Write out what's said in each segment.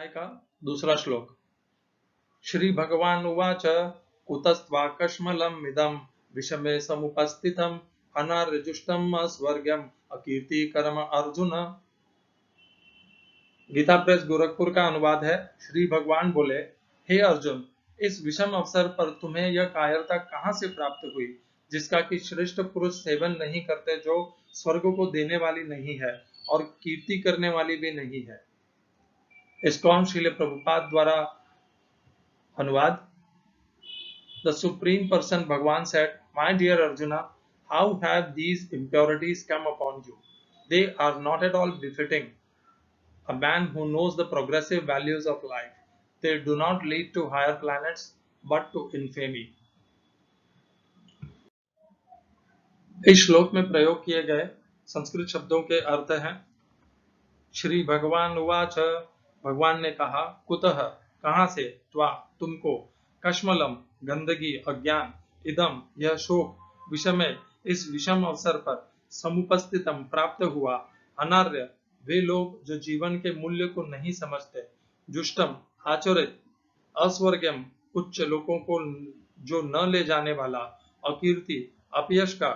अध्याय का दूसरा श्लोक। श्री भगवान उवाच कुतस्त्वाकश्मलम् इदं विषमे समुपस्थितम् अनार्यजुष्टम् स्वर्गम् अकीर्तिकरम् अर्जुन। गीता प्रेस गोरखपुर का अनुवाद है। श्री भगवान बोले, हे अर्जुन, इस विषम अवसर पर तुम्हें यह कायरता कहां से प्राप्त हुई जिसका कि श्रेष्ठ पुरुष सेवन नहीं करते, जो स्वर्ग को देने वाली नहीं है और कीर्ति करने वाली भी नहीं है। इस्कॉन श्रील प्रभुपाद द्वारा अनुवाद। The Supreme Person Bhagwan said, My dear Arjuna, how have these impurities come upon you? They are not at all befitting a man who knows the progressive values of life. They do not lead to higher planets but to infamy. इस श्लोक में प्रयोग किए गए संस्कृत शब्दों के अर्थ हैं। श्री भगवान उवाच, भगवान ने कहा, कुतः कहां से, त्वा तुमको, कश्मलम गंदगी अज्ञान, इदम यह शोक, विषमय इस विषम अवसर पर, समुपस्थितम प्राप्त हुआ, अनार्य वे लोग जो जीवन के मूल्य को नहीं समझते, जुष्टम आचरित, अस्वर्गम उच्च लोगों को जो न ले जाने वाला, अकीर्ति अपयश का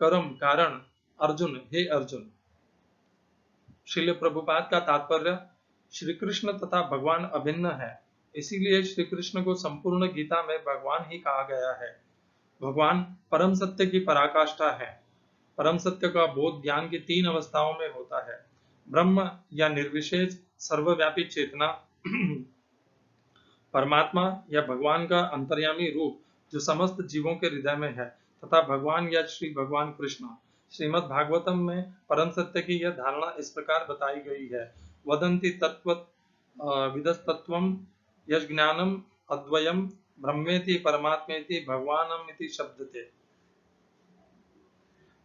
कर्म कारण, अर्जुन हे अर्जुन। श्रील प्रभुपाद का तात्पर्य, श्री कृष्ण तथा भगवान अभिन्न है, इसीलिए श्री कृष्ण को संपूर्ण गीता में भगवान ही कहा गया है। भगवान परम सत्य की पराकाष्ठा है। परम सत्य का बोध ज्ञान की तीन अवस्थाओं में होता है। ब्रह्म या निर्विशेष सर्वव्यापी चेतना, परमात्मा या भगवान का अंतर्यामी रूप जो समस्त जीवों के हृदय में है, तथा भगवान या श्री भगवान कृष्ण। श्रीमद् भागवतम में परम सत्य की यह धारणा इस प्रकार बताई गई है। वदन्ति तत्व विदस्तत्वम यज्ञानम अद्वयम ब्रह्मेति परमात्मेति भगवानम इति शब्दते।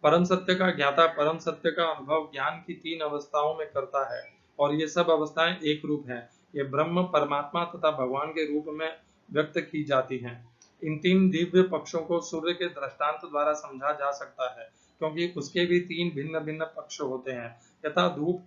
परम सत्य का ज्ञाता परम सत्य का अनुभव ज्ञान की तीन अवस्थाओं में करता है और ये सब अवस्थाएं एक रूप हैं। ये ब्रह्म, परमात्मा तथा भगवान के रूप में व्यक्त की जाती हैं। इन तीन दिव्य पक्षों को सूर्य के दृष्टांत द्वारा समझा जा सकता है, क्योंकि उसके भी तीन भिन्न भिन्न पक्ष होते हैं, यथा धूप,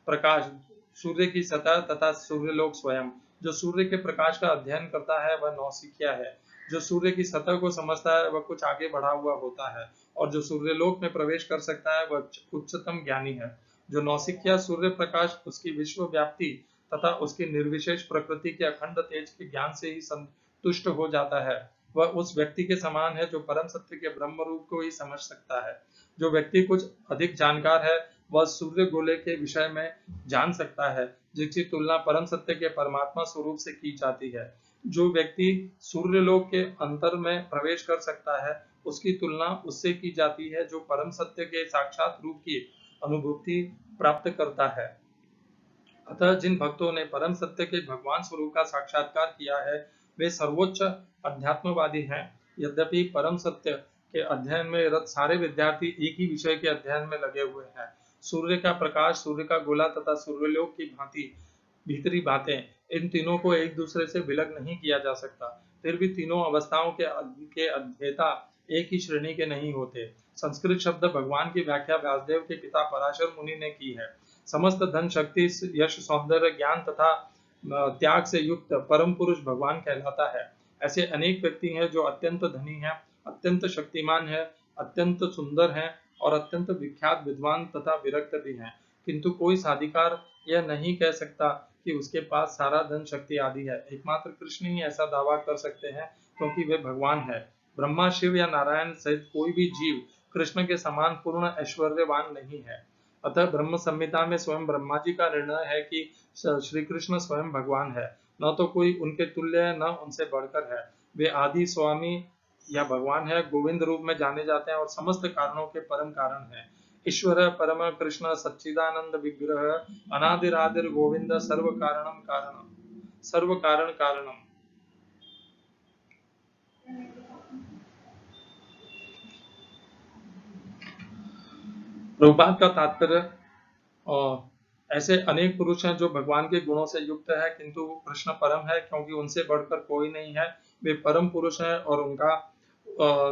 प्रकाश, सूर्य की सतह तथा सूर्यलोक स्वयं। जो सूर्य के प्रकाश का अध्ययन करता है वह नौसिखिया है। जो सूर्य की सतह को समझता है वह कुछ आगे बढ़ा हुआ होता है, और जो सूर्यलोक में प्रवेश कर सकता है वह उच्चतम ज्ञानी है। जो नौसिखिया सूर्य प्रकाश, उसकी विश्व व्याप्ति तथा उसकी निर्विशेष प्रकृति के अखंड तेज के ज्ञान से ही संतुष्ट हो जाता है, वह उस व्यक्ति के समान है जो परम सत्य के ब्रह्म रूप को ही समझ सकता है। जो व्यक्ति कुछ अधिक जानकार है वह सूर्य गोले के विषय में जान सकता है, जिसकी तुलना परम सत्य के परमात्मा स्वरूप से की जाती है। जो व्यक्ति सूर्यलोक के अंतर में प्रवेश कर सकता है, उसकी तुलना उससे की जाती है जो परम सत्य के साक्षात रूप की अनुभूति प्राप्त करता है। अतः जिन भक्तों ने परम सत्य के भगवान स्वरूप का साक्षात्कार किया है वे सर्वोच्च अध्यात्मवादी हैं। यद्यपि परम सत्य के अध्ययन में रत सारे विद्यार्थी एक ही विषय के अध्ययन में लगे हुए हैं। सूर्य का प्रकाश, सूर्य का गोला तथा सूर्यलोक की भांति भीतरी बातें, इन तीनों को एक दूसरे से विलग नहीं किया जा सकता। फिर भी तीनों अवस्थाओं के अध्येता एक ही श्रेणी के नहीं होते। संस्कृत शब्द भगवान की व्याख्या व्यासदेव के पिता पराशर मुनि ने की है। समस्त धन, शक्ति, यश, सौंदर्य, ज्ञान तथा त्याग से युक्त परम पुरुष भगवान कहलाता है। ऐसे अनेक व्यक्ति हैं जो अत्यंत धनी हैं, अत्यंत शक्तिमान हैं, अत्यंत सुंदर हैं और अत्यंत विख्यात विद्वान तथा विरक्त भी हैं, किंतु कोई साधिकार यह नहीं कह सकता कि उसके पास सारा धन, शक्ति आदि है। एकमात्र कृष्ण ही ऐसा दावा कर सकते हैं, क्योंकि वे भगवान है। ब्रह्मा, शिव या नारायण सहित कोई भी जीव कृष्ण के समान पूर्ण ऐश्वर्यवान नहीं है। अतः ब्रह्म संहिता में स्वयं ब्रह्मा जी का निर्णय है कि श्री कृष्ण स्वयं भगवान है, न तो कोई उनके तुल्य है, न उनसे बढ़कर है। वे आदि स्वामी या भगवान है, गोविंद रूप में जाने जाते हैं और समस्त कारणों के परम कारण है। ईश्वर परम कृष्ण सच्चिदानंद विग्रह अनादिरादिर गोविंद सर्व कारणम कारणम सर्व कारण कारणम। प्रभुपाद का तात्पर्य, ऐसे अनेक पुरुष हैं जो भगवान के गुणों से युक्त है, किंतु कृष्ण परम है, क्योंकि उनसे बढ़कर कोई नहीं है। वे परम पुरुष हैं और उनका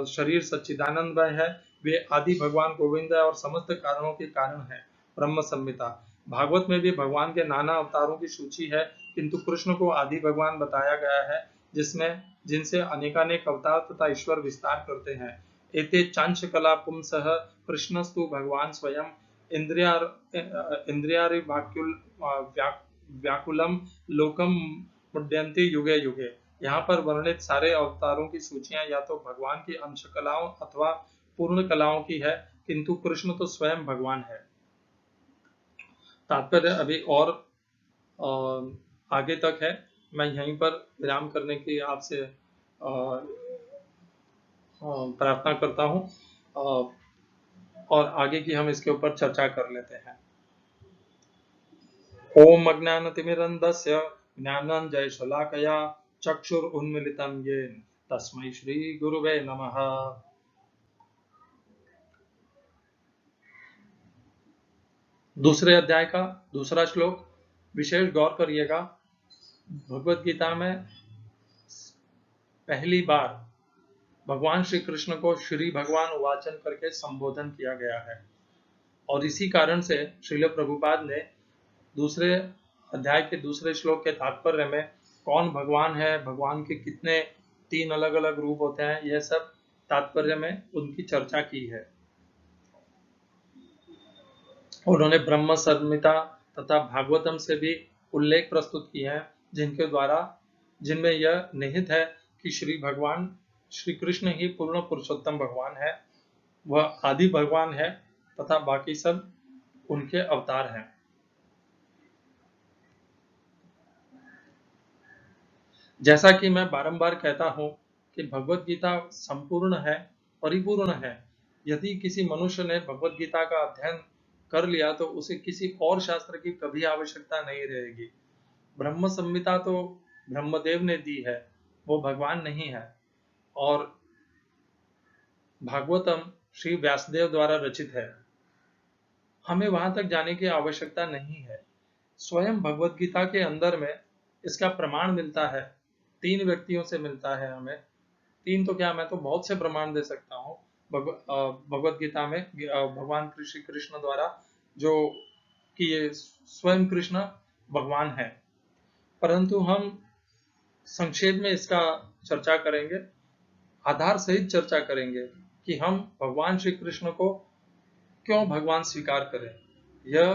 शरीर सच्चिदानंदमय है। वे आदि भगवान गोविंद है और समस्त कारणों के कारण है। ब्रह्म संहिता। भागवत में भी भगवान के नाना अवतारों की सूची है। किंतु कृष्ण को आदि भगवान बताया गया है, जिनसे अनेकानेक अवतार तथा ईश्वर विस्तार करते हैं। एते चांच कला पुंसः कृष्णस्तु भगवान स्वयं इंद्रियारि व्याकुलम लोकम मुड्यन्ते युगे युगे। यहाँ पर वर्णित सारे अवतारों की सूचियां या तो भगवान की अंश कलाओं अथवा पूर्ण कलाओं की है, किंतु कृष्ण तो स्वयं भगवान है। तात्पर्य अभी और आगे तक है। मैं यहीं पर विराम करने की आपसे प्रार्थना करता हूँ, और आगे की हम इसके ऊपर चर्चा कर लेते हैं। ओम अज्ञानतिमिरन्धस्य ज्ञानाञ्जनशलाकया चक्षुरुन्मीलितं येन तस्मै श्री गुरुवे नमः। दूसरे अध्याय का दूसरा श्लोक विशेष गौर करिएगा। भगवत गीता में पहली बार भगवान श्री कृष्ण को श्री भगवान वाचन करके संबोधन किया गया है, और इसी कारण से श्रील प्रभुपाद ने दूसरे अध्याय के दूसरे श्लोक के तात्पर्य में कौन भगवान है, भगवान के कितने 3 अलग अलग रूप होते हैं, यह सब तात्पर्य में उनकी चर्चा की है। उन्होंने ब्रह्म संहिता तथा भागवतम से भी उल्लेख प्रस्तुत किए हैं, जिनमें यह निहित है कि श्री कृष्ण ही पूर्ण पुरुषोत्तम भगवान है, वह आदि भगवान है तथा बाकी सब उनके अवतार हैं। जैसा कि मैं बारंबार कहता हूं कि भगवत गीता संपूर्ण है, परिपूर्ण है। यदि किसी मनुष्य ने भगवत गीता का अध्ययन कर लिया तो उसे किसी और शास्त्र की कभी आवश्यकता नहीं रहेगी। ब्रह्म संहिता तो ब्रह्मदेव ने दी है, वो भगवान नहीं है, और भागवतम श्री व्यासदेव द्वारा रचित है। हमें वहां तक जाने की आवश्यकता नहीं है। स्वयं भगवत गीता के अंदर में इसका प्रमाण मिलता है, 3 व्यक्तियों से मिलता है हमें। 3 तो क्या, मैं तो बहुत से प्रमाण दे सकता हूँ भगवत गीता में भगवान श्री कृष्ण द्वारा, जो कि ये स्वयं कृष्ण भगवान है। परंतु हम संक्षेप में इसका चर्चा करेंगे, आधार सहित चर्चा करेंगे कि हम भगवान श्री कृष्ण को क्यों भगवान स्वीकार करें। यह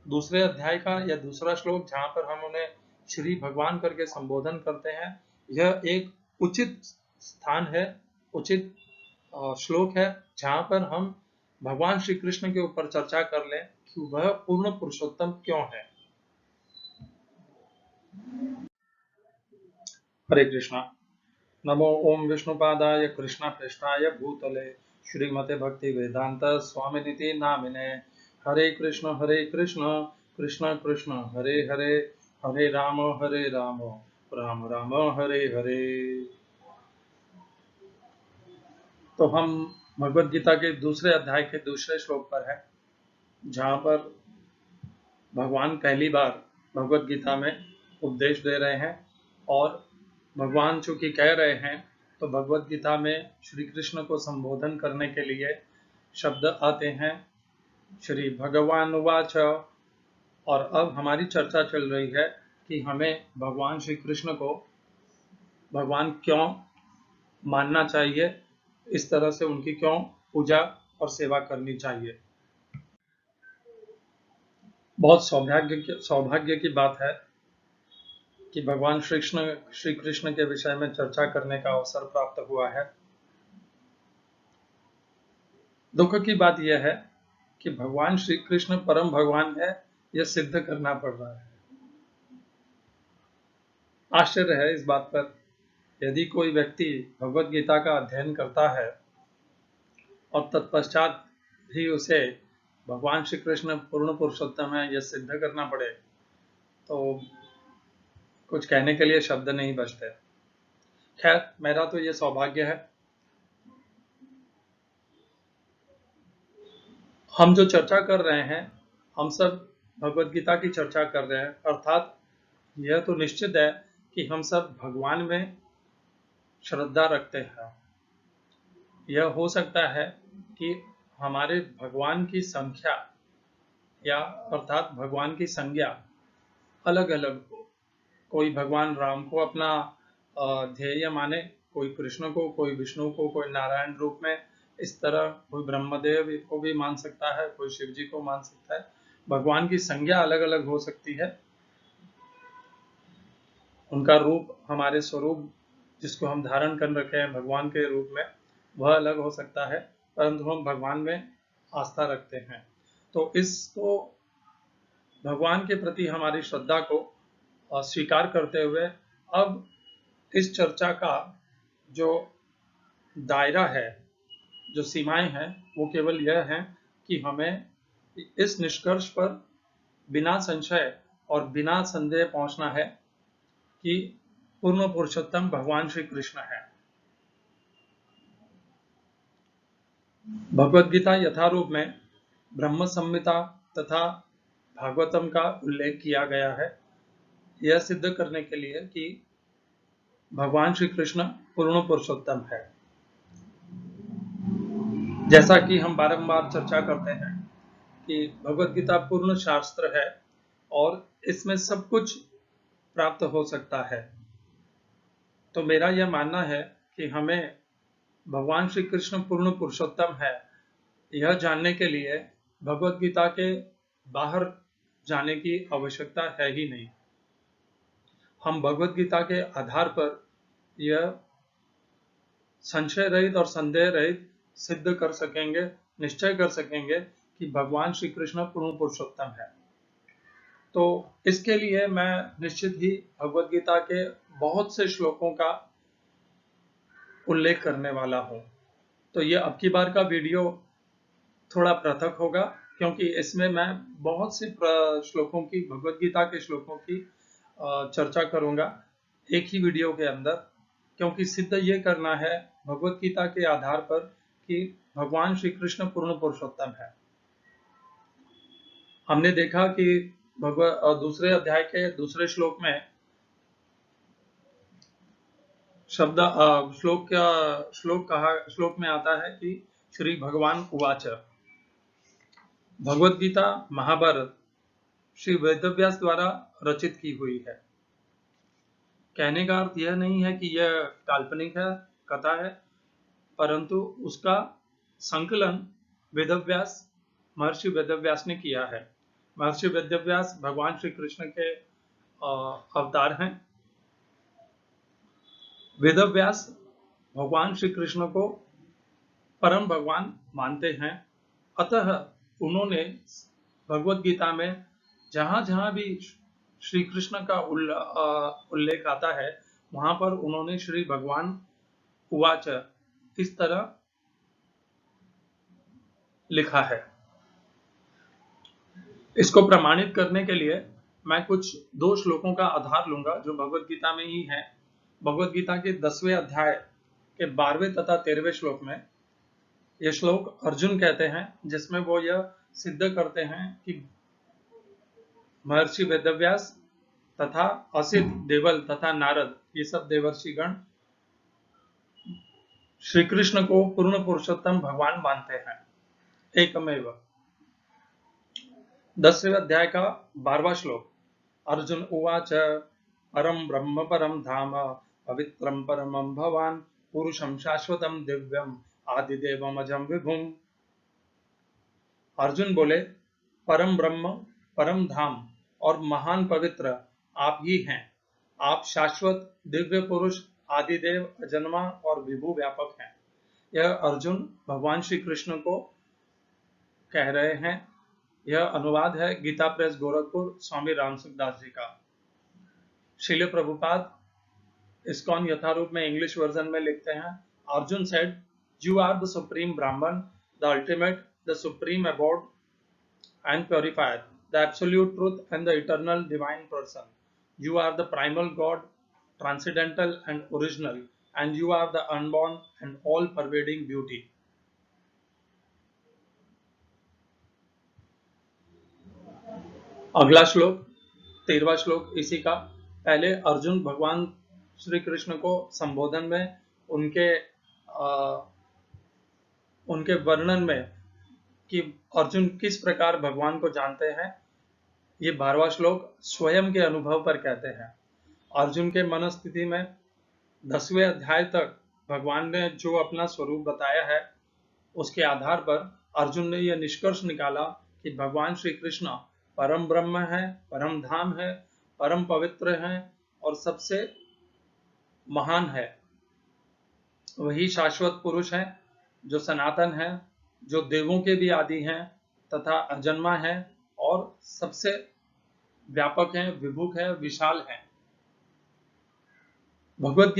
दूसरे अध्याय का या दूसरा श्लोक जहां पर हम उन्हें श्री भगवान करके संबोधन करते हैं, यह एक उचित स्थान है, उचित श्लोक है, जहां पर हम भगवान श्री कृष्ण के ऊपर चर्चा कर लें कि वह पूर्ण पुरुषोत्तम क्यों है। हरे कृष्णा। नमो ओम विष्णुपादाय कृष्ण पृष्ठाय भूतले श्रीमते भक्ति वेदांत स्वामिनिति नामिने। हरे कृष्ण कृष्ण कृष्ण हरे हरे, हरे राम राम राम हरे हरे। तो हम भगवत गीता के दूसरे अध्याय के दूसरे श्लोक पर है, जहां पर भगवान पहली बार भगवत गीता में उपदेश दे रहे हैं, और भगवान चूंकि कह रहे हैं तो भगवत गीता में श्री कृष्ण को संबोधन करने के लिए शब्द आते हैं श्री भगवान उवाच। और अब हमारी चर्चा चल रही है कि हमें भगवान श्री कृष्ण को भगवान क्यों मानना चाहिए, इस तरह से उनकी क्यों पूजा और सेवा करनी चाहिए। बहुत सौभाग्य की बात है कि भगवान श्री कृष्ण के विषय में चर्चा करने का अवसर प्राप्त हुआ है। दुख की बात यह है कि भगवान श्री कृष्ण परम भगवान है, यह सिद्ध करना पड़ रहा है। आश्चर्य है इस बात पर, यदि कोई व्यक्ति भगवत गीता का अध्ययन करता है और तत्पश्चात भी उसे भगवान श्री कृष्ण पूर्ण पुरुषोत्तम है यह सिद्ध करना पड़े, तो कुछ कहने के लिए शब्द नहीं बचते। खैर, मेरा तो यह सौभाग्य है। हम जो चर्चा कर रहे हैं, हम सब भगवत गीता की चर्चा कर रहे हैं, अर्थात यह तो निश्चित है कि हम सब भगवान में श्रद्धा रखते हैं। यह हो सकता है कि हमारे भगवान की संख्या या अर्थात भगवान की संज्ञा अलग अलग हो। कोई भगवान राम को अपना ध्येय माने, कोई कृष्ण को, कोई विष्णु को, कोई नारायण रूप में, इस तरह कोई ब्रह्मदेव को भी मान सकता है, कोई शिव जी को मान सकता है। भगवान की संज्ञा अलग अलग हो सकती है, उनका रूप, हमारे स्वरूप जिसको हम धारण कर रखे हैं भगवान के रूप में, वह अलग हो सकता है, परंतु हम भगवान में आस्था रखते हैं। तो इसको, भगवान के प्रति हमारी श्रद्धा को स्वीकार करते हुए, अब इस चर्चा का जो दायरा है, जो सीमाएं हैं, वो केवल यह है कि हमें इस निष्कर्ष पर बिना संशय और बिना संदेह पहुंचना है कि पूर्ण पुरुषोत्तम भगवान श्री कृष्ण है। भगवद गीता यथारूप में ब्रह्म संहिता तथा भागवतम का उल्लेख किया गया है, यह सिद्ध करने के लिए कि भगवान श्री कृष्ण पूर्ण पुरुषोत्तम है। जैसा कि हम बारंबार चर्चा करते हैं कि भगवद गीता पूर्ण शास्त्र है और इसमें सब कुछ प्राप्त हो सकता है। तो मेरा यह मानना है कि हमें भगवान श्री कृष्ण पूर्ण पुरुषोत्तम है, यह जानने के लिए भगवद गीता के बाहर जाने की आवश्यकता है ही नहीं। हम भगवद गीता के आधार पर यह संशय रहित और संदेह रहित सिद्ध कर सकेंगे, निश्चय कर सकेंगे कि भगवान श्री कृष्ण पूर्ण पुरुषोत्तम है। तो इसके लिए मैं निश्चित ही भगवद गीता के बहुत से श्लोकों का उल्लेख करने वाला हूं। तो ये अब की बार का वीडियो थोड़ा पृथक होगा, क्योंकि इसमें मैं बहुत से श्लोकों की, भगवद गीता के श्लोकों की चर्चा करूंगा एक ही वीडियो के अंदर, क्योंकि सिद्ध ये करना है भगवद गीता के आधार पर कि भगवान श्री कृष्ण पूर्ण पुरुषोत्तम है। हमने देखा कि दूसरे अध्याय के दूसरे श्लोक में श्लोक में आता है कि श्री भगवान उवाच। भगवद गीता महाभारत श्री वेदव्यास द्वारा रचित की हुई है। कहने का अर्थ यह नहीं है कि यह काल्पनिक है, कथा है, परंतु उसका संकलन वेदव्यास, महर्षि वेदव्यास ने किया है। महर्षि वेदव्यास भगवान श्री कृष्ण के अवतार हैं। वेदव्यास भगवान श्री कृष्ण को परम भगवान मानते हैं, अतः उन्होंने भगवद गीता में जहां जहां भी श्री कृष्ण का उल्लेख आता है, वहां पर उन्होंने श्री भगवान उवाच इस तरह लिखा है। इसको प्रमाणित करने के लिए मैं कुछ 2 श्लोकों का आधार लूंगा जो भगवद गीता में ही है। भगवद गीता के 10वें अध्याय के 12वें तथा 13वें श्लोक में यह श्लोक अर्जुन कहते हैं, जिसमें वो यह सिद्ध करते हैं कि महर्षि वेदव्यास तथा असित, देवल तथा नारद, ये सब देवर्षि गण श्री कृष्ण को पूर्ण पुरुषोत्तम भगवान मानते हैं, एकमेव। 10वें अध्याय का 12वां श्लोक, अर्जुन उवाच परम ब्रह्म परम धाम पवित्रम परमं भवान पुरुषम शाश्वतम दिव्यम आदिदेवम अजम विभुम। अर्जुन बोले, परम ब्रह्म, परम धाम और महान पवित्र आप ही हैं। आप शाश्वत, दिव्य पुरुष, आदिदेव, अजन्मा और विभु व्यापक हैं। यह अर्जुन भगवान श्री कृष्ण को कह रहे हैं। यह अनुवाद है गीता प्रेस गोरखपुर, स्वामी रामसुखदास जी का। श्रील प्रभुपाद इस्कॉन यथारूप में इंग्लिश वर्जन में लिखते हैं, Arjun said, "You are the supreme Brahman, the ultimate, the supreme abode and purifier, the absolute truth and the eternal divine person. You are the primal God, transcendental and original, and you are the unborn and all-pervading beauty." अगला श्लोक, 13वां श्लोक इसी का। पहले अर्जुन भगवान श्री कृष्ण को संबोधन में उनके वर्णन में कि अर्जुन किस प्रकार भगवान को जानते हैं, ये 12वां श्लोक स्वयं के अनुभव पर कहते हैं। अर्जुन के मनस्थिति में 10वें अध्याय तक भगवान ने जो अपना स्वरूप बताया है, उसके आधार पर अर्जुन ने यह निष्कर्ष निकाला कि भगवान श्री कृष्ण परम ब्रह्म है, परम धाम है, परम पवित्र है और सबसे महान है। वही शाश्वत पुरुष है, जो सनातन है, जो देवों के भी आदि हैं तथा अजन्मा है और सबसे व्यापक है, विभुक है, विशाल है। भगवत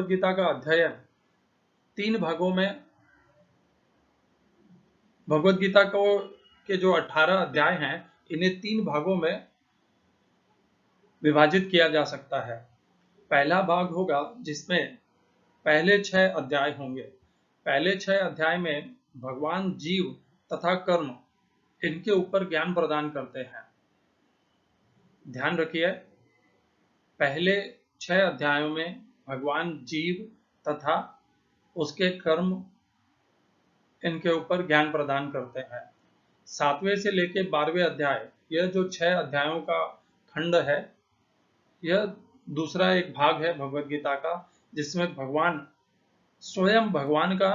गीता का अध्ययन 3 भागों में, भगवत गीता को के जो 18 अध्याय हैं, इन्हें 3 भागों में विभाजित किया जा सकता है। पहला भाग होगा जिसमें पहले 6 अध्याय होंगे। पहले 6 अध्याय में भगवान जीव तथा कर्म इनके ऊपर ज्ञान प्रदान करते हैं। ध्यान रखिए, पहले 6 अध्यायों में भगवान जीव तथा उसके कर्म इनके ऊपर ज्ञान प्रदान करते हैं। 7वें से लेकर 12वें अध्याय, यह जो 6 अध्यायों का खंड है, यह दूसरा एक भाग है भगवत गीता का, जिसमें भगवान स्वयं भगवान का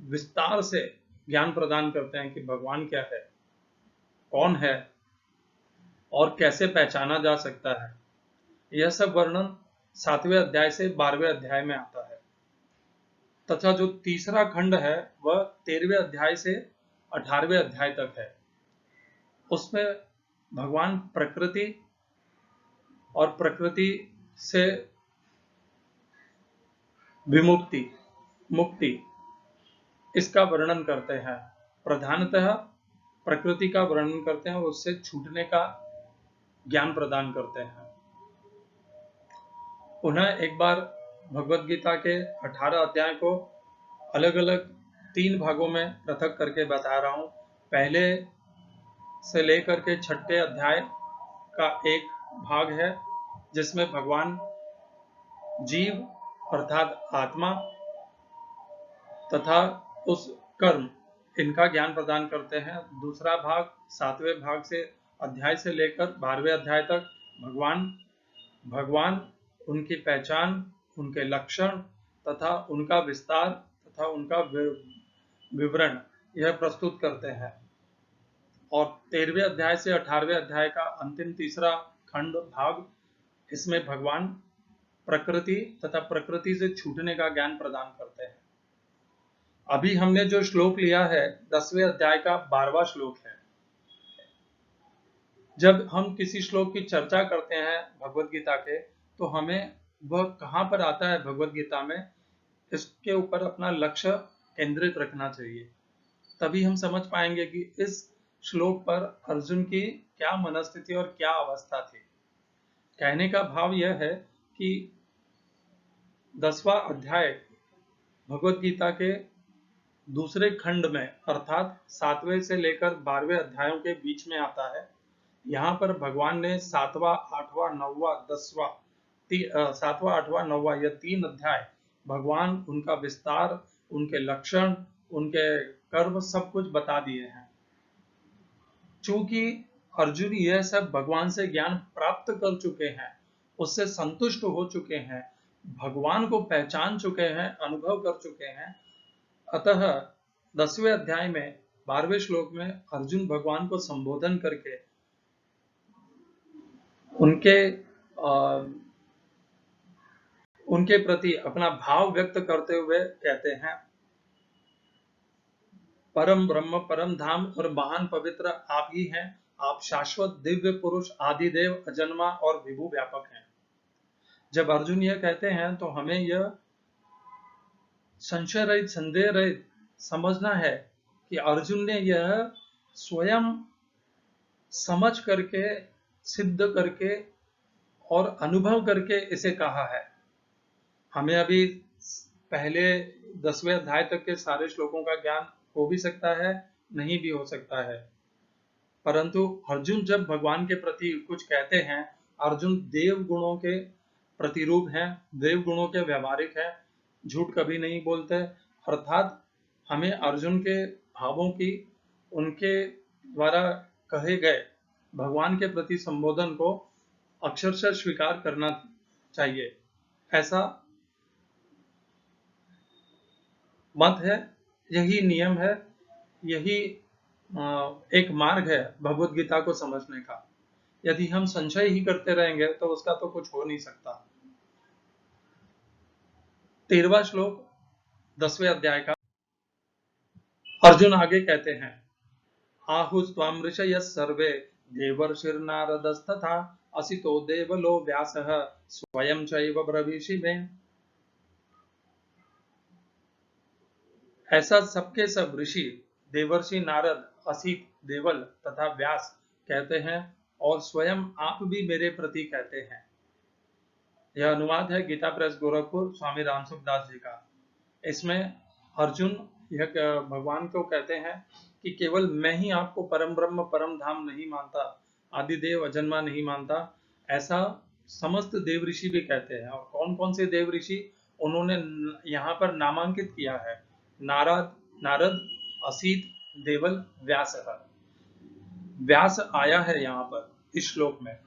विस्तार से ज्ञान प्रदान करते हैं कि भगवान क्या है, कौन है और कैसे पहचाना जा सकता है। यह सब वर्णन 7वें अध्याय से 12वें अध्याय में आता है। तथा जो तीसरा खंड है वह 13वें अध्याय से 18वें अध्याय तक है। उसमें भगवान प्रकृति और प्रकृति से विमुक्ति, मुक्ति, इसका वर्णन करते हैं। प्रधानतः प्रकृति का वर्णन करते हैं और उससे छूटने का ज्ञान प्रदान करते हैं। पुनः एक बार भगवत गीता के 18 अध्याय को अलग अलग 3 भागों में पृथक करके बता रहा हूं। पहले से लेकर के 6ठे अध्याय का एक भाग है जिसमें भगवान जीव अर्थात आत्मा तथा उस कर्म इनका ज्ञान प्रदान करते हैं। दूसरा भाग 7वें भाग से अध्याय से लेकर 12वें अध्याय तक भगवान उनकी पहचान, उनके लक्षण तथा उनका विस्तार तथा उनका विवरण यह प्रस्तुत करते हैं। और 13वें अध्याय से 18वें अध्याय का अंतिम तीसरा खंड भाग, इसमें भगवान प्रकृति तथा प्रकृति से छूटने का ज्ञान प्रदान करते हैं। अभी हमने जो श्लोक लिया है 10वें अध्याय का 12वां श्लोक है। जब हम किसी श्लोक की चर्चा करते हैं भगवत गीता के, तो हमें वह कहां पर आता है भगवत गीता में, इसके ऊपर अपना लक्ष्य केंद्रित रखना चाहिए। तभी हम समझ पाएंगे कि इस श्लोक पर अर्जुन की क्या मनस्थिति और क्या अवस्था थी। कहने का भाव यह है कि 10वां अध्याय भगवत गीता के दूसरे खंड में अर्थात 7वें से लेकर 12वें अध्यायों के बीच में आता है। यहाँ पर भगवान ने 7वां, 8वां, 9वां, 10वां, 7वां, 8वां, 9वां यह 3 अध्याय भगवान उनका विस्तार, उनके लक्षण, उनके कर्म सब कुछ बता दिए हैं। चूंकि अर्जुन यह सब भगवान से ज्ञान प्राप्त कर चुके हैं, उससे संतुष्ट हो चुके हैं, भगवान को पहचान चुके हैं, अनुभव कर चुके हैं, अतः 10वें अध्याय में 12वें श्लोक में अर्जुन भगवान को संबोधन करके उनके प्रति अपना भाव व्यक्त करते हुए कहते हैं, परम ब्रह्म, परम धाम और महान पवित्र आप ही हैं। आप शाश्वत दिव्य पुरुष, आदिदेव, अजन्मा और विभु व्यापक हैं। जब अर्जुन यह कहते हैं तो हमें यह संशय रहित, संदेह रहित समझना है कि अर्जुन ने यह स्वयं समझ करके, सिद्ध करके और अनुभव करके इसे कहा है। हमें अभी पहले 10वें अध्याय तक के सारे श्लोकों का ज्ञान हो भी सकता है, नहीं भी हो सकता है, परंतु अर्जुन जब भगवान के प्रति कुछ कहते हैं, अर्जुन देव गुणों के प्रतिरूप हैं, देव गुणों के व्यवहारिक हैं, झूठ कभी नहीं बोलते। अर्थात हमें अर्जुन के भावों की, उनके द्वारा कहे गए भगवान के प्रति संबोधन को अक्षरशः स्वीकार करना चाहिए, ऐसा मत है। यही नियम है, यही एक मार्ग है भगवत गीता को समझने का। यदि हम संशय ही करते रहेंगे तो उसका तो कुछ हो नहीं सकता। 13वां श्लोक 10वें अध्याय का। अर्जुन आगे कहते हैं, आहुस्त्वां ऋषयः सर्वे देवर्षिर्नारदस्तथा असितो देवलो व्यासः स्वयं चैव ब्रवीषि मे। ऐसा सबके सब ऋषि देवर्षि नारद, असित, देवल तथा व्यास कहते हैं और स्वयं आप भी मेरे प्रति कहते हैं। यह अनुवाद है गीता प्रेस गोरखपुर स्वामी रामसुख दास जी का। इसमें अर्जुन यह भगवान को कहते हैं कि केवल मैं ही आपको परम ब्रह्म परम धाम नहीं मानता, आदिदेव अजन्मा नहीं मानता, ऐसा समस्त देव ऋषि भी कहते हैं। और कौन कौन से देव ऋषि उन्होंने यहाँ पर नामांकित किया है? नारद, असित, देवल, व्यास। व्यास आया है यहाँ पर इस श्लोक में।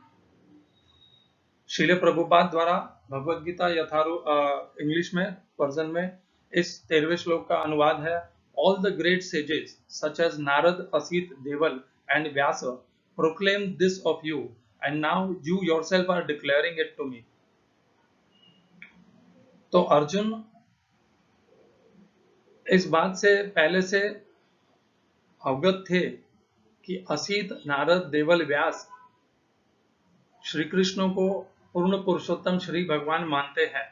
श्रील प्रभुपाद द्वारा भगवद गीता यथारूप इंग्लिश में वर्जन में इस 13वें श्लोक का अनुवाद है, all the great sages such as Narada, Asita, Devala and Vyasa proclaim this of you and now you yourself are declaring it to me। तो अर्जुन इस बात से पहले से अवगत थे कि असित, नारद, देवल, व्यास श्री कृष्ण को पूर्ण पुरुषोत्तम श्री भगवान मानते हैं।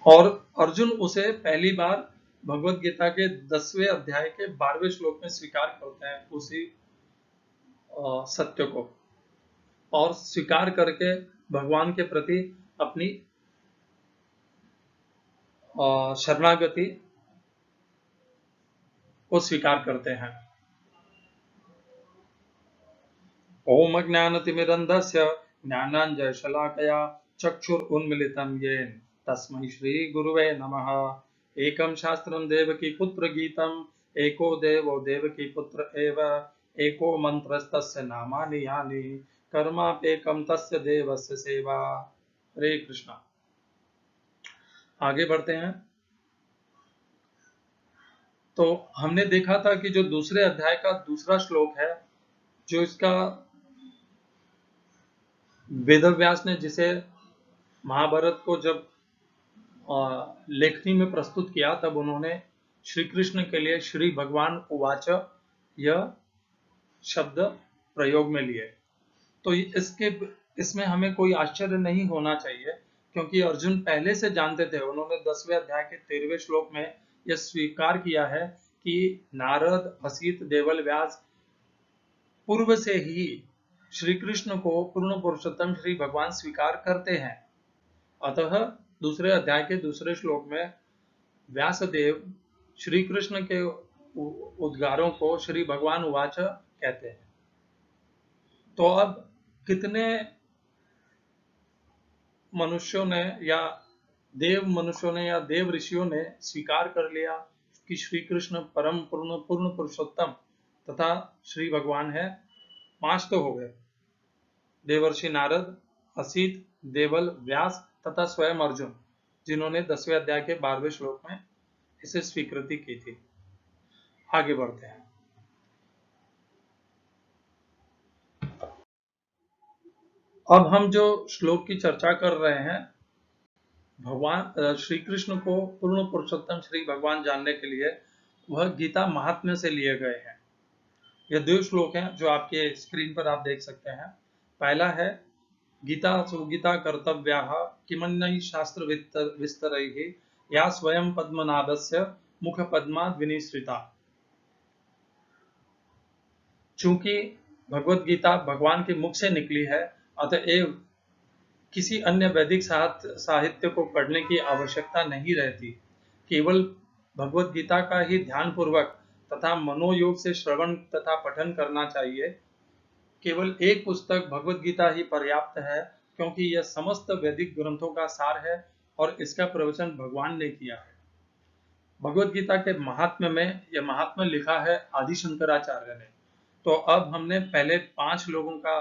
और अर्जुन उसे पहली बार भगवत गीता के 10वें अध्याय के 12वें श्लोक में स्वीकार करते हैं, उसी सत्य को, और स्वीकार करके भगवान के प्रति अपनी शरणागति को स्वीकार करते हैं। ओम ज्ञानतिमिरन्धस्य ज्ञानाञ्जनशलाकया चक्षुरुन्मीलितं येन तस्मै श्री गुरुवे नमः। एकं शास्त्रं देवकी पुत्र गीतम् एको देवो देवकी पुत्र एव एको मंत्रस्तस्य नामानि यानि कर्माप्येकं तस्य देवस्य सेवा। हरे कृष्णा। आगे बढ़ते हैं। तो हमने देखा था कि जो दूसरे अध्याय का दूसरा श्लोक है, जो इसका वेदव्यास ने जिसे महाभारत को जब लेखनी में प्रस्तुत किया, तब उन्होंने श्री कृष्ण के लिए श्री भगवान उवाच यह शब्द प्रयोग में लिए। तो इसमें हमें कोई आश्चर्य नहीं होना चाहिए, क्योंकि अर्जुन पहले से जानते थे। उन्होंने 10वें अध्याय के 13वें श्लोक में यह स्वीकार किया है कि नारद, असित, देवल, व्यास पूर्व से ही श्री कृष्ण को पूर्ण पुरुषोत्तम श्री भगवान स्वीकार करते हैं। अतः दूसरे अध्याय के दूसरे श्लोक में व्यासदेव श्री कृष्ण के उद्गारों को श्री भगवान उवाच कहते हैं। तो अब कितने मनुष्यों ने या देव ऋषियों ने स्वीकार कर लिया कि श्री कृष्ण परम पूर्ण पुरुषोत्तम तथा श्री भगवान है। 5 तो हो गए, देवर्षि नारद, असित, देवल, व्यास तथा स्वयं अर्जुन, जिन्होंने 10वें अध्याय के 12वें श्लोक में इसे स्वीकृति की थी। आगे बढ़ते हैं। अब हम जो श्लोक की चर्चा कर रहे हैं, भगवान श्री कृष्ण को पूर्ण पुरुषोत्तम श्री भगवान जानने के लिए वह गीता महात्म्य से लिए गए हैं। यह 2 श्लोक हैं जो आपके स्क्रीन पर आप देख सकते हैं। पहला है, गीता सुगीता कर्तव्याः किमन्यैः शास्त्र विस्तरैः या स्वयं पद्मनाभस्य मुख पद्माद् विनिसृता। चूंकि भगवत गीता भगवान के मुख से निकली है, अतएव किसी अन्य वैदिक साहित्य को पढ़ने की आवश्यकता नहीं रहती। केवल भगवत गीता का ही ध्यान पूर्वक तथा मनोयोग से श्रवण तथा पठन करना चाहिए। केवल एक पुस्तक भगवत गीता ही पर्याप्त है, क्योंकि यह समस्त वैदिक ग्रंथों का सार है और इसका प्रवचन भगवान ने किया है। भगवत गीता के महात्म्य में यह महात्म्य लिखा है आदि शंकराचार्य ने। तो अब हमने पहले 5 लोगों का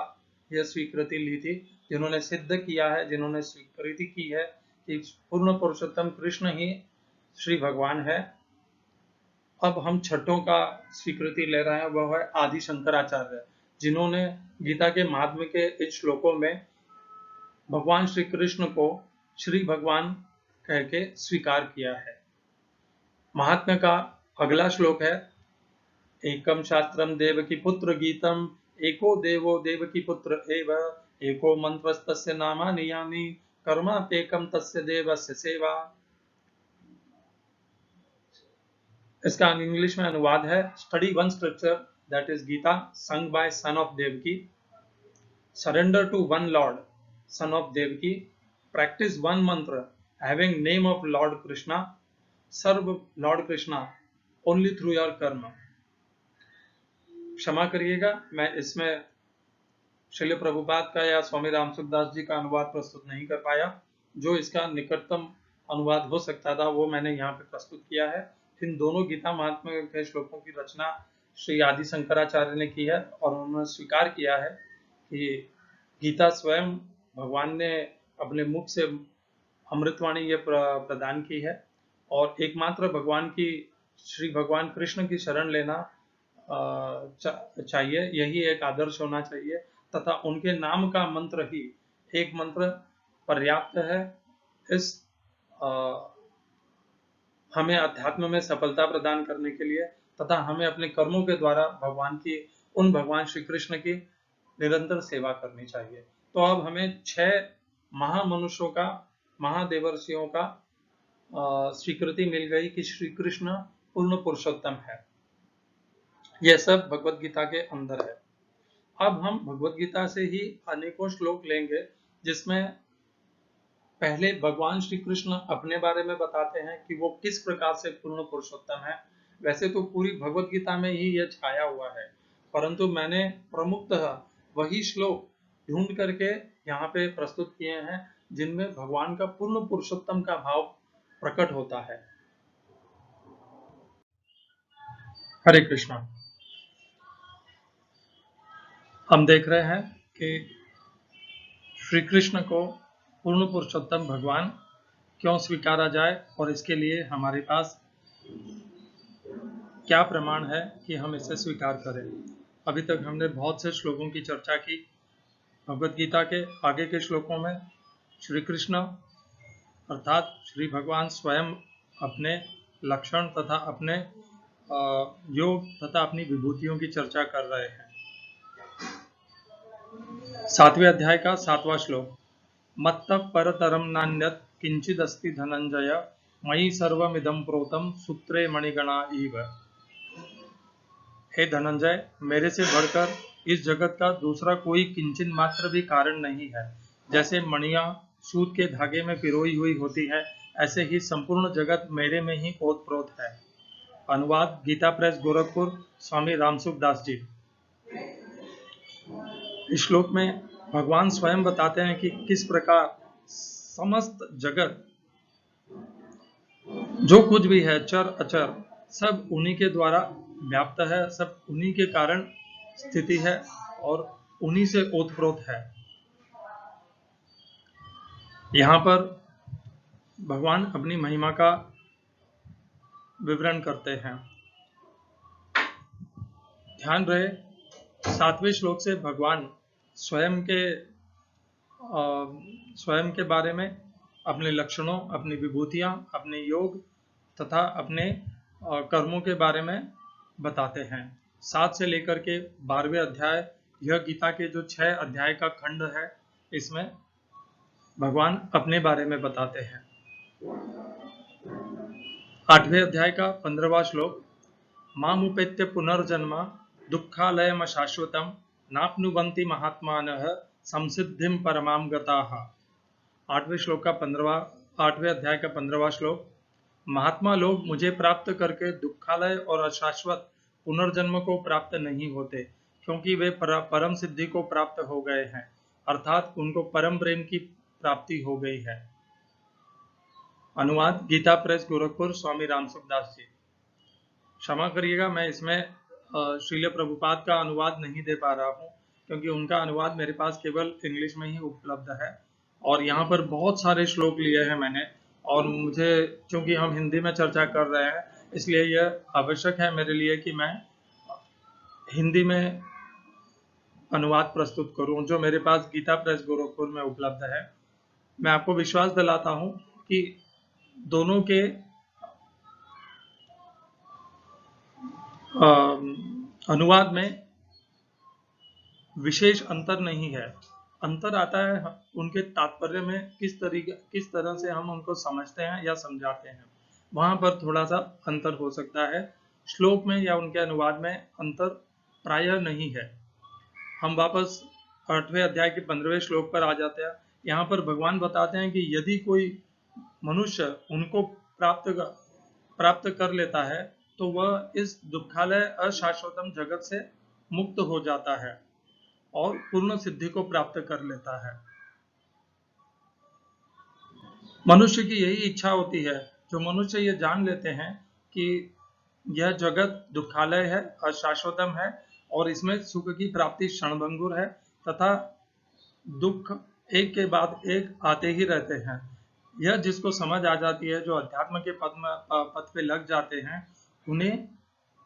यह स्वीकृति ली थी, जिन्होंने सिद्ध किया है, जिन्होंने स्वीकृति की है कि पूर्ण पुरुषोत्तम कृष्ण ही श्री भगवान है। अब हम छठों का स्वीकृति ले रहे हैं, वह है आदि शंकराचार्य, जिन्होंने गीता के महात्म्य के इन श्लोकों में भगवान श्री कृष्ण को श्री भगवान कह के स्वीकार किया है। महात्म्य का अगला श्लोक है, एकम शास्त्रम देवकी पुत्र गीतम, एको देवो देवकी पुत्र एव, एको मंत्रस्तस्य नामानि यानि, कर्माप्येकम तस्य देवस्य सेवा। इसका इंग्लिश में अनुवाद है, study one scripture that is Gita sung by son of Devaki, surrender to one Lord son of Devaki, practice one mantra having name of Lord Krishna, serve Lord Krishna only through your karma। क्षमा करिएगा, मैं इसमें श्रील प्रभुपाद का या स्वामी रामसुखदास जी का अनुवाद प्रस्तुत नहीं कर पाया। जो इसका निकटतम अनुवाद हो सकता था वो मैंने यहाँ पे प्रस्तुत किया है। इन दोनों गीता महात्म्य के श्लोकों की रचना श्री आदि शंकराचार्य ने की है और उन्होंने स्वीकार किया है कि गीता स्वयं भगवान ने अपने मुख से अमृतवाणी ये प्रदान की है और एकमात्र भगवान की, श्री भगवान कृष्ण की शरण लेना चाहिए, यही एक आदर्श होना चाहिए तथा उनके नाम का मंत्र ही एक मंत्र पर्याप्त है इस हमें अध्यात्म में सफलता प्रदान करने के लिए तथा हमें अपने कर्मों के द्वारा भगवान श्री कृष्ण की निरंतर सेवा करनी चाहिए। तो अब हमें 6 महामनुष्यों का, महादेवर्षियों का स्वीकृति मिल गई कि श्री कृष्ण पूर्ण पुरुषोत्तम है। यह सब भगवत गीता के अंदर है। अब हम भगवत गीता से ही अनेकों श्लोक लेंगे जिसमें पहले भगवान श्री कृष्ण अपने बारे में बताते हैं कि वो किस प्रकार से पूर्ण पुरुषोत्तम है। वैसे तो पूरी भगवत गीता में ही यह छाया हुआ है, परंतु मैंने प्रमुखतः वही श्लोक ढूंढ करके यहाँ पे प्रस्तुत किए हैं जिनमें भगवान का पूर्ण पुरुषोत्तम का भाव प्रकट होता है। हरे कृष्णा। हम देख रहे हैं कि श्री कृष्ण को पूर्ण पुरुषोत्तम भगवान क्यों स्वीकारा जाए और इसके लिए हमारे पास क्या प्रमाण है कि हम इसे स्वीकार करें। अभी तक हमने बहुत से श्लोकों की चर्चा की। भगवत गीता के आगे के श्लोकों में श्री कृष्ण अर्थात श्री भगवान स्वयं अपने लक्षण तथा अपने योग तथा अपनी विभूतियों की चर्चा कर रहे हैं। 7वें अध्याय का 7वां श्लोक, मत्तः परतरम नान्यत् किंचिदस्ति धनंजय, मयि सर्वमिदं प्रोतं सूत्रे मणिगणा इव। हे धनंजय, मेरे से बढ़कर इस जगत का दूसरा कोई किंचिन मात्र भी कारण नहीं है। जैसे मणियां सूत के धागे में पिरोई हुई होती है, ऐसे ही संपूर्ण जगत मेरे में ही ओतप्रोत है। अनुवाद गीता प्रेस गोरखपुर, स्वामी रामसुख दास जी। इस श्लोक में भगवान स्वयं बताते हैं कि किस प्रकार समस्त जगत जो कुछ भी है, चर अचर, सब उन्हीं के द्वारा व्याप्त है, सब उन्हीं के कारण स्थिति है और उन्हीं से ओतप्रोत है। यहाँ पर भगवान अपनी महिमा का विवरण करते हैं। ध्यान रहे, 7वें श्लोक से भगवान स्वयं के बारे में, अपने लक्षणों, अपनी विभूतियां, अपने योग तथा अपने कर्मों के बारे में बताते हैं। 7 से लेकर के 12वें अध्याय, यह गीता के जो 6 अध्याय का खंड है, इसमें भगवान अपने बारे में बताते हैं। 8वें अध्याय का 15वां श्लोक, मामुपेत्य पुनर्जन्म दुःखालयम शाश्वतम नाप्नुवन्ति महात्मानः संसिद्धिं परमां गताः। 8वें अध्याय का 15वां श्लोक, महात्मा लोग मुझे प्राप्त करके दुःखालय और अशाश्वत पुनर्जन्म को प्राप्त नहीं होते, क्योंकि वे परम सिद्धि को प्राप्त हो गए हैं, अर्थात उनको परम प्रेम की प्राप्ति हो गई है। अनुवाद गीता प्रेस गोरखपुर, स्वामी रामसुखदास जी। क्षमा करिएगा, मैं इसमें श्रील प्रभुपाद का अनुवाद नहीं दे पा रहा हूँ, क्योंकि उनका अनुवाद मेरे पास केवल इंग्लिश में ही उपलब्ध है और यहाँ पर बहुत सारे श्लोक लिए हैं मैंने, और मुझे चूंकि हम हिंदी में चर्चा कर रहे हैं इसलिए यह आवश्यक है मेरे लिए कि मैं हिंदी में अनुवाद प्रस्तुत करूं, जो मेरे पास गीता प्रेस गोरखपुर में उपलब्ध है। मैं आपको विश्वास दिलाता हूं कि दोनों के अनुवाद में विशेष अंतर नहीं है। अंतर आता है उनके तात्पर्य में, किस तरह से हम उनको समझते हैं या समझाते हैं, वहां पर थोड़ा सा अंतर हो सकता है। श्लोक में या उनके अनुवाद में अंतर प्रायः नहीं है। हम वापस 8वें अध्याय के 15वें श्लोक पर आ जाते हैं। यहाँ पर भगवान बताते हैं कि यदि कोई मनुष्य उनको प्राप्त कर लेता है तो वह इस दुखालय अशाश्वतम जगत से मुक्त हो जाता है और पूर्ण सिद्धि को प्राप्त कर लेता है। मनुष्य की यही इच्छा होती है। जो मनुष्य ये जान लेते हैं कि यह जगत दुखालय है, अशाश्वतम है और इसमें सुख की प्राप्ति क्षणभंगुर है तथा दुख एक के बाद एक आते ही रहते हैं, यह जिसको समझ आ जाती है, जो अध्यात्म के पथ पे लग जाते हैं, उन्हें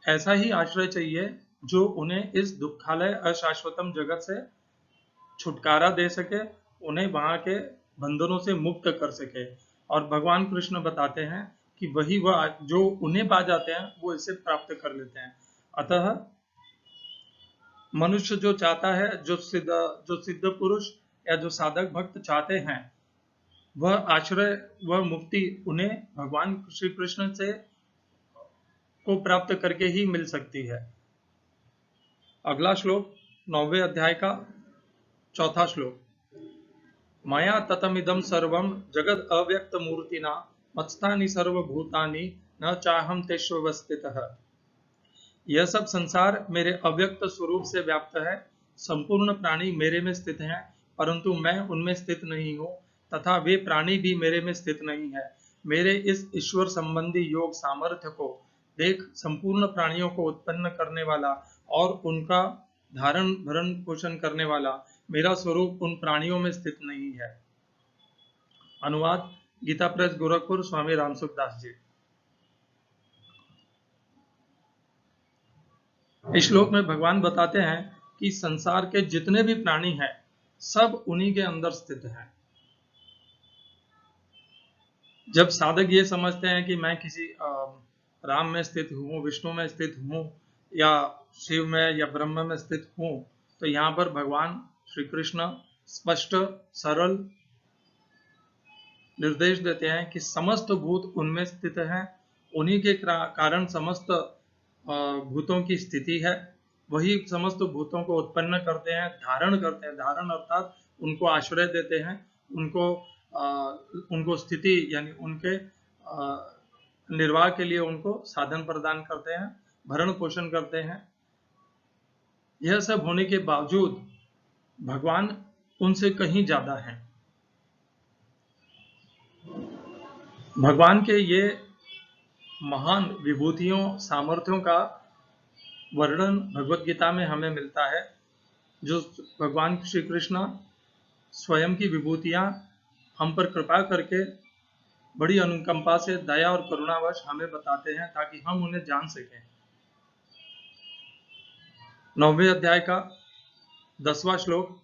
ऐसा ही आश्रय चाहिए जो उन्हें इस दुखालय अशाश्वतम जगत से छुटकारा दे सके, उन्हें वहां के बंधनों से मुक्त कर सके। और भगवान कृष्ण बताते हैं कि वही वह जो उन्हें पा जाते हैं वो इसे प्राप्त कर लेते हैं। अतः मनुष्य जो चाहता है, जो सिद्ध पुरुष या जो साधक भक्त चाहते हैं, वह आश्रय, वह मुक्ति उन्हें भगवान श्री कृष्ण से को प्राप्त करके ही मिल सकती है। अगला श्लोक 9वें अध्याय का 4था श्लोक। मया ततमिदं सर्वं जगद अव्यक्त मूर्तिना मत्स्थानि सर्वभूतानि न चाहम तेष्वस्थितः। यह सब संसार मेरे अव्यक्त स्वरूप से व्याप्त है। संपूर्ण प्राणी मेरे में स्थित हैं, परंतु मैं उनमें स्थित नहीं हूँ तथा वे प्राणी भी मेरे में स्थित नहीं है। मेरे इस ईश्वर संबंधी योग सामर्थ्य को देख संपूर्ण प्राणियों को उत्पन्न करने वाला और उनका धारण भरण पोषण करने वाला मेरा स्वरूप उन प्राणियों में स्थित नहीं है। अनुवाद गीता प्रेस गोरखपुर, स्वामी रामसुखदास जी। इस श्लोक में भगवान बताते हैं कि संसार के जितने भी प्राणी हैं सब उन्हीं के अंदर स्थित हैं। जब साधक ये समझते हैं कि मैं किसी राम में स्थित हूँ, विष्णु में स्थित हूँ या शिव में या ब्रह्म में स्थित हूँ, तो यहाँ पर भगवान श्री कृष्ण स्पष्ट सरल निर्देश देते हैं कि समस्त भूत उनमें स्थित हैं, उन्हीं के कारण समस्त भूतों की स्थिति है, वही समस्त भूतों को उत्पन्न करते हैं, धारण करते हैं। धारण अर्थात उनको आश्रय देते हैं, उनको स्थिति यानी उनके निर्वाह के लिए उनको साधन प्रदान करते हैं, भरण पोषण करते हैं। यह सब होने के बावजूद भगवान उनसे कहीं ज्यादा हैं। भगवान के ये महान विभूतियों सामर्थ्यों का वर्णन भगवत गीता में हमें मिलता है, जो भगवान श्री कृष्ण स्वयं की विभूतियां हम पर कृपा करके बड़ी अनुकंपा से, दया और करुणावश हमें बताते हैं ताकि हम उन्हें जान सकें। 9वें अध्याय का 10वां श्लोक।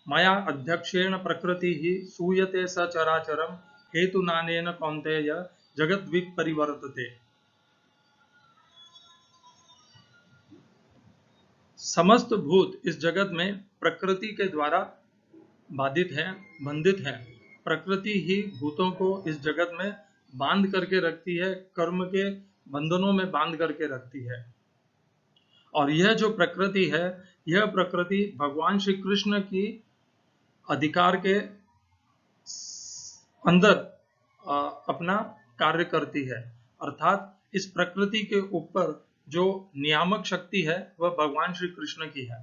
मया अध्यक्षेण प्रकृति ही सूयते सचराचरम हेतु नानेन कौन्तेय जगत विपरिवर्तते। समस्त भूत इस जगत में प्रकृति के द्वारा बाधित है, बंधित है। प्रकृति ही भूतों को इस जगत में बांध करके रखती है, कर्म के बंधनों में बांध करके रखती है। और यह जो प्रकृति है, यह प्रकृति भगवान श्री कृष्ण की अधिकार के अंदर अपना कार्य करती है। अर्थात इस प्रकृति के ऊपर जो नियामक शक्ति है वह भगवान श्री कृष्ण की है।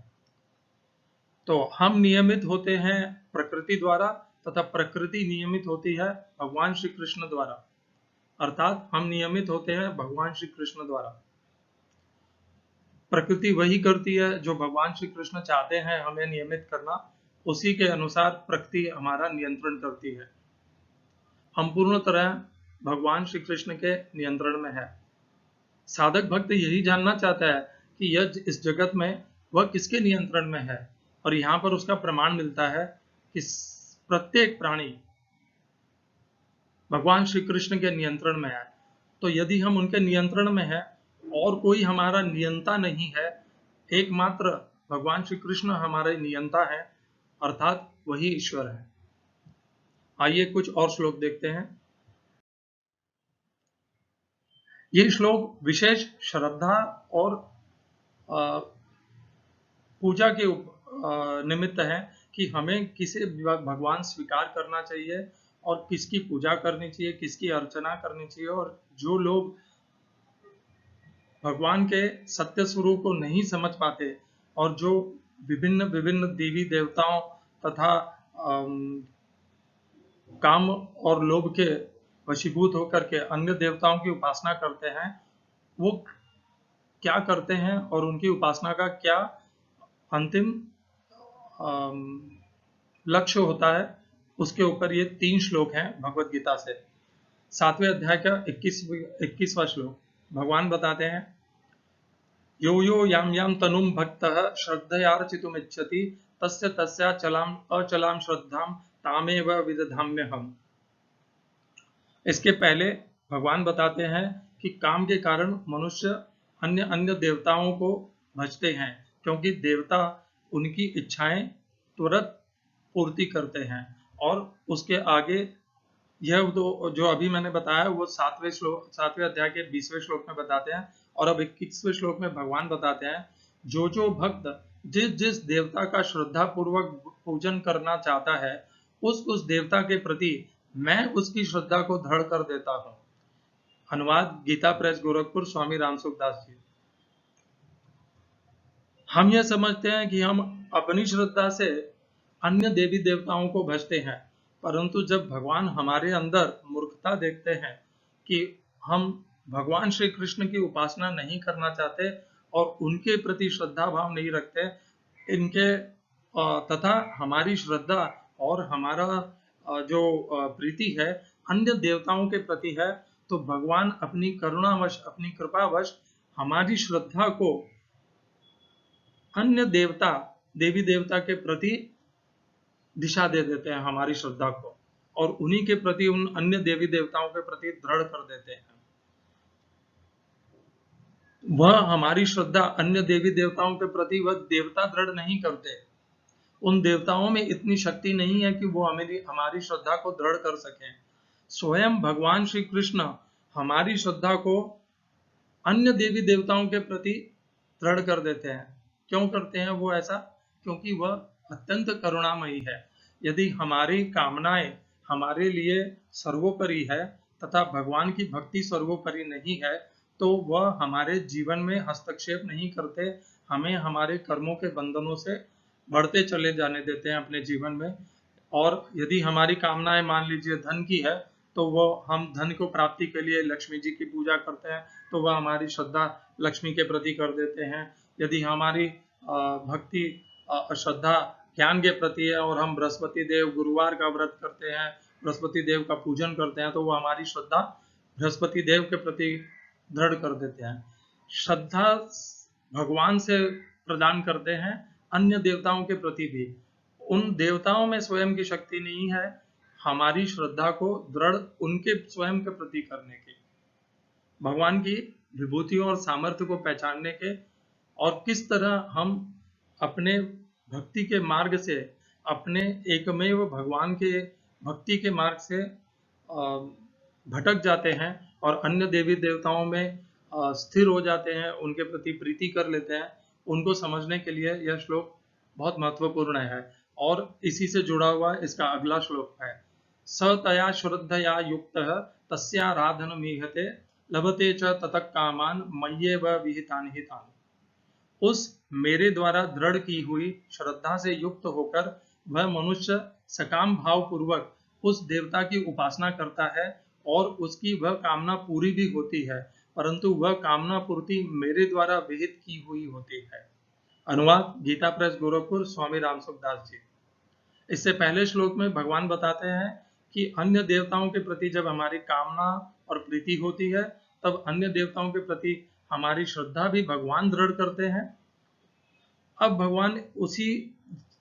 तो हम नियमित होते हैं प्रकृति द्वारा तथा प्रकृति नियमित होती है भगवान श्री कृष्ण द्वारा। अर्थात हम नियमित होते हैं भगवान श्री कृष्ण द्वारा। प्रकृति वही करती है जो भगवान श्री कृष्ण चाहते हैं हमें नियमित करना, उसी के अनुसार प्रकृति हमारा नियंत्रण करती है। हम पूर्ण तरह भगवान श्री कृष्ण के नियंत्रण में है। साधक भक्त यही जानना चाहता है कि यह इस जगत में वह किसके नियंत्रण में है, और यहाँ पर उसका प्रमाण मिलता है कि प्रत्येक प्राणी भगवान श्री कृष्ण के नियंत्रण में है। तो यदि हम उनके नियंत्रण में है और कोई हमारा नियंता नहीं है, एकमात्र भगवान श्री कृष्ण हमारे नियंता है, अर्थात वही ईश्वर है। आइए कुछ और श्लोक देखते हैं। ये श्लोक विशेष श्रद्धा और पूजा के निमित्त है कि हमें किसे भगवान स्वीकार करना चाहिए और किसकी पूजा करनी चाहिए, किसकी अर्चना करनी चाहिए। और जो लोग भगवान के सत्य स्वरूप को नहीं समझ पाते और जो विभिन्न विभिन्न देवी देवताओं तथा काम और लोभ के वशीभूत होकर के अन्य देवताओं की उपासना करते हैं, वो क्या करते हैं और उनकी उपासना का क्या अंतिम लक्ष्य होता है, उसके ऊपर ये 3 श्लोक हैं भगवत गीता से। 7वें अध्याय का 21वां श्लोक भगवान बताते हैं, यो यो याम याम तनुम भक्तः श्रद्धयार्चितुमिच्छति तस्य तस्याचलाम अचलाम श्रद्धाम तामेव विदधाम्यहम्। इसके पहले भगवान बताते हैं कि काम के कारण मनुष्य अन्य अन्य देवताओं को भजते हैं, क्योंकि देवता उनकी इच्छाएं तुरंत पूर्ति करते हैं। और उसके आगे यह जो अभी मैंने बताया वो 7वें अध्याय के 20वें श्लोक में बताते हैं। और अब 21वें श्लोक में भगवान बताते हैं, जो जो भक्त जिस जिस देवता का श्रद्धा पूर्वक पूजन करना चाहता है, उस देवता के प्रति मैं उसकी श्रद्धा को दृढ़ कर देता हूं। अनुवाद गीता प्रेस गोरखपुर, स्वामी रामसुखदास जी। हम यह समझते हैं कि हम अपनी श्रद्धा से अन्य देवी देवताओं को भजते हैं, परंतु जब भगवान हमारे अंदर मूर्खता देखते हैं कि हम भगवान श्री कृष्ण की उपासना नहीं करना चाहते और उनके प्रति श्रद्धा भाव नहीं रखते, इनके तथा हमारी श्रद्धा और हमारा जो प्रीति है अन्य देवताओं के प्रति है, तो भगवान अपनी करुणावश, अपनी कृपावश हमारी श्रद्धा को अन्य देवता, देवी देवता के प्रति दिशा दे देते हैं हमारी श्रद्धा को, और उन्हीं के प्रति, उन अन्य देवी देवताओं के प्रति दृढ़ कर देते हैं। वह हमारी श्रद्धा अन्य देवी देवताओं के प्रति वह देवता दृढ़ नहीं करते। उन देवताओं में इतनी शक्ति नहीं है कि वो हमारी श्रद्धा को दृढ़ कर सकें। स्वयं भगवान श्री कृष्ण हमारी श्रद्धा को अन्य देवी देवताओं के प्रति दृढ़ कर देते हैं। क्यों करते हैं वो ऐसा? क्योंकि वह अत्यंत करुणामयी है। यदि हमारी कामनाएं हमारे लिए सर्वोपरि है तथा भगवान की भक्ति सर्वोपरि नहीं है, तो वह हमारे जीवन में हस्तक्षेप नहीं करते, हमें हमारे कर्मों के बंधनों से बढ़ते चले जाने देते हैं अपने जीवन में। और यदि हमारी कामनाएं मान लीजिए धन की है, तो वो हम धन को प्राप्ति के लिए लक्ष्मी जी की पूजा करते हैं, तो वह हमारी श्रद्धा लक्ष्मी के प्रति कर देते हैं। यदि हमारी भक्ति श्रद्धा ज्ञान के प्रति है और हम बृहस्पति देव गुरुवार का व्रत करते हैं, बृहस्पति देव का पूजन करते हैं, तो वो हमारी श्रद्धा बृहस्पति देव के प्रति दृढ़ कर देते हैं। श्रद्धा भगवान से प्रदान करते हैं, अन्य देवताओं के प्रति भी। उन देवताओं में स्वयं की शक्ति नहीं है हमारी श्रद्धा को दृढ़ उनके स्वयं के प्रति करने की, भगवान की विभूतियों और सामर्थ्य को पहचानने के, और किस तरह हम अपने भक्ति के मार्ग से, अपने एकमेव भगवान के भक्ति के मार्ग से भटक जाते हैं और अन्य देवी देवताओं में स्थिर हो जाते हैं, उनके प्रति प्रीति कर लेते हैं। उनको समझने के लिए यह श्लोक बहुत महत्वपूर्ण है। और इसी से जुड़ा हुआ इसका अगला श्लोक है, स तया श्रद्धया युक्तः तस्याराधनमीहते लभते च ततः कामान मय्येव विहितानि हितानि। उस मेरे द्वारा दृढ़ की हुई श्रद्धा से युक्त होकर वह मनुष्य सकाम भाव पूर्वक उस देवता की उपासना करता है और उसकी वह कामना पूरी भी होती है, परंतु वह कामना पूर्ति मेरे द्वारा विहित की हुई होती है। अनुवाद गीता प्रेस गोरखपुर, स्वामी राम सुखदास जी। इससे पहले श्लोक में भगवान बताते हैं कि अन्य देवताओं के प्रति जब हमारी कामना और प्रीति होती है, तब अन्य देवताओं के प्रति हमारी श्रद्धा भी भगवान दृढ़ करते हैं। अब भगवान उसी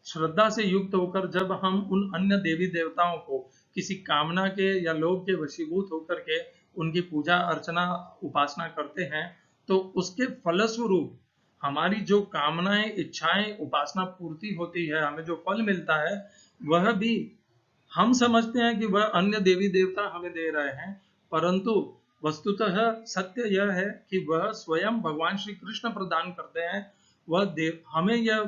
श्रद्धा से युक्त होकर जब हम उन अन्य देवी देवताओं को किसी कामना के या लोभ के वशीभूत होकर के उनकी पूजा अर्चना उपासना करते हैं, तो उसके फलस्वरूप हमारी जो कामनाएं इच्छाएं उपासना पूर्ति होती है, हमें जो फल मिलता है वह भी हम समझते हैं कि वह अन्य देवी देवता हमें दे रहे हैं, परंतु वस्तुतः सत्य यह है कि वह स्वयं भगवान श्री कृष्ण प्रदान करते हैं। वह देव हमें यह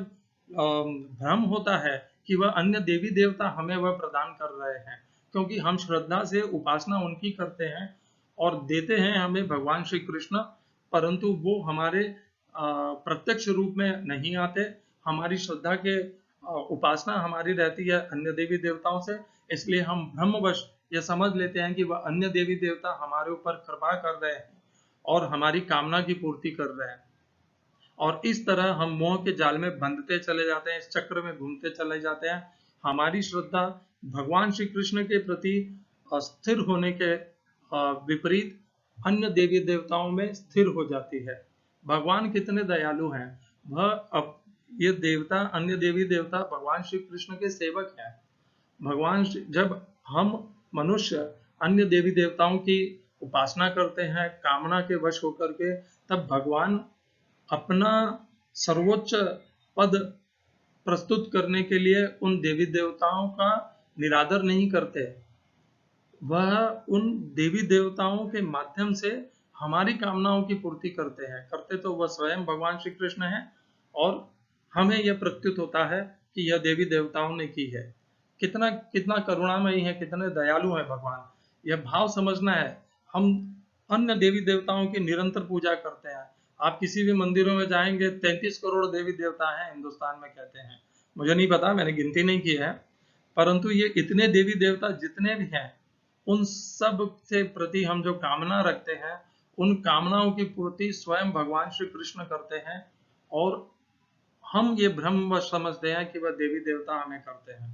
भ्रम होता है कि वह अन्य देवी देवता हमें वह प्रदान कर रहे हैं, क्योंकि हम श्रद्धा से उपासना उनकी करते हैं और देते हैं हमें भगवान श्री कृष्ण, परंतु वो हमारे प्रत्यक्ष रूप में नहीं आते। हमारी श्रद्धा के उपासना हमारी रहती है अन्य देवी देवताओं से, इसलिए हम भ्रमवश यह समझ लेते हैं कि वह अन्य देवी देवता हमारे ऊपर कृपा कर रहे हैं और हमारी कामना की पूर्ति कर रहे हैं, और इस तरह हम मोह के जाल में बंधते चले जाते हैं, इस चक्र में घूमते चले जाते हैं। हमारी श्रद्धा भगवान श्री कृष्ण के प्रति स्थिर होने के विपरीत अन्य देवी देवताओं में स्थिर हो जाती है। भगवान कितने दयालु हैं, वह अब ये देवता अन्य देवी देवता भगवान श्री कृष्ण के सेवक हैं। भगवान जब हम मनुष्य अन्य देवी देवताओं की उपासना करते हैं कामना के वश होकर के, तब भगवान अपना सर्वोच्च पद प्रस्तुत करने के लिए उन देवी देवताओं का निरादर नहीं करते। वह उन देवी देवताओं के माध्यम से हमारी कामनाओं की पूर्ति करते हैं। करते तो वह स्वयं भगवान श्री कृष्ण हैं, और हमें यह प्रत्युत होता है कि यह देवी देवताओं ने की है। कितना कितना करुणामयी है, कितने दयालु है भगवान। यह भाव समझना है। हम अन्य देवी देवताओं की निरंतर पूजा करते हैं। आप किसी भी मंदिरों में जाएंगे, 33 करोड़ देवी देवता हैं हिंदुस्तान में कहते हैं। मुझे नहीं पता, मैंने गिनती नहीं की है, परंतु ये इतने देवी देवता जितने भी हैं, उन सब से प्रति हम जो कामना रखते हैं, उन कामनाओं की पूर्ति स्वयं भगवान श्री कृष्ण करते हैं, और हम ये भ्रम समझते हैं कि वह देवी देवता हमें करते हैं,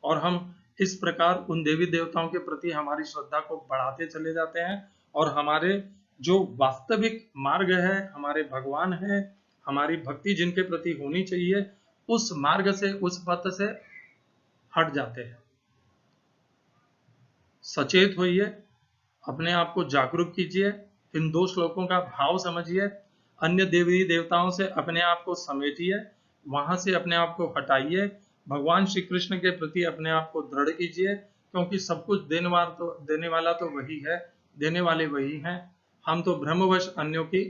और हम इस प्रकार उन देवी देवताओं के प्रति हमारी श्रद्धा को बढ़ाते चले जाते हैं, और हमारे जो वास्तविक मार्ग है, हमारे भगवान है, हमारी भक्ति जिनके प्रति होनी चाहिए, उस मार्ग से, उस पथ से हट जाते हैं। सचेत होइए, अपने आप को जागरूक कीजिए, इन 2 श्लोकों का भाव समझिए, अन्य देवी देवताओं से अपने आप को समेटिए, वहां से अपने आप को हटाइए, भगवान श्री कृष्ण के प्रति अपने आप को दृढ़ कीजिए, क्योंकि सब कुछ देने वाला तो वही है, देने वाले वही हैं। हम तो भ्रमवश अन्यों की,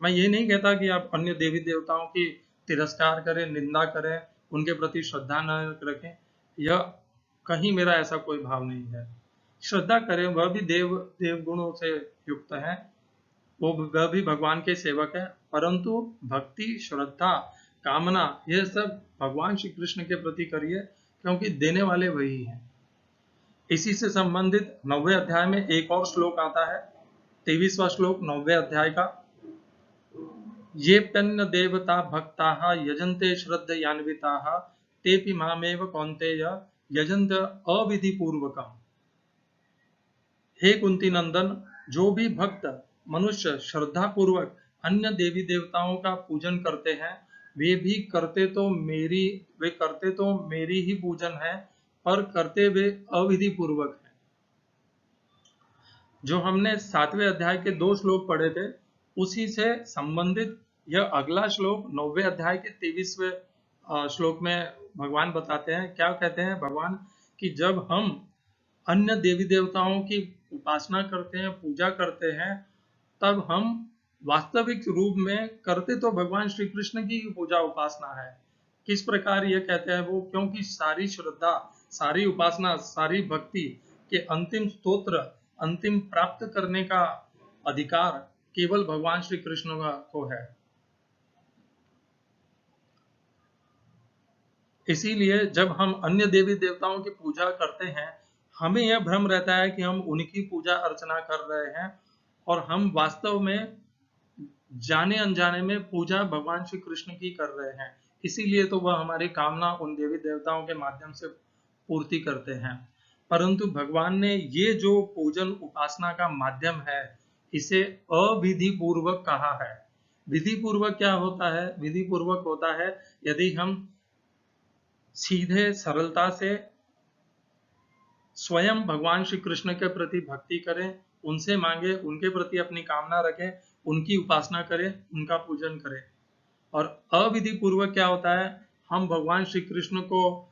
मैं ये नहीं कहता कि आप अन्य देवी देवताओं की तिरस्कार करें, निंदा करें, उनके प्रति श्रद्धा न रखें, यह कहीं मेरा ऐसा कोई भाव नहीं है। श्रद्धा करें, वह भी देव गुणों से युक्त है, वह भी भगवान के सेवक है, परंतु भक्ति, श्रद्धा, कामना, यह सब भगवान श्री कृष्ण के प्रति करिए, क्योंकि देने वाले वही हैं। इसी से संबंधित 9वें अध्याय में एक और श्लोक आता है, 23वां श्लोक 9वें अध्याय का। ये पन्न देवता भक्ताः यजन्ते श्रद्धयान्विताः तेपि मामेव कौन्तेय यजन्त अविधि पूर्वकम्। हे कुंती नंदन, जो भी भक्त मनुष्य श्रद्धा पूर्वक अन्य देवी देवताओं का पूजन करते हैं, वे करते तो मेरी ही पूजन है, पर करते वे अविधि पूर्वक है। जो हमने 7वें अध्याय के 2 श्लोक पढ़े थे, उसी से संबंधित यह अगला श्लोक 9वें अध्याय के 23वें श्लोक में भगवान बताते हैं। क्या कहते हैं भगवान, कि जब हम अन्य देवी देवताओं की उपासना करते हैं, पूजा करते हैं, तब हम वास्तविक रूप में करते तो भगवान श्री कृष्ण की पूजा उपासना है। किस प्रकार ये कहते हैं वो, क्योंकि सारी श्रद्धा, सारी उपासना, सारी भक्ति के अंतिम स्तोत्र, अंतिम प्राप्त करने का अधिकार केवल भगवान श्री कृष्ण को है। इसीलिए जब हम अन्य देवी देवताओं की पूजा करते हैं, हमें यह भ्रम रहता है कि हम उनकी पूजा अर्चना कर रहे हैं, और हम वास्तव में जाने अनजाने में पूजा भगवान श्री कृष्ण की कर रहे हैं। इसीलिए तो वह हमारी कामना उन देवी देवताओं के माध्यम से पूर्ति करते हैं। परंतु भगवान ने ये जो पूजन उपासना का माध्यम है, इसे अविधि पूर्वक कहा है। विधि पूर्वक क्या होता है? विधि पूर्वक होता है यदि हम सीधे सरलता से स्वयं भगवान श्री कृष्ण के प्रति भक्ति करें, उनसे मांगे, उनके प्रति अपनी कामना रखें, उनकी उपासना करें, उनका पूजन करें। और अविधि पूर्वक क्या होता है? हम भगवान श्री कृष्ण को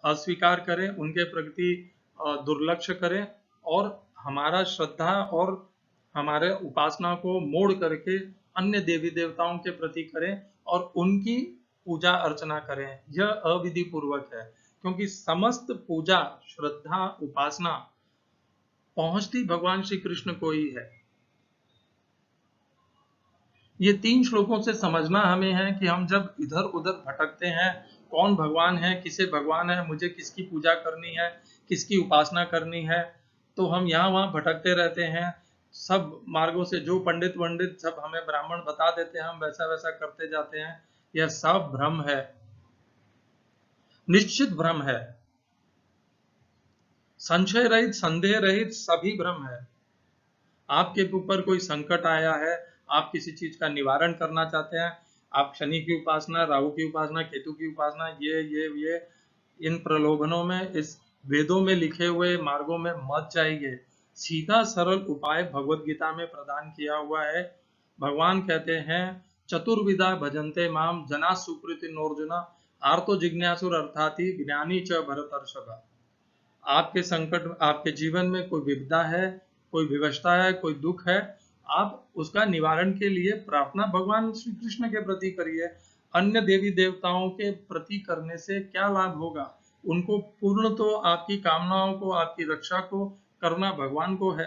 अस्वीकार करें, उनके प्रति दुर्लक्ष्य करें, और हमारा श्रद्धा और हमारे उपासना को मोड़ करके अन्य देवी देवताओं के प्रति करें और उनकी पूजा अर्चना करें। यह अविधि पूर्वक है, क्योंकि समस्त पूजा, श्रद्धा, उपासना पहुंचती भगवान श्री कृष्ण को ही है। ये 3 श्लोकों से समझना हमें है कि हम जब इधर उधर भटकते हैं, कौन भगवान है, किसे भगवान है, मुझे किसकी पूजा करनी है, किसकी उपासना करनी है, तो हम यहाँ वहां भटकते रहते हैं। सब मार्गों से जो पंडित वंडित सब हमें ब्राह्मण बता देते हैं, हम वैसा वैसा करते जाते हैं। यह सब भ्रम है, निश्चित भ्रम है, संशय रहित, संदेह रहित सभी भ्रम है। आपके ऊपर कोई संकट आया है, आप किसी चीज का निवारण करना चाहते हैं, आप शनि की उपासना, राहु की उपासना, केतु की उपासना, ये इन प्रलोभनों में, इस वेदों में लिखे हुए मार्गों में मत जाइए। सीधा सरल उपाय भगवत गीता में प्रदान किया हुआ है। भगवान कहते हैं, चतुर्विधा भजन्ते माम जना सुकृति नोर्जुना आर्तो जिज्ञासुर अर्थाति ज्ञानी च भरतर्षभ। आपके संकट, आपके जीवन में कोई विपदा है, कोई विवशता है, कोई दुख है, आप उसका निवारण के लिए प्रार्थना भगवान श्री कृष्ण के प्रति करिए। अन्य देवी देवताओं के प्रति करने से क्या लाभ होगा? उनको पूर्ण तो आपकी कामनाओं को, आपकी रक्षा को करना भगवान को है।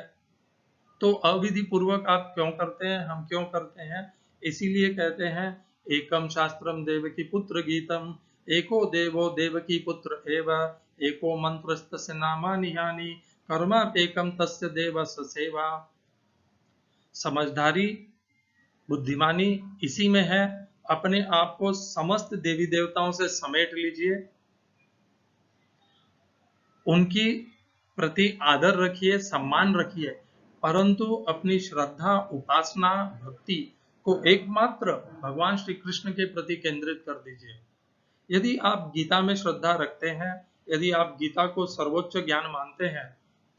तो अविधि पूर्वक आप क्यों करते हैं, हम क्यों करते हैं? इसीलिए कहते हैं, एकम शास्त्रम देवकी पुत्र गीतम, एको देवो देवकी पुत्र एव, एको मंत्रस्तस्य नामानि यानि, कर्माप्येकम तस्य देवस्य सेवा। समझदारी, बुद्धिमानी इसी में है। अपने आप को समस्त देवी देवताओं से समेट लीजिए, उनकी प्रति आदर रखिए, सम्मान रखिए, परंतु अपनी श्रद्धा, उपासना, भक्ति को एकमात्र भगवान श्री कृष्ण के प्रति केंद्रित कर दीजिए। यदि आप गीता में श्रद्धा रखते हैं, यदि आप गीता को सर्वोच्च ज्ञान मानते हैं,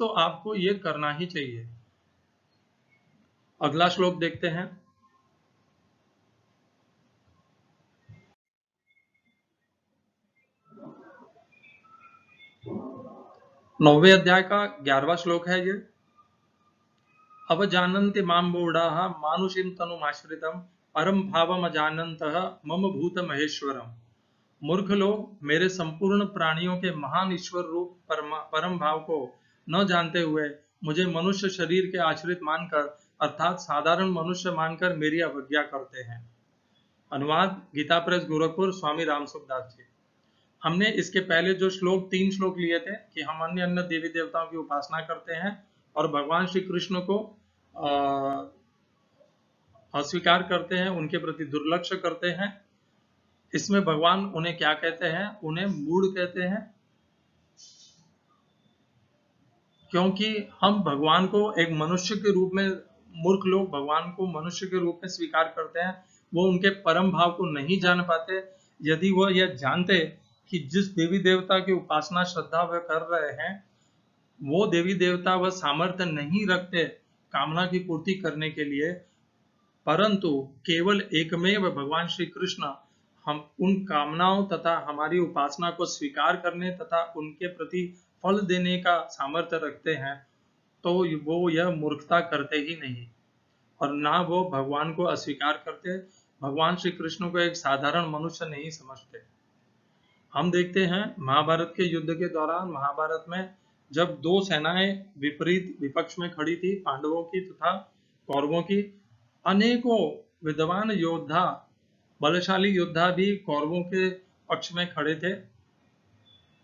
तो आपको ये करना ही चाहिए। अगला श्लोक देखते हैं। नौवें अध्याय का 11वां श्लोक है ये। अवजानन्ति मां मूढ़ाः मानुषीं तनुमाश्रितं परम भावम अजानन्तः मम भूत महेश्वरम। मूर्ख लोग मेरे संपूर्ण प्राणियों के महान ईश्वर रूप परम भाव को न जानते हुए मुझे मनुष्य शरीर के आश्रित मानकर, अर्थात साधारण मनुष्य मानकर मेरी अवज्ञा करते हैं। अनुवाद गीता प्रेस गोरखपुर, स्वामी रामसुखदास जी। हमने इसके पहले जो श्लोक 3 श्लोक लिए थे कि हम अन्य अन्य देवी देवताओं की उपासना करते हैं और भगवान श्री कृष्ण को अस्वीकार करते हैं, उनके प्रति दुर्लक्ष्य करते हैं। इसमें भगवान उन्हें क्या कहते हैं? उन्हें मूढ़ कहते हैं, क्योंकि हम भगवान को एक मनुष्य के रूप में, मूर्ख लोग भगवान को मनुष्य के रूप में स्वीकार करते हैं। वो उनके परम भाव को नहीं जान पाते। यदि वह यह जानते कि जिस देवी देवता की उपासना, श्रद्धा वह कर रहे हैं, वो देवी देवता वह सामर्थ्य नहीं रखते कामना की पूर्ति करने के लिए, परंतु केवल एकमेव भगवान श्री कृष्ण हम उन कामनाओं तथा हमारी उपासना को स्वीकार करने तथा उनके प्रति फल देने का सामर्थ्य रखते हैं, तो वो यह मूर्खता करते ही नहीं, और ना वो भगवान को अस्वीकार करते, भगवान श्री कृष्ण को एक साधारण मनुष्य नहीं समझते। हम देखते हैं महाभारत के युद्ध के दौरान, महाभारत में जब 2 सेनाएं विपरीत विपक्ष में खड़ी थी, पांडवों की तथा कौरवों की, अनेकों विद्वान योद्धा, बलशाली योद्धा भी कौरवों के पक्ष में खड़े थे,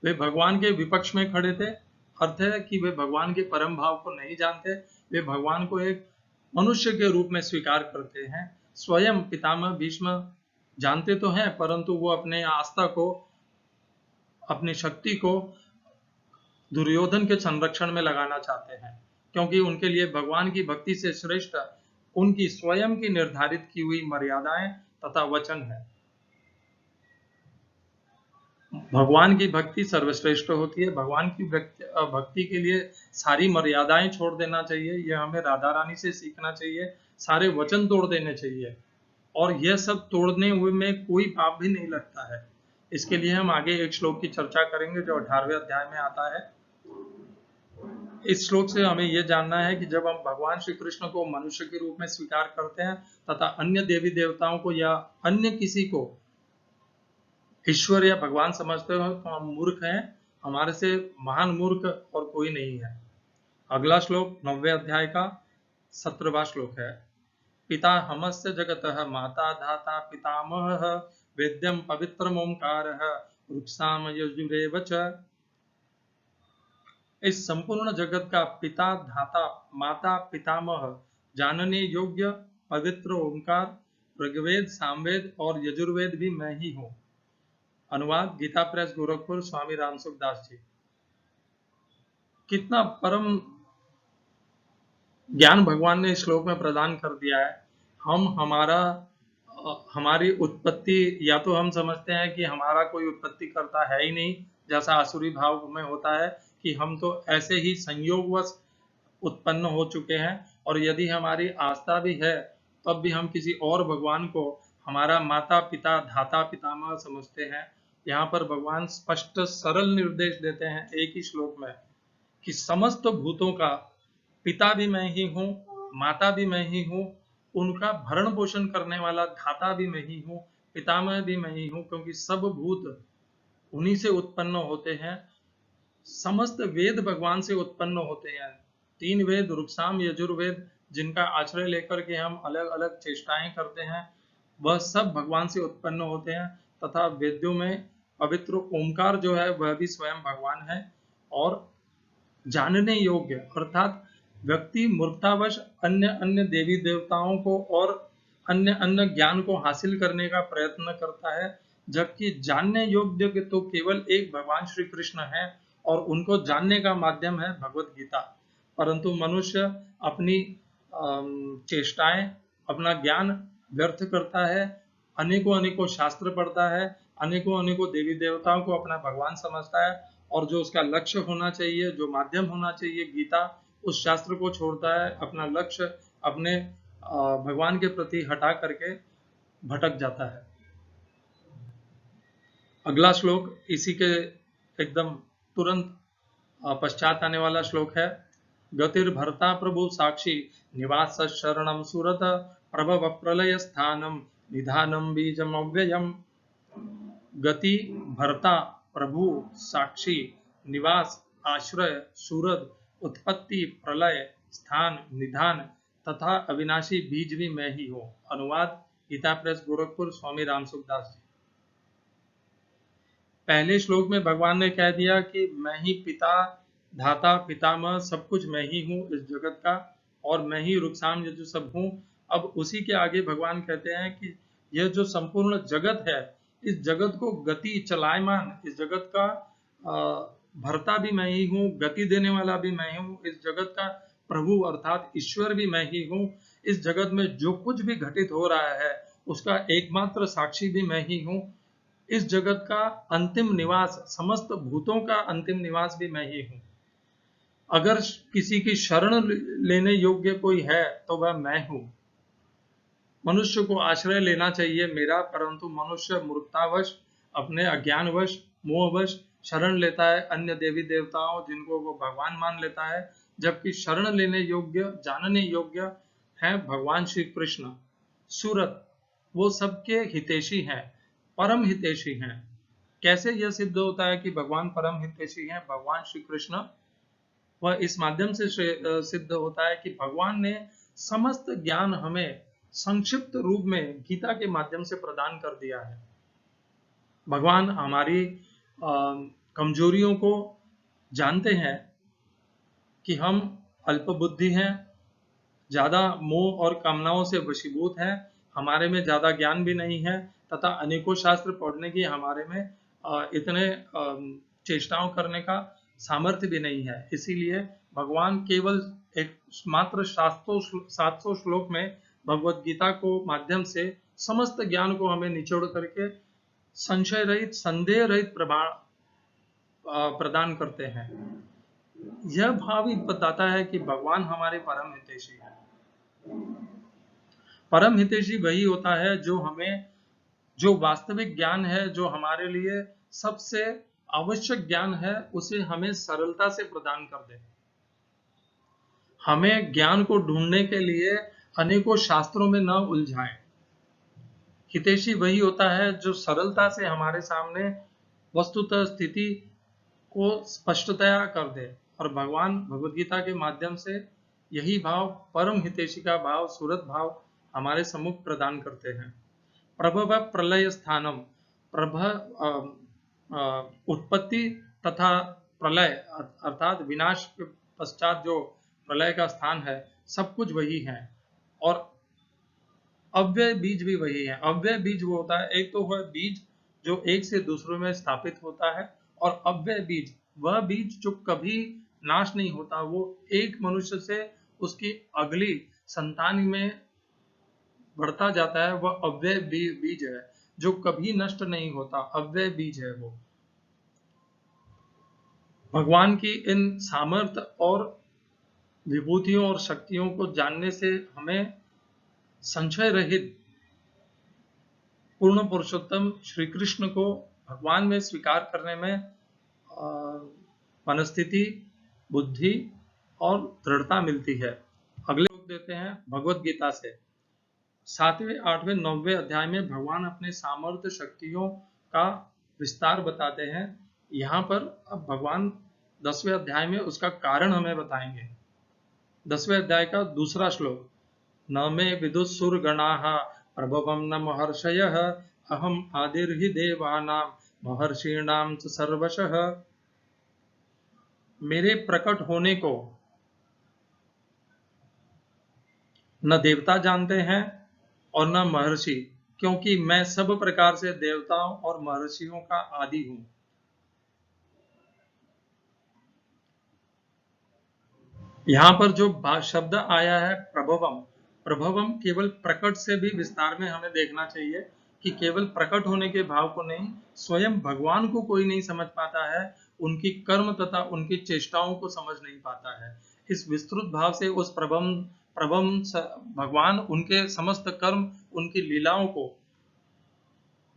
वे भगवान के विपक्ष में खड़े थे, अर्थ है कि वे भगवान के परम भाव को नहीं जानते, वे भगवान को एक मनुष्य के रूप में स्वीकार करते हैं। स्वयं पितामह भीष्म जानते तो हैं, परंतु वो अपने आस्था को, अपनी शक्ति को दुर्योधन के संरक्षण में लगाना चाहते हैं, क्योंकि उनके लिए भगवान की भक्ति से श्रेष्ठ उनकी स्वयं की निर्धारित की हुई मर्यादाएं तथा वचन है। भगवान की भक्ति सर्वश्रेष्ठ होती है। भगवान की भक्ति के लिए सारी मर्यादाएं छोड़ देना चाहिए। यह हमें राधा रानी से सीखना चाहिए। सारे वचन तोड़ देने चाहिए, और यह सब तोड़ने हुए में कोई पाप भी नहीं लगता है। इसके लिए हम आगे एक श्लोक की चर्चा करेंगे जो 18वें अध्याय में आता है। इस श्लोक से हमें यह जानना है कि जब हम भगवान श्री कृष्ण को मनुष्य के रूप में स्वीकार करते हैं तथा अन्य देवी देवताओं को या अन्य किसी को ईश्वर या भगवान समझते हो तो हम मूर्ख हैं। हमारे से महान मूर्ख और कोई नहीं है। अगला श्लोक 9वें अध्याय का 17वां श्लोक है। पिता हमस्य जगतः माता धाता पितामहः वेद्यं पवित्रम ओंकारः रुक्साम यजुरेव च। इस संपूर्ण जगत का पिता, धाता, माता, पितामह, जानने योग्य पवित्र ओंकार, ऋग्वेद, सामवेद और यजुर्वेद भी मैं ही हूँ। अनुवाद गीता प्रेस गोरखपुर, स्वामी रामसुख दास जी। कितना परम ज्ञान भगवान ने इस श्लोक में प्रदान कर दिया है। हमारी उत्पत्ति, या तो हम समझते हैं कि हमारा कोई उत्पत्ति करता है ही नहीं, जैसा आसुरी भाव में होता है कि हम तो ऐसे ही संयोगवश उत्पन्न हो चुके हैं, और यदि हमारी आस्था भी है तब भी हम किसी और भगवान को हमारा माता पिता धाता पितामह समझते हैं। यहाँ पर भगवान स्पष्ट सरल निर्देश देते हैं एक ही श्लोक में कि समस्त भूतों का पिता भी मैं ही हूँ, माता भी मैं ही हूँ, उनका भरण पोषण करने वाला धाता भी मैं ही हूँ, पितामह भी मैं ही हूँ, क्योंकि सब भूत उन्हीं से उत्पन्न होते हैं। समस्त वेद भगवान से उत्पन्न होते हैं। 3 वेद ऋक्साम यजुर्वेद जिनका आश्रय लेकर के हम अलग अलग चेष्टाएं करते हैं, वह सब भगवान से उत्पन्न होते हैं। तथा वेद्यों में पवित्र ओंकार जो है वह भी स्वयं भगवान है। और जानने योग्य अर्थात व्यक्ति मूर्खतावश अन्य अन्य देवी देवताओं को और अन्य अन्य ज्ञान को हासिल करने का प्रयत्न करता है, जबकि जानने योग्य तो केवल एक भगवान श्री कृष्ण है और उनको जानने का माध्यम है भगवत गीता। परंतु मनुष्य अपनी चेष्टाएं, अपना ज्ञान व्यर्थ करता है, अनेकों अनेकों शास्त्र पढ़ता है, अनेकों अनेकों देवी देवताओं को अपना भगवान समझता है, और जो उसका लक्ष्य होना चाहिए, जो माध्यम होना चाहिए गीता, उस शास्त्र को छोड़ता है। अपना लक्ष्य अपने भगवान के प्रति हटा करके भटक जाता है। अगला श्लोक इसी के एकदम तुरंत पश्चात आने वाला श्लोक है। गतिर्भर्ता प्रभु साक्षी निवास शरणम सुरत प्रभव प्रलय स्थानम निधानम बीजम अव्ययम। गति, भर्ता, प्रभु, साक्षी, निवास, आश्रय, सूरत, उत्पत्ति, प्रलय, स्थान, निधान तथा अविनाशी बीज भी मैं ही हूँ। अनुवाद गीता प्रेस गोरखपुर, स्वामी रामसुख दास जी। पहले श्लोक में भगवान ने कह दिया कि मैं ही पिता, धाता, पितामह सब कुछ मैं ही हूँ इस जगत का, और मैं ही रुक्साम यजु सब हूँ। अब उसी के आगे भगवान कहते हैं कि यह जो संपूर्ण जगत है, इस जगत को गति, चलायमान, इस जगत का भरता भी मैं ही हूँ, गति देने वाला भी मैं हूँ, इस जगत का प्रभु अर्थात ईश्वर भी मैं ही हूँ। इस जगत में जो कुछ भी घटित हो रहा है उसका एकमात्र साक्षी भी मैं ही हूँ। इस जगत का अंतिम निवास, समस्त भूतों का अंतिम निवास भी मैं ही हूँ। अगर किसी की शरण लेने योग्य कोई है तो वह मैं हूँ। मनुष्य को आश्रय लेना चाहिए मेरा, परंतु मनुष्य मूर्खतावश, अपने अज्ञानवश, मोहवश शरण लेता है अन्य देवी देवताओं जिनको वो भगवान मान लेता है, जबकि शरण लेने योग्य, जानने योग्य है भगवान श्री कृष्ण। सूरत, वो सबके हितैषी हैं, परम हितैषी हैं। कैसे यह सिद्ध होता है कि भगवान परम हितैषी हैं? भगवान श्री कृष्ण, वह इस माध्यम से सिद्ध होता है कि भगवान ने समस्त ज्ञान हमें संक्षिप्त रूप में गीता के माध्यम से प्रदान कर दिया है। भगवान हमारी कमजोरियों को जानते हैं, कि हम अल्पबुद्धि हैं, ज्यादा मोह और कामनाओं से वशीभूत हैं, हमारे में ज्यादा ज्ञान भी नहीं है, तथा अनेकों शास्त्र पढ़ने की हमारे में इतने चेष्टाओं करने का सामर्थ्य भी नहीं है। इसीलिए भगवान केवल एक मात्र 700 श्लोक में भगवत गीता को माध्यम से समस्त ज्ञान को हमें निचोड़ करके संशय रहित, संदेह रहित प्रदान करते हैं। यह भाव ही बताता है कि भगवान हमारे परम हितैषी हैं। परम हितैषी वही होता है जो हमें, जो वास्तविक ज्ञान है, जो हमारे लिए सबसे आवश्यक ज्ञान है, उसे हमें सरलता से प्रदान कर दे। हमें ज्ञान को ढूंढने के लिए अनेकों शास्त्रों में न उलझाएं। हितैषी वही होता है जो सरलता से हमारे सामने वस्तुतः स्थिति को स्पष्टतया कर दे। और भगवान भगवद गीता के माध्यम से यही भाव, परम हितैषी का भाव, सूरत भाव हमारे सम्मुख प्रदान करते हैं। प्रभव प्रलय स्थानम, उत्पत्ति तथा प्रलय अर्थात विनाश के पश्चात जो प्रलय का स्थान है, सब कुछ वही है। और अव्यय बीज भी वही है। अव्यय बीज वो होता है, एक तो वह बीज जो एक से दूसरे में स्थापित होता है, और अव्यय बीज वह बीज जो कभी नाश नहीं होता, वो एक मनुष्य से उसकी अगली संतान में बढ़ता जाता है, वह अव्यय बीज है जो कभी नष्ट नहीं होता, अव्यय बीज है वो। भगवान की इन सामर्थ्य और विभूतियों और शक्तियों को जानने से हमें संशय रहित पूर्ण पुरुषोत्तम श्री कृष्ण को भगवान में स्वीकार करने में मनस्थिति, बुद्धि और दृढ़ता मिलती है। अगले श्लोक देते हैं भगवत गीता से। 7वें, 8वें, 9वें अध्याय में भगवान अपने सामर्थ्य शक्तियों का विस्तार बताते हैं। यहाँ पर अब भगवान 10वें अध्याय में उसका कारण हमें बताएंगे। 10वें अध्याय का दूसरा श्लोक, न मे विदुःसुरगणाः प्रभवं न महर्षयः अहम आदिर्हि देवानां महर्षीणां च सर्वशः। मेरे प्रकट होने को न देवता जानते हैं और न महर्षि, क्योंकि मैं सब प्रकार से देवताओं और महर्षियों का आदि हूं। यहां पर जो शब्द आया है प्रभवम, प्रभवम केवल प्रकट से भी विस्तार में हमें देखना चाहिए कि केवल प्रकट होने के भाव को नहीं, स्वयं भगवान को कोई नहीं समझ पाता है, उनकी कर्म तथा उनकी चेष्टाओं को समझ नहीं पाता है। इस विस्तृत भाव से उस प्रभम भगवान उनके समस्त कर्म, उनकी लीलाओं को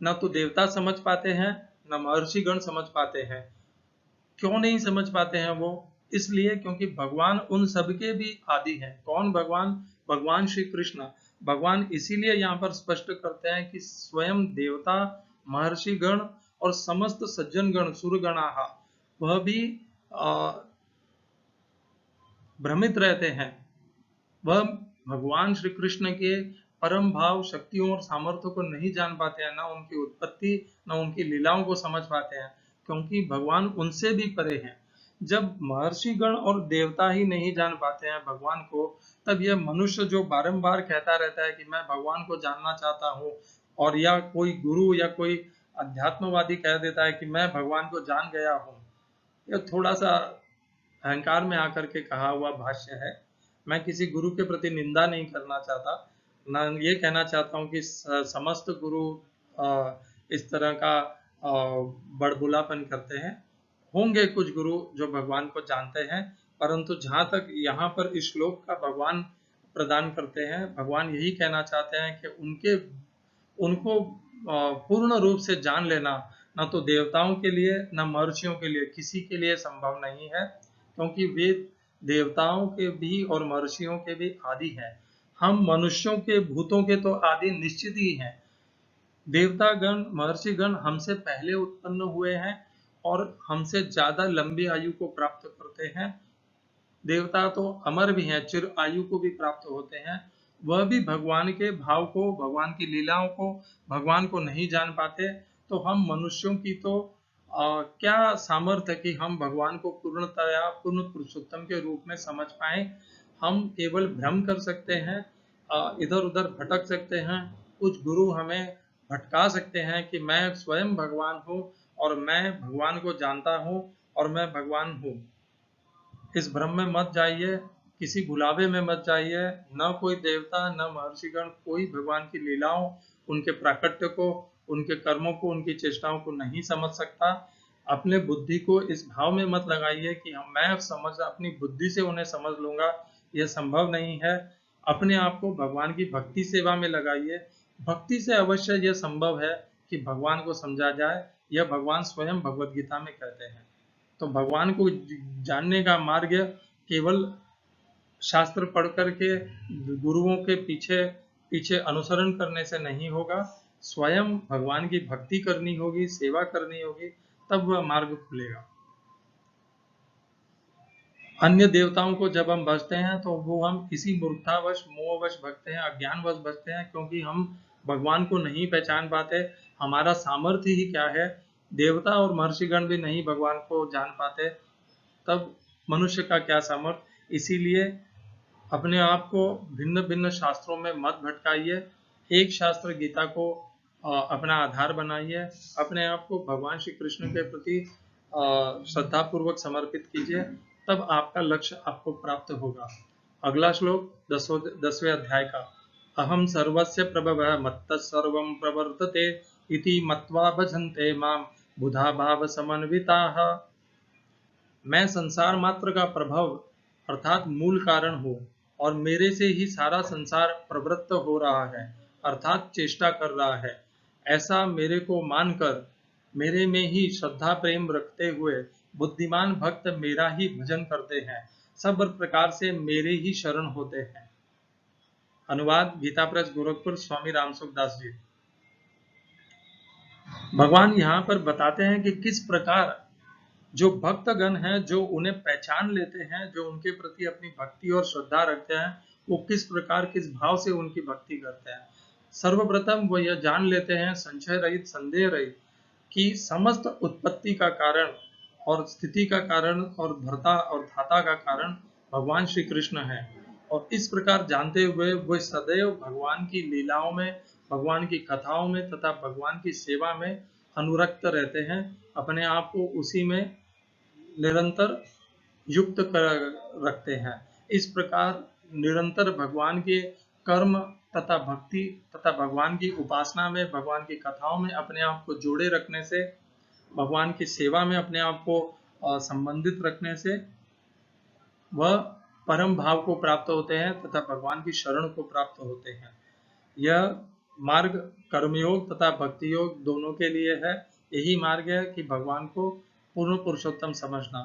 न तो देवता समझ पाते हैं, न महर्षिगण समझ पाते हैं। क्यों नहीं समझ पाते हैं वो? इसलिए क्योंकि भगवान उन सबके भी आदि हैं। कौन भगवान? भगवान श्री कृष्ण। भगवान इसीलिए यहाँ पर स्पष्ट करते हैं कि स्वयं देवता, महर्षिगण और समस्त सज्जन गण, सुरगणाः, वह भी भ्रमित रहते हैं। वह भगवान श्री कृष्ण के परम भाव, शक्तियों और सामर्थ्य को नहीं जान पाते हैं, न उनकी उत्पत्ति, न उनकी लीलाओं को समझ पाते हैं, क्योंकि भगवान उनसे भी परे हैं। जब महर्षिगण और देवता ही नहीं जान पाते हैं भगवान को, तब यह मनुष्य जो बारंबार कहता रहता है कि मैं भगवान को जानना चाहता हूँ, और या कोई गुरु या कोई अध्यात्मवादी कह देता है कि मैं भगवान को जान गया हूँ, यह थोड़ा सा अहंकार में आकर के कहा हुआ भाष्य है। मैं किसी गुरु के प्रति निंदा नहीं करना चाहता, न ये कहना चाहता हूँ कि समस्त गुरु इस तरह का बड़बुलापन करते हैं। होंगे कुछ गुरु जो भगवान को जानते हैं, परंतु जहाँ तक यहाँ पर इस श्लोक का भगवान प्रदान करते हैं, भगवान यही कहना चाहते हैं कि उनको पूर्ण रूप से जान लेना न तो देवताओं के लिए, न महर्षियों के लिए, किसी के लिए संभव नहीं है, क्योंकि वे देवताओं के भी और महर्षियों के भी आदि हैं। हम मनुष्यों के, भूतों के तो आदि निश्चित ही हैं। देवतागण, महर्षिगण हमसे पहले उत्पन्न हुए हैं और हमसे ज्यादा लंबी आयु को प्राप्त करते हैं। देवता तो अमर भी हैं, चिर आयु को भी प्राप्त होते हैं। वह भी भगवान के भाव को, भगवान की लीलाओं को, भगवान को नहीं जान पाते। तो हम मनुष्यों की तो क्या सामर्थ्य है कि हम भगवान को पूर्णतया पूर्ण पुरुषोत्तम के रूप में समझ पाए। हम केवल भ्रम कर सकते हैं, इधर उधर भटक सकते हैं। कुछ गुरु हमें भटका सकते हैं कि मैं स्वयं भगवान हूँ और मैं भगवान को जानता हूँ और मैं भगवान हूँ। इस भ्रम में मत जाइए, किसी भुलावे में मत जाइए। न कोई देवता, न महर्षिगण, कोई भगवान की लीलाओं, उनके प्राकट्य को, उनके कर्मों को, उनकी चेष्टाओं को नहीं समझ सकता। अपने बुद्धि को इस भाव में मत लगाइए कि हम मैं समझ अपनी बुद्धि से उन्हें समझ लूंगा, यह संभव नहीं है। अपने आप को भगवान की भक्ति सेवा में लगाइए। भक्ति से अवश्य यह संभव है कि भगवान को समझा जाए। यह भगवान स्वयं भगवद गीता में कहते हैं। तो भगवान को जानने का मार्ग केवल शास्त्र पढ़ करके गुरुओं के पीछे पीछे अनुसरण करने से नहीं होगा। स्वयं भगवान की भक्ति करनी होगी, सेवा करनी होगी, तब वह मार्ग खुलेगा। अन्य देवताओं को जब हम भजते हैं तो वो हम इसी मूर्खतावश, मोहवश भजते हैं, अज्ञानवश भजते हैं, क्योंकि हम भगवान को नहीं पहचान पाते। हमारा सामर्थ्य ही क्या है। देवता और महर्षिगण भी नहीं भगवान को जान पाते, तब मनुष्य का क्या सामर्थ्य। इसीलिए अपने आप को भिन्न भिन्न शास्त्रों में मत भटकाइए। एक शास्त्र गीता को अपना आधार बनाइए। अपने आप को भगवान श्री कृष्ण के प्रति श्रद्धा पूर्वक समर्पित कीजिए, तब आपका लक्ष्य आपको प्राप्त होगा। अगला श्लोक 10वें अध्याय का। अहम सर्वस्य प्रभवः मत्तः सर्वं प्रवर्तते इति मत्वा भजन्ते मां बुधा भाव समन्विताः। मैं संसार मात्र का प्रभव अर्थात मूल कारण हूँ और मेरे से ही सारा संसार प्रवृत्त हो रहा है अर्थात चेष्टा कर रहा है। ऐसा मेरे को मानकर मेरे में ही श्रद्धा प्रेम रखते हुए बुद्धिमान भक्त मेरा ही भजन करते हैं, सब प्रकार से मेरे ही शरण होते हैं। अनुवाद गीता प्रेस गोरखपुर, स्वामी रामसुख दास जी। भगवान यहाँ पर बताते हैं कि किस प्रकार जो भक्तगण हैं, जो उन्हें पहचान लेते हैं, जो उनके प्रति अपनी भक्ति और श्रद्धा रखते हैं, वो किस प्रकार किस भाव से उनकी भक्ति करते हैं। सर्वप्रथम वो यह जान लेते हैं संशय रहित, संदेह रहित, कि समस्त उत्पत्ति का कारण और स्थिति का कारण और भर्ता और धाता का कारण भगवान श्री कृष्ण है। और इस प्रकार जानते हुए वे सदैव भगवान की लीलाओं में, भगवान की कथाओं में तथा भगवान की सेवा में अनुरक्त रहते हैं। अपने आप को उसी में निरंतर युक्त रखते हैं। इस प्रकार निरंतर भगवान के कर्म तथा भक्ति तथा भगवान की उपासना में, भगवान की कथाओं में अपने आप को जोड़े रखने से, भगवान की सेवा में अपने आप को संबंधित रखने से वह परम भाव को प्राप्त होते हैं तथा भगवान की शरण को प्राप्त होते हैं। यह मार्ग कर्मयोग तथा भक्ति योग दोनों के लिए है। यही मार्ग है कि भगवान को पूर्ण पुरुषोत्तम समझना।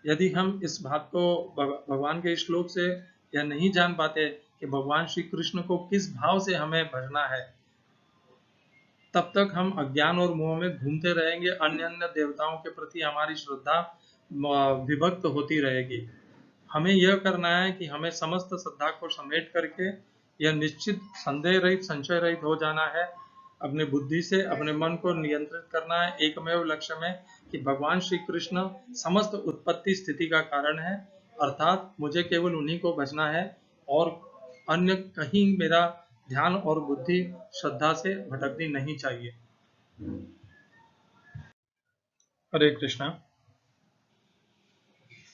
यदि हम इस बात को भगवान के श्लोक से यह नहीं जान पाते कि भगवान श्री कृष्ण को किस भाव से हमें भजना है, तब तक हम अज्ञान और मोह में घूमते रहेंगे। अन्य अन्य देवताओं के प्रति हमारी श्रद्धा विभक्त होती रहेगी। हमें यह करना है कि हमें समस्त श्रद्धा को समेट करके यह निश्चित संदेह रहित, संशय रहित हो जाना है। अपने बुद्धि से अपने मन को नियंत्रित करना है एकमेव लक्ष्य में कि भगवान श्री कृष्ण समस्त उत्पत्ति स्थिति का कारण है, अर्थात मुझे केवल उन्हीं को भजना है और अन्य कहीं मेरा ध्यान और बुद्धि श्रद्धा से भटकनी नहीं चाहिए। हरे कृष्णा।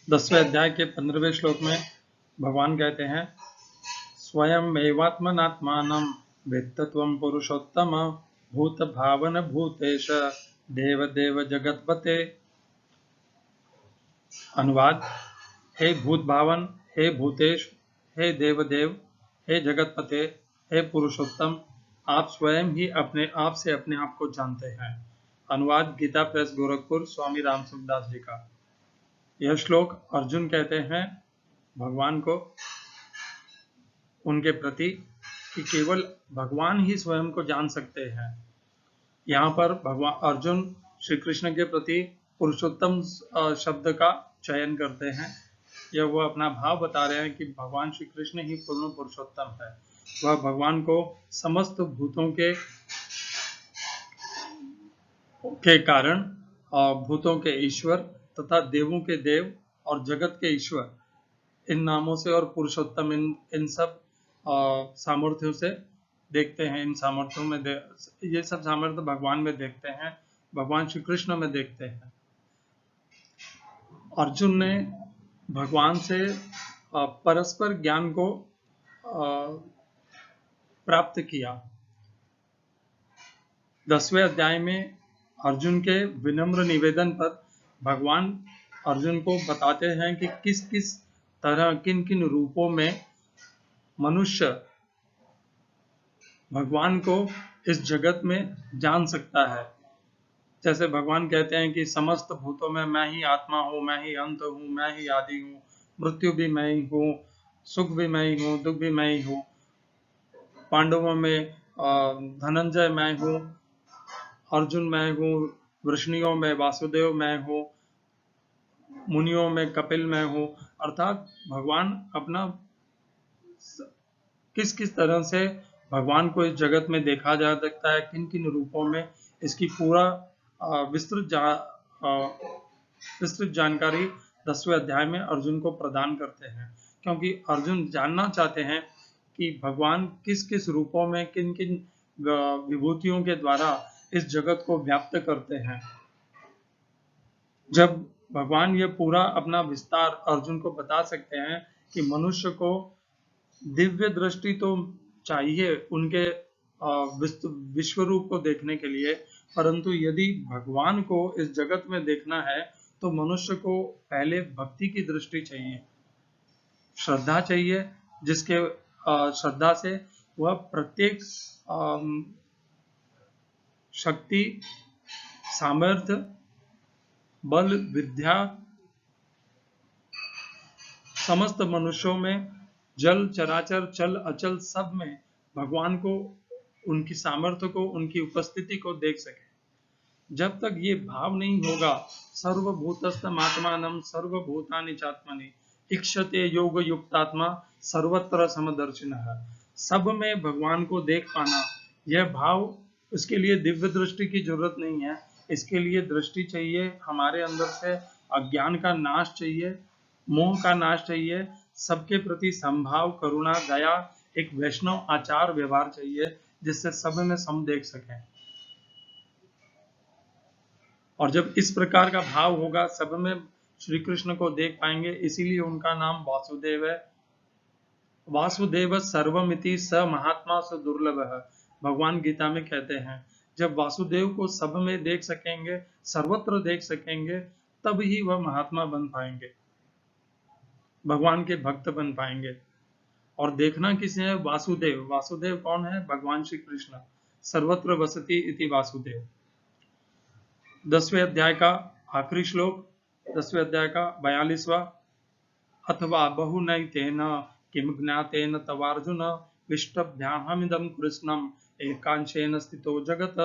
10वें अध्याय के 15वें श्लोक में भगवान कहते हैं, स्वयं एवात्मनात्मानं वेत्त त्वं पुरुषोत्तम भूत भावन भूतेश देव देव जगतपते। अनुवाद, हे भूत भावन, हे भूतेश, हे देव देव, हे जगतपते, हे पुरुषोत्तम, आप स्वयं ही अपने आप से अपने आप को जानते हैं। अनुवाद गीता प्रेस गोरखपुर, स्वामी रामसुख दास जी का। यह श्लोक अर्जुन कहते हैं भगवान को, उनके प्रति, कि केवल भगवान ही स्वयं को जान सकते हैं। यहाँ पर भगवान अर्जुन श्री कृष्ण के प्रति पुरुषोत्तम शब्द का चयन करते हैं। यह वो अपना भाव बता रहे हैं कि भगवान श्री कृष्ण ही पूर्ण पुरुषोत्तम है। वह भगवान को समस्त भूतों के कारण भूतों के ईश्वर तथा देवों के देव और जगत के ईश्वर, इन नामों से और पुरुषोत्तम इन सब सामर्थ्यों से देखते हैं। इन सामर्थ्यों में ये सब सामर्थ्य भगवान में देखते हैं, भगवान श्री कृष्ण में देखते हैं। अर्जुन ने भगवान से परस्पर ज्ञान को प्राप्त किया। 10वें अध्याय में अर्जुन के विनम्र निवेदन पर भगवान अर्जुन को बताते हैं कि किस किस तरह किन किन रूपों में मनुष्य भगवान को इस जगत में जान सकता है। जैसे भगवान कहते हैं कि समस्त भूतों में मैं ही आत्मा हूँ, मैं ही अंत हूँ, मैं ही आदि हूँ, मृत्यु भी मैं ही हूँ, सुख भी मैं ही हूँ, दुख भी मैं ही हूँ। पांडवों में धनंजय मैं हूँ, अर्जुन मैं हूँ, वृष्णियों में वासुदेव मैं हूँ, मुनियों में कपिल मैं हूँ। अर्थात भगवान अपना किस किस तरह से भगवान को इस जगत में देखा जा सकता है, किन किन रूपों में, इसकी पूरा विस्तृत जानकारी 10वें अध्याय में अर्जुन को प्रदान करते हैं। क्योंकि अर्जुन जानना चाहते हैं कि भगवान किस किस रूपों में किन किन विभूतियों के द्वारा इस जगत को व्याप्त करते हैं। जब भगवान ये पूरा अपना विस्तार अर्जुन को बता सकते हैं कि मनुष्य को दिव्य दृष्टि तो चाहिए उनके विश्व रूप को देखने के लिए, परंतु यदि भगवान को इस जगत में देखना है तो मनुष्य को पहले भक्ति की दृष्टि चाहिए, श्रद्धा चाहिए, जिसके श्रद्धा से वह प्रत्येक शक्ति, सामर्थ्य, बल, विद्या समस्त मनुष्यों में, जल चराचर चल अचल सब में भगवान को, उनकी सामर्थ्य को, उनकी उपस्थिति को देख सके। जब तक ये भाव नहीं होगा, सर्वभूतस्थमात्मानं सर्वभूतानि चात्मनि इक्षते योग युक्तात्मा सर्वत्र समदर्शिनः, सब में भगवान को देख पाना, यह भाव, उसके लिए दिव्य दृष्टि की जरूरत नहीं है। इसके लिए दृष्टि चाहिए, हमारे अंदर से अज्ञान का नाश चाहिए, मोह का नाश चाहिए, सबके प्रति संभाव, करुणा, दया, एक वैष्णव आचार व्यवहार चाहिए, जिससे सब में सम देख सकें। और जब इस प्रकार का भाव होगा, सब में श्री कृष्ण को देख पाएंगे। इसीलिए उनका नाम वासुदेव है। वासुदेव सर्वमिति स महात्मा स दुर्लभ है, भगवान गीता में कहते हैं। जब वासुदेव को सब में देख सकेंगे, सर्वत्र देख सकेंगे, तब ही वह महात्मा बन पाएंगे, भगवान के भक्त बन पाएंगे। और देखना किसे है? वासुदेव। वासुदेव कौन है? भगवान श्री कृष्ण। सर्वत्र वसति इति वासुदेव। 10वें अध्याय का आखिरी श्लोक, 10वें अध्याय का 42वां, अथवा बहुनैतेन किम ज्ञातेन तवार्जुन विष्टभ्याहमिदं कृष्णम एकांशेन स्थितो जगत।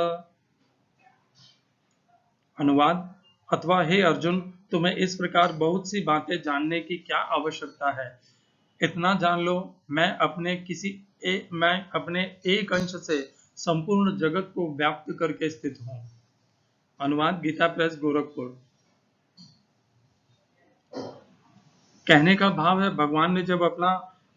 अनुवाद, अथवा हे अर्जुन, तुम्हें इस प्रकार बहुत सी बातें जानने की क्या आवश्यकता है? इतना जान लो, मैं अपने एक अंश से संपूर्ण जगत को व्याप्त करके स्थित हूं। अनुवाद, गीता प्रेस, गोरखपुर। कहने का भाव है, भगवान ने जब अपना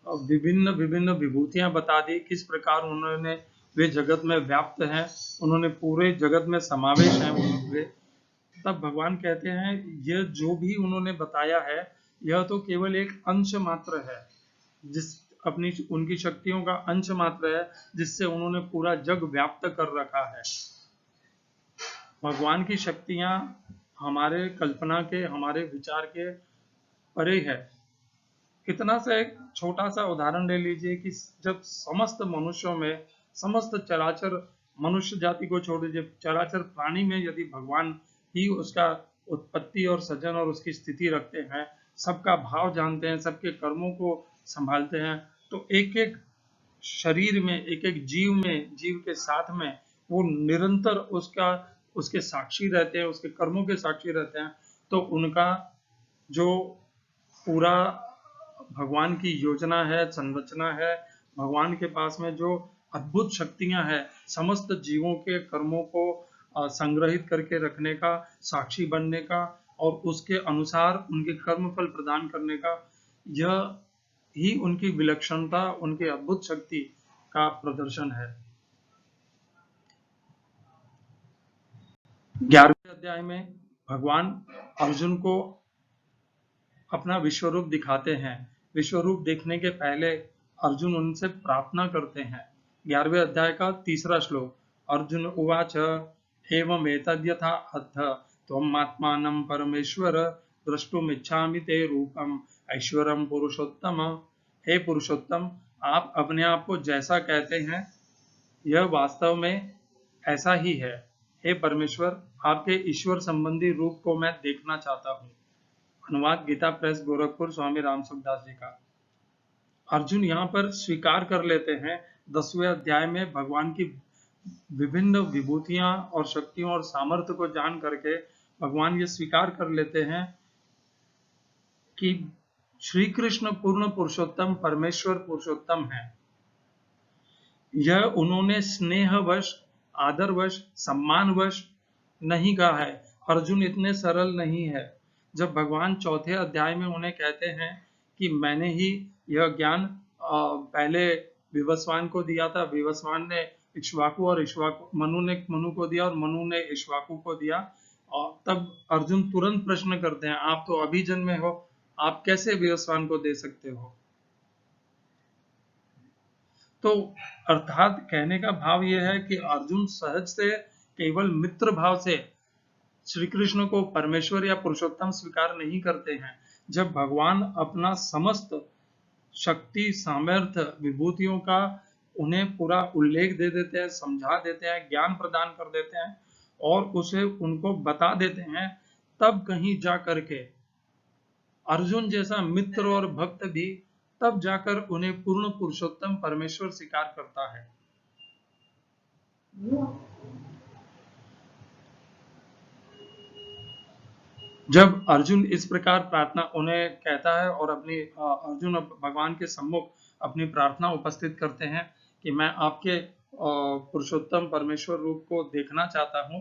विभिन्न विभिन्न विभूतियां बता दी, किस प्रकार उन्होंने वे जगत में व्याप्त हैं, उन्होंने पूरे जगत में समावेश हैं वे, तब भगवान कहते हैं यह जो भी उन्होंने बताया है, यह तो केवल एक अंश मात्र है, उनकी शक्तियों का अंश मात्र है, जिससे उन्होंने पूरा जग व्याप्त कर रखा है। भगवान की शक्तियां हमारे कल्पना के, हमारे विचार के परे है। कितना सा एक छोटा सा उदाहरण ले लीजिए कि जब समस्त मनुष्यों में, समस्त चराचर मनुष्य जाति को छोड़ दीजिए, चराचर प्राणी में यदि भगवान ही उसका उत्पत्ति और सृजन और उसकी स्थिति रखते हैं, सबका भाव जानते हैं, सबके कर्मों को संभालते हैं, तो एक एक शरीर में, एक एक जीव में, जीव के साथ में वो निरंतर उसके साक्षी रहते हैं, उसके कर्मों के साक्षी रहते हैं। तो उनका जो पूरा भगवान की योजना है, संरचना है, भगवान के पास में जो अद्भुत शक्तियां हैं, समस्त जीवों के कर्मों को संग्रहित करके रखने का, साक्षी बनने का और उसके अनुसार उनके कर्म फल प्रदान करने का, यह ही उनकी विलक्षणता, उनकी अद्भुत शक्ति का प्रदर्शन है। 11वें अध्याय में भगवान अर्जुन को अपना विश्वरूप दिखाते हैं। विश्वरूप देखने के पहले अर्जुन उनसे प्रार्थना करते हैं। 11वें अध्याय का 3रा श्लोक। अर्जुन उवाच एवमेतद्यथा अथ त्वमात्मानं परमेश्वर द्रष्टुमिच्छामि ते रूपम ऐश्वरम पुरुषोत्तम। हे पुरुषोत्तम, आप अपने आप को जैसा कहते हैं यह वास्तव में ऐसा ही है। हे परमेश्वर, आपके ईश्वर संबंधी रूप को मैं देखना चाहता हूँ। अनुवाद गीता प्रेस गोरखपुर, स्वामी राम सुखदास जी का। अर्जुन यहाँ पर स्वीकार कर लेते हैं 10वें अध्याय में भगवान की विभिन्न विभूतियां और शक्तियों और सामर्थ्य को जान करके भगवान ये स्वीकार कर लेते हैं कि श्री कृष्ण पूर्ण पुरुषोत्तम परमेश्वर पुरुषोत्तम है। यह उन्होंने स्नेहवश, आदरवश, सम्मानवश नहीं कहा है। अर्जुन इतने सरल नहीं है। जब भगवान 4थे अध्याय में उन्हें कहते हैं कि मैंने ही यह ज्ञान पहले विवस्वान को दिया था, विवस्वान ने इक्ष्वाकु और इक्ष्वाकु मनु ने मनु को दिया और मनु ने इक्ष्वाकु को दिया, और तब अर्जुन तुरंत प्रश्न करते हैं, आप तो अभी जन्मे हो, आप कैसे विवस्वान को दे सकते हो? तो अर्थात कहने का भाव यह है कि अर्जुन सहज से केवल मित्र भाव से श्री कृष्ण को परमेश्वर या पुरुषोत्तम स्वीकार नहीं करते हैं। जब भगवान अपना समस्त शक्ति, सामर्थ्य, विभूतियों का उन्हें पूरा उल्लेख दे देते हैं, समझा देते हैं, ज्ञान प्रदान कर देते हैं और उसे उनको बता देते हैं, तब कहीं जा करके अर्जुन जैसा मित्र और भक्त भी तब जाकर उन्हें पूर्ण पुरुषोत्तम परमेश्वर स्वीकार करता है। जब अर्जुन इस प्रकार प्रार्थना उन्हें कहता है और अपनी अर्जुन भगवान के सम्मुख अपनी प्रार्थना उपस्थित करते हैं कि मैं आपके पुरुषोत्तम परमेश्वर रूप को देखना चाहता हूं,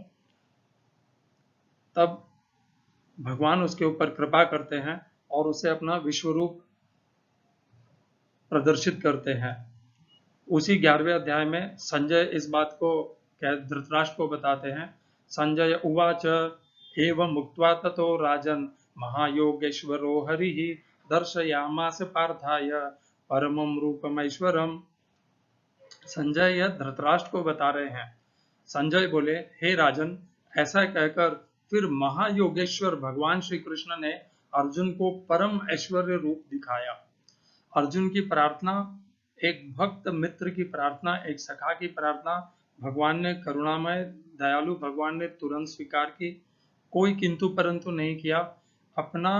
तब भगवान उसके ऊपर कृपा करते हैं और उसे अपना विश्व रूप प्रदर्शित करते हैं। उसी 11वें अध्याय में संजय इस बात को धृतराष्ट्र को बताते हैं। संजय उवाच एवं मुक्त्वा ततो राजन महायोगेश्वरो हरिः दर्शयामास पार्थाय परमं रूपमैश्वरम। संजय यह धृतराष्ट्र को बता रहे हैं। संजय बोले, हे राजन, ऐसा कहकर फिर महायोगेश्वर भगवान श्री कृष्ण ने अर्जुन को परम ऐश्वर्य रूप दिखाया। अर्जुन की प्रार्थना, एक भक्त मित्र की प्रार्थना, एक सखा की प्रार्थना भगवान ने करुणामय दयालु भगवान ने तुरंत स्वीकार की, कोई किंतु परंतु नहीं किया। अपना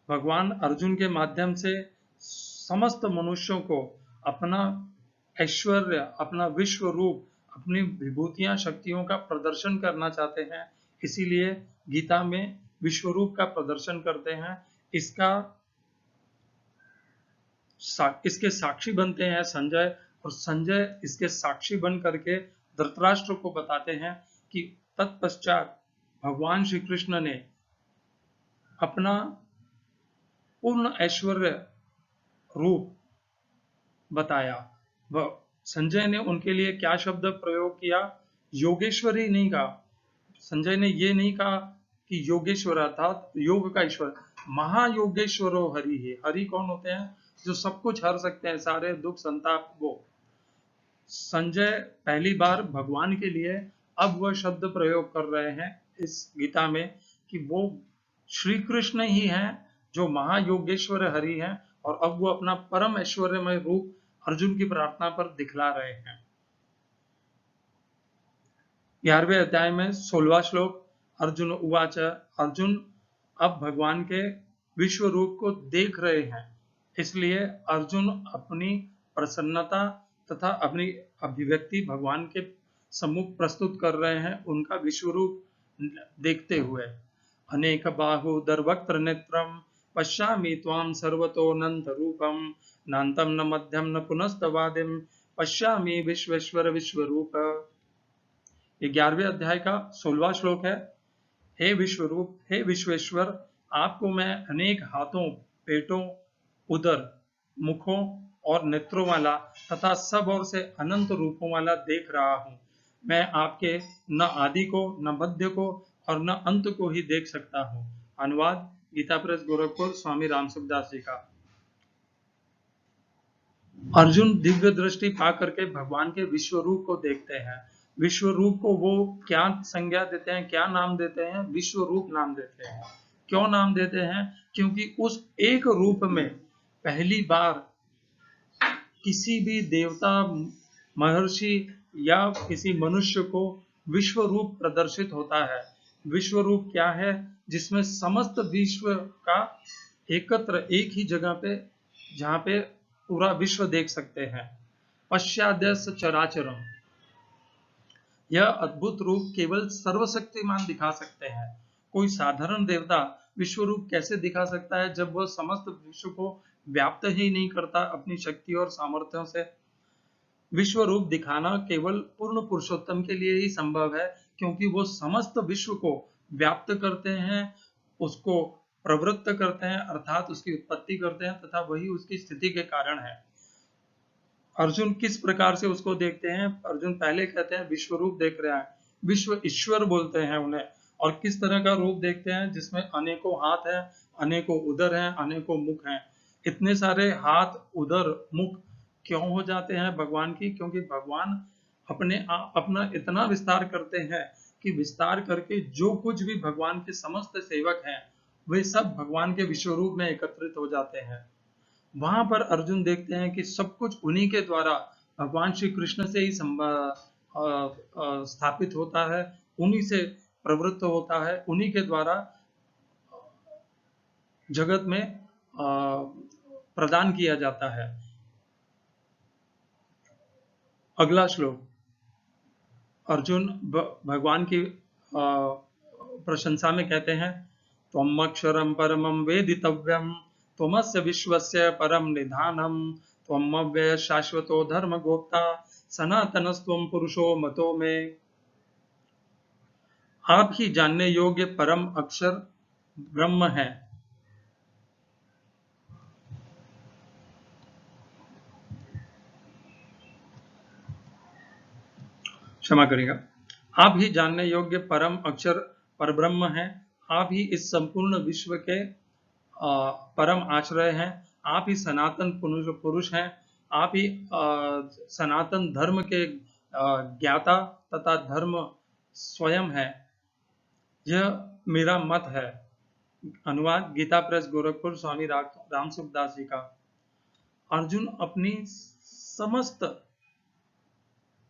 भगवान अर्जुन के माध्यम से समस्त मनुष्यों को अपना ऐश्वर्य, अपना विश्व रूप, अपनी विभूतियां, शक्तियों का प्रदर्शन करना चाहते हैं। इसीलिए गीता में विश्व रूप का प्रदर्शन करते हैं। इसके साक्षी बनते हैं संजय, और संजय इसके साक्षी बन करके धृतराष्ट्र को बताते हैं कि तत्पश्चात भगवान श्री कृष्ण ने अपना पूर्ण ऐश्वर्य रूप बताया। वह संजय ने उनके लिए क्या शब्द प्रयोग किया? योगेश्वरी नहीं कहा। संजय ने ये नहीं कहा कि योगेश्वर अर्थात योग का ईश्वर, महायोगेश्वरो हरि है। हरि कौन होते हैं? जो सब कुछ हर सकते हैं, सारे दुख संताप। वो संजय पहली बार भगवान के लिए अब वह शब्द प्रयोग कर रहे हैं इस गीता में कि वो श्री कृष्ण ही हैं जो महायोगेश्वर हरि हैं, और अब वो अपना परम ऐश्वर्यमय रूप अर्जुन की प्रार्थना पर दिखला रहे हैं। 11वें अध्याय में 16वां श्लोक। अर्जुन उवाच, अर्जुन अब भगवान के विश्व रूप को देख रहे हैं, इसलिए अर्जुन अपनी प्रसन्नता तथा अपनी अभिव्यक्ति भगवान के सम्मुख प्रस्तुत कर रहे हैं, उनका विश्व रूप देखते हुए। अनेक बाहुदर वक्त्र नेत्रम पश्यामि त्वां सर्वतोऽनंत रूपम नान्तं न मध्यम न पुनस्तवादिम पश्यामि विश्वेश्वर विश्वरूप। ये 11वें अध्याय का 16वां श्लोक है। हे विश्वरूप, हे विश्वेश्वर, आपको मैं अनेक हाथों, पेटों, उदर, मुखों और नेत्रों वाला तथा सब ओर से अनंत रूपों वाला देख रहा हूँ। मैं आपके न आदि को, न मध्य को और न अंत को ही देख सकता हूँ। अनुवाद गीता प्रेस गोरखपुर, स्वामी रामसुखदास जी का। अर्जुन दिव्य दृष्टि पा करके भगवान के विश्व रूप को देखते हैं। विश्व रूप को वो क्या संज्ञा देते हैं, क्या नाम देते हैं? विश्व रूप नाम देते हैं। क्यों नाम देते हैं? क्योंकि उस एक रूप में पहली बार किसी भी देवता, महर्षि या किसी मनुष्य को विश्व रूप प्रदर्शित होता है। विश्व रूप क्या है? जिसमें समस्त विश्व का एकत्र एक ही जगह पे, जहां पे पूरा विश्व देख सकते हैं। पश्चाद्यस चराचरम, यह अद्भुत रूप केवल सर्वशक्तिमान दिखा सकते हैं। कोई साधारण देवता विश्व रूप कैसे दिखा सकता है जब वह समस्त विश्व को व्याप्त ही नहीं करता अपनी शक्ति और सामर्थ्यों से? विश्व रूप दिखाना केवल पूर्ण पुरुषोत्तम के लिए ही संभव है, क्योंकि वो समस्त विश्व को व्याप्त करते हैं, उसको प्रवृत्त करते हैं, अर्थात उसकी उत्पत्ति करते हैं, तथा वही उसकी स्थिति के कारण है। अर्जुन किस प्रकार से उसको देखते हैं? अर्जुन पहले कहते हैं विश्व रूप देख रहा है, विश्व ईश्वर बोलते हैं उन्हें। और किस तरह का रूप देखते हैं? जिसमें अनेकों हाथ हैं, अनेकों उदर हैं, अनेकों मुख हैं। इतने सारे हाथ, उदर, मुख क्यों हो जाते हैं भगवान की? क्योंकि भगवान अपना इतना विस्तार करते हैं कि विस्तार करके जो कुछ भी भगवान के समस्त सेवक हैं वे सब भगवान के विश्व रूप में एकत्रित हो जाते हैं। वहां पर अर्जुन देखते हैं कि सब कुछ उन्हीं के द्वारा भगवान श्री कृष्ण से ही स्थापित होता है, उन्हीं से प्रवृत्त होता है, उन्हीं के द्वारा जगत में प्रदान किया जाता है। अगला श्लोक, अर्जुन भगवान की प्रशंसा में कहते हैं, त्वम् अक्षरम परमं वेदितव्यम, त्वमस्य विश्वस्य परम निधानम, त्वम् अव्यय शाश्वतो धर्म गोप्ता, सनातनस्त्वं पुरुषो मतो में। आप ही जानने योग्य परम अक्षर ब्रह्म है। क्षमा करिएगा। आप ही जानने योग्य परम अक्षर परब्रह्म है। आप ही इस संपूर्ण विश्व के परम आश्रय हैं। आप ही सनातन पुरुष हैं। आप ही सनातन धर्म के ज्ञाता तथा धर्म स्वयं है। यह मेरा मत है। अनुवाद गीता प्रेस गोरखपुर, स्वामी रामसुखदास जी का। अर्जुन अपनी समस्त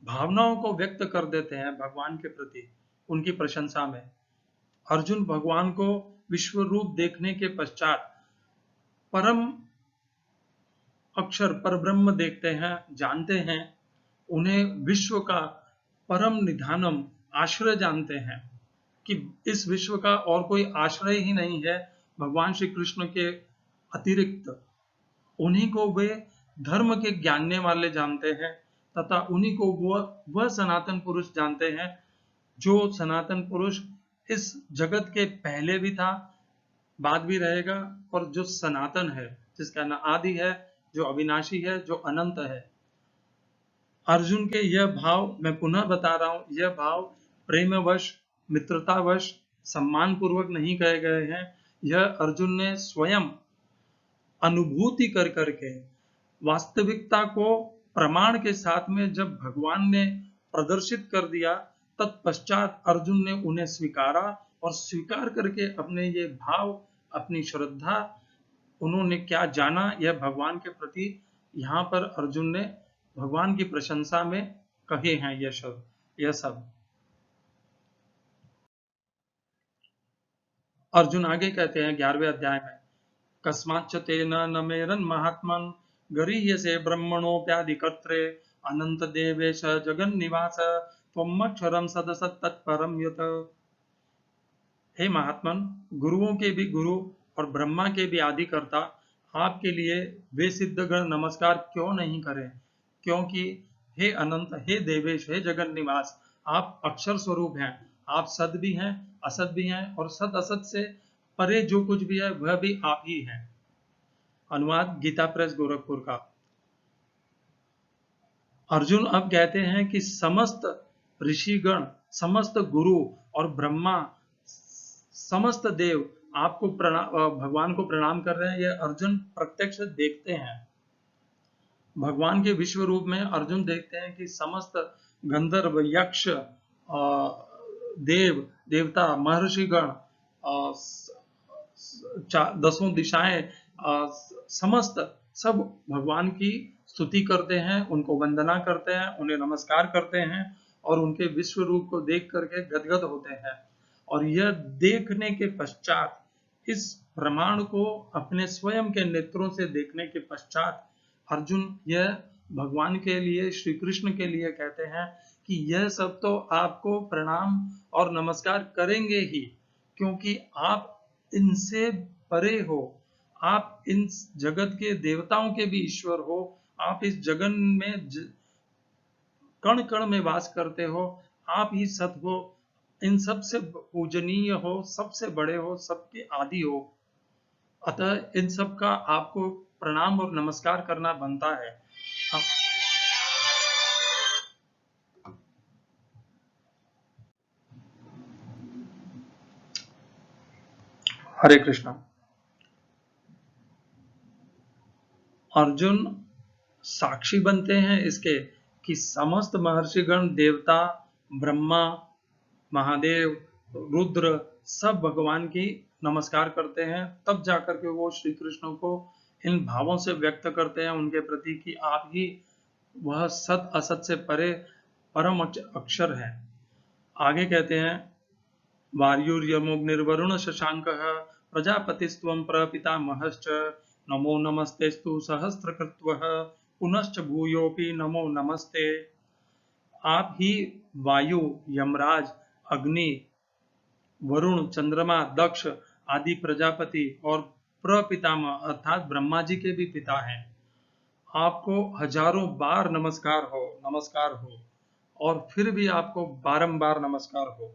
भावनाओं को व्यक्त कर देते हैं भगवान के प्रति उनकी प्रशंसा में। अर्जुन भगवान को विश्व रूप देखने के पश्चात परम अक्षर परब्रह्म देखते हैं, जानते हैं, उन्हें विश्व का परम निधानम आश्रय जानते हैं कि इस विश्व का और कोई आश्रय ही नहीं है भगवान श्री कृष्ण के अतिरिक्त। उन्हीं को वे धर्म के जानने वाले जानते हैं तथा उन्हीं को वह सनातन पुरुष जानते हैं, जो सनातन पुरुष इस जगत के पहले भी था, बाद भी रहेगा, और जो सनातन है, जिसका न आदि है, जो अविनाशी है, जो अनंत है। अर्जुन के यह भाव, मैं पुनः बता रहा हूं, यह भाव प्रेमवश, मित्रतावश, सम्मान पूर्वक नहीं कहे गए हैं। यह अर्जुन ने स्वयं अनुभूति कर करके, वास्तविकता को प्रमाण के साथ में जब भगवान ने प्रदर्शित कर दिया, तत्पश्चात अर्जुन ने उन्हें स्वीकारा और स्वीकार करके अपने ये भाव, अपनी श्रद्धा, उन्होंने क्या जाना यह भगवान के प्रति, यहाँ पर अर्जुन ने भगवान की प्रशंसा में कहे हैं यह शब्द, यह सब। अर्जुन आगे कहते हैं 11वें अध्याय में, कस्माच्च तेन न मेरन् महात्मन् गरीयसे ब्रह्मणोऽप्यादिकर्त्रे अनंत देवेश जगन्निवास त्वमक्षरं सदसत्तत्परं यत्। हे महात्मन, गुरुओं के भी गुरु और ब्रह्मा के भी आदिकर्ता, आपके लिए वे सिद्धगण नमस्कार क्यों नहीं करें? क्योंकि हे अनंत, हे देवेश, हे जगन्निवास, आप अक्षर स्वरूप हैं, आप सद भी हैं, असत भी हैं, और सत असत से परे जो कुछ भी है वह भी आप ही हैं। अनुवाद गीता प्रेस गोरखपुर का। अर्जुन अब कहते हैं कि समस्त ऋषिगण, समस्त गुरु और ब्रह्मा, समस्त देव आपको भगवान को प्रणाम कर रहे हैं। यह अर्जुन प्रत्यक्ष देखते हैं। भगवान के विश्व रूप में अर्जुन देखते हैं कि समस्त गंधर्व, यक्ष, देव देवता, महर्षिगण, दसों दिशाएं, समस्त सब भगवान की स्तुति करते हैं, उनको वंदना करते हैं, उन्हें नमस्कार करते हैं और उनके विश्व रूप को देख करके गदगद होते हैं। और यह देखने के पश्चात, इस प्रमाण को अपने स्वयं के नेत्रों से देखने के पश्चात अर्जुन यह भगवान के लिए, श्री कृष्ण के लिए कहते हैं कि यह सब तो आपको प्रणाम और नमस्कार करेंगे ही, क्योंकि आप इनसे परे हो, आप इन जगत के देवताओं के भी ईश्वर हो, आप इस जगन में कण कण में वास करते हो, आप ही सत हो, इन सबसे पूजनीय हो, सबसे बड़े हो, सबके आदि हो। अतः इन सब का आपको प्रणाम और नमस्कार करना बनता है। हरे कृष्णा। अर्जुन साक्षी बनते हैं इसके कि समस्त महर्षिगण, देवता, ब्रह्मा, महादेव, रुद्र सब भगवान की नमस्कार करते हैं, तब जाकर के वो श्री कृष्ण को इन भावों से व्यक्त करते हैं उनके प्रति कि आप ही वह सत असत से परे परम अक्षर है। आगे कहते हैं, वायुर्यमुग्निर्वरुण शशांकः प्रजापतिस्त्वं प्रपितामहश्च नमो नमस्तेस्तु सहस्रकृत्वः पुनश्च भूयोऽपि नमो नमस्ते। आप ही वायु, यमराज, अग्नि, वरुण, चंद्रमा, दक्ष आदि प्रजापति और प्रपितामह अर्थात ब्रह्मा जी के भी पिता हैं। आपको हजारों बार नमस्कार हो और फिर भी आपको बारंबार नमस्कार हो।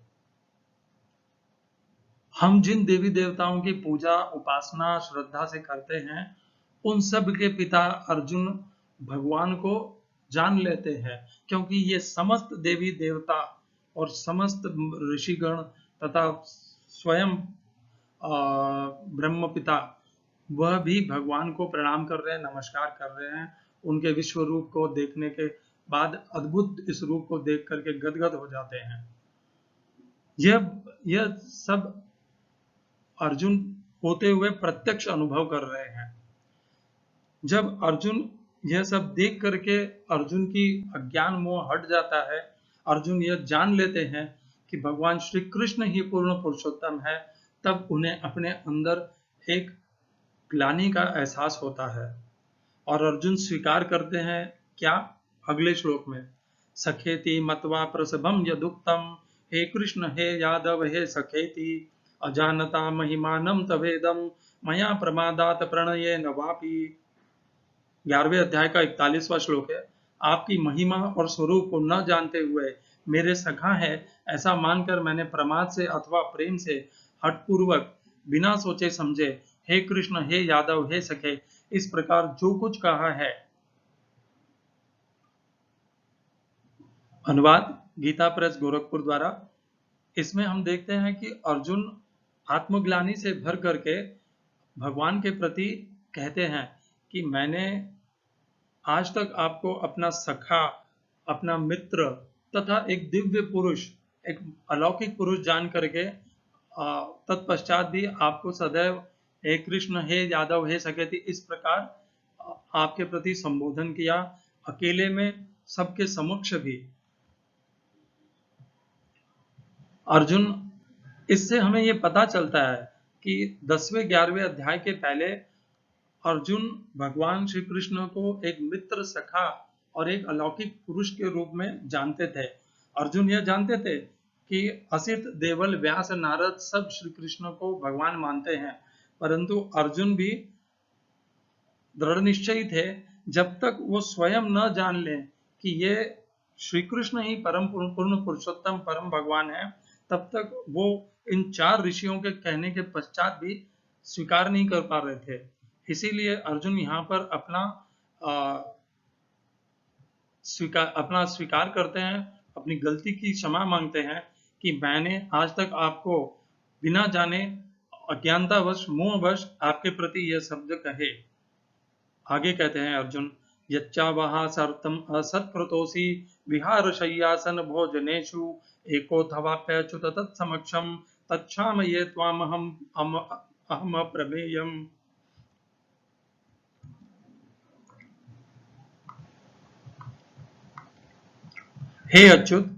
हम जिन देवी देवताओं की पूजा, उपासना, श्रद्धा से करते हैं, उन सब के पिता अर्जुन भगवान को जान लेते हैं, क्योंकि ये समस्त देवी देवता और समस्त ऋषिगण तथा स्वयं ब्रह्म पिता वह भी भगवान को प्रणाम कर रहे हैं, नमस्कार कर रहे हैं। उनके विश्व रूप को देखने के बाद अद्भुत इस रूप को देख करके गदगद हो जाते हैं। यह सब अर्जुन होते हुए प्रत्यक्ष अनुभव कर रहे हैं। जब अर्जुन यह सब देख करके अर्जुन की अज्ञान मोह हट जाता है, अर्जुन यह जान लेते हैं कि भगवान श्री कृष्ण ही पूर्ण पुरुषोत्तम है, तब उन्हें अपने अंदर एक ग्लानि का एहसास होता है और अर्जुन स्वीकार करते हैं क्या? अगले श्लोक में, सखेति मत्वा प्रसभम यदुक्तम, हे कृष्ण हे यादव हे सखेति, अजानता महिमानम तवेदम मया प्रमादात प्रणयेन वापि। 11वें अध्याय का 41वां श्लोक है। आपकी महिमा और स्वरूप को न जानते हुए मेरे सखा है ऐसा मानकर मैंने प्रमाद से अथवा प्रेम से हठपूर्वक बिना सोचे समझे हे कृष्ण हे यादव हे सखे इस प्रकार जो कुछ कहा है। अनुवाद गीता प्रेस गोरखपुर द्वारा। इसमें हम देखते हैं कि अर्जुन आत्मग्लानि से भर करके भगवान के प्रति कहते हैं कि मैंने आज तक आपको अपना सखा, अपना मित्र तथा एक दिव्य पुरुष, एक अलौकिक पुरुष जान करके तत्पश्चात भी आपको सदैव हे कृष्ण हे यादव हे सखेति इस प्रकार आपके प्रति संबोधन किया, अकेले में सबके समक्ष भी। अर्जुन, इससे हमें यह पता चलता है कि 10वें 11वें अध्याय के पहले अर्जुन भगवान श्री कृष्ण को एक मित्र, सखा और एक अलौकिक पुरुष के रूप में जानते थे। अर्जुन यह जानते थे कि असित, देवल, व्यास, नारद सब श्री कृष्ण को भगवान मानते हैं, परंतु अर्जुन भी दृढ़ निश्चयी थे जब तक वो स्वयं न जान लें कि ये श्री कृष्ण ही परम पूर्ण पुरुषोत्तम परम भगवान है, तब तक वो इन 4 ऋषियों के कहने के पश्चात भी स्वीकार नहीं कर पा रहे थे। इसीलिए अर्जुन यहाँ पर अपना स्वीकार करते हैं, अपनी गलती की क्षमा मांगते हैं कि मैंने आज तक आपको बिना जाने अज्ञानतावश मोहवश आपके प्रति यह शब्द कहे। आगे कहते हैं अर्जुन, यच्चावहा सर्तम असत्कृतोषि विहारशय्यासन भोजनेषु एकोऽथवाप्यच्युत तत्समक्षं तच्छामये त्वामहम् अहम प्रमेयम्। हे अच्युत,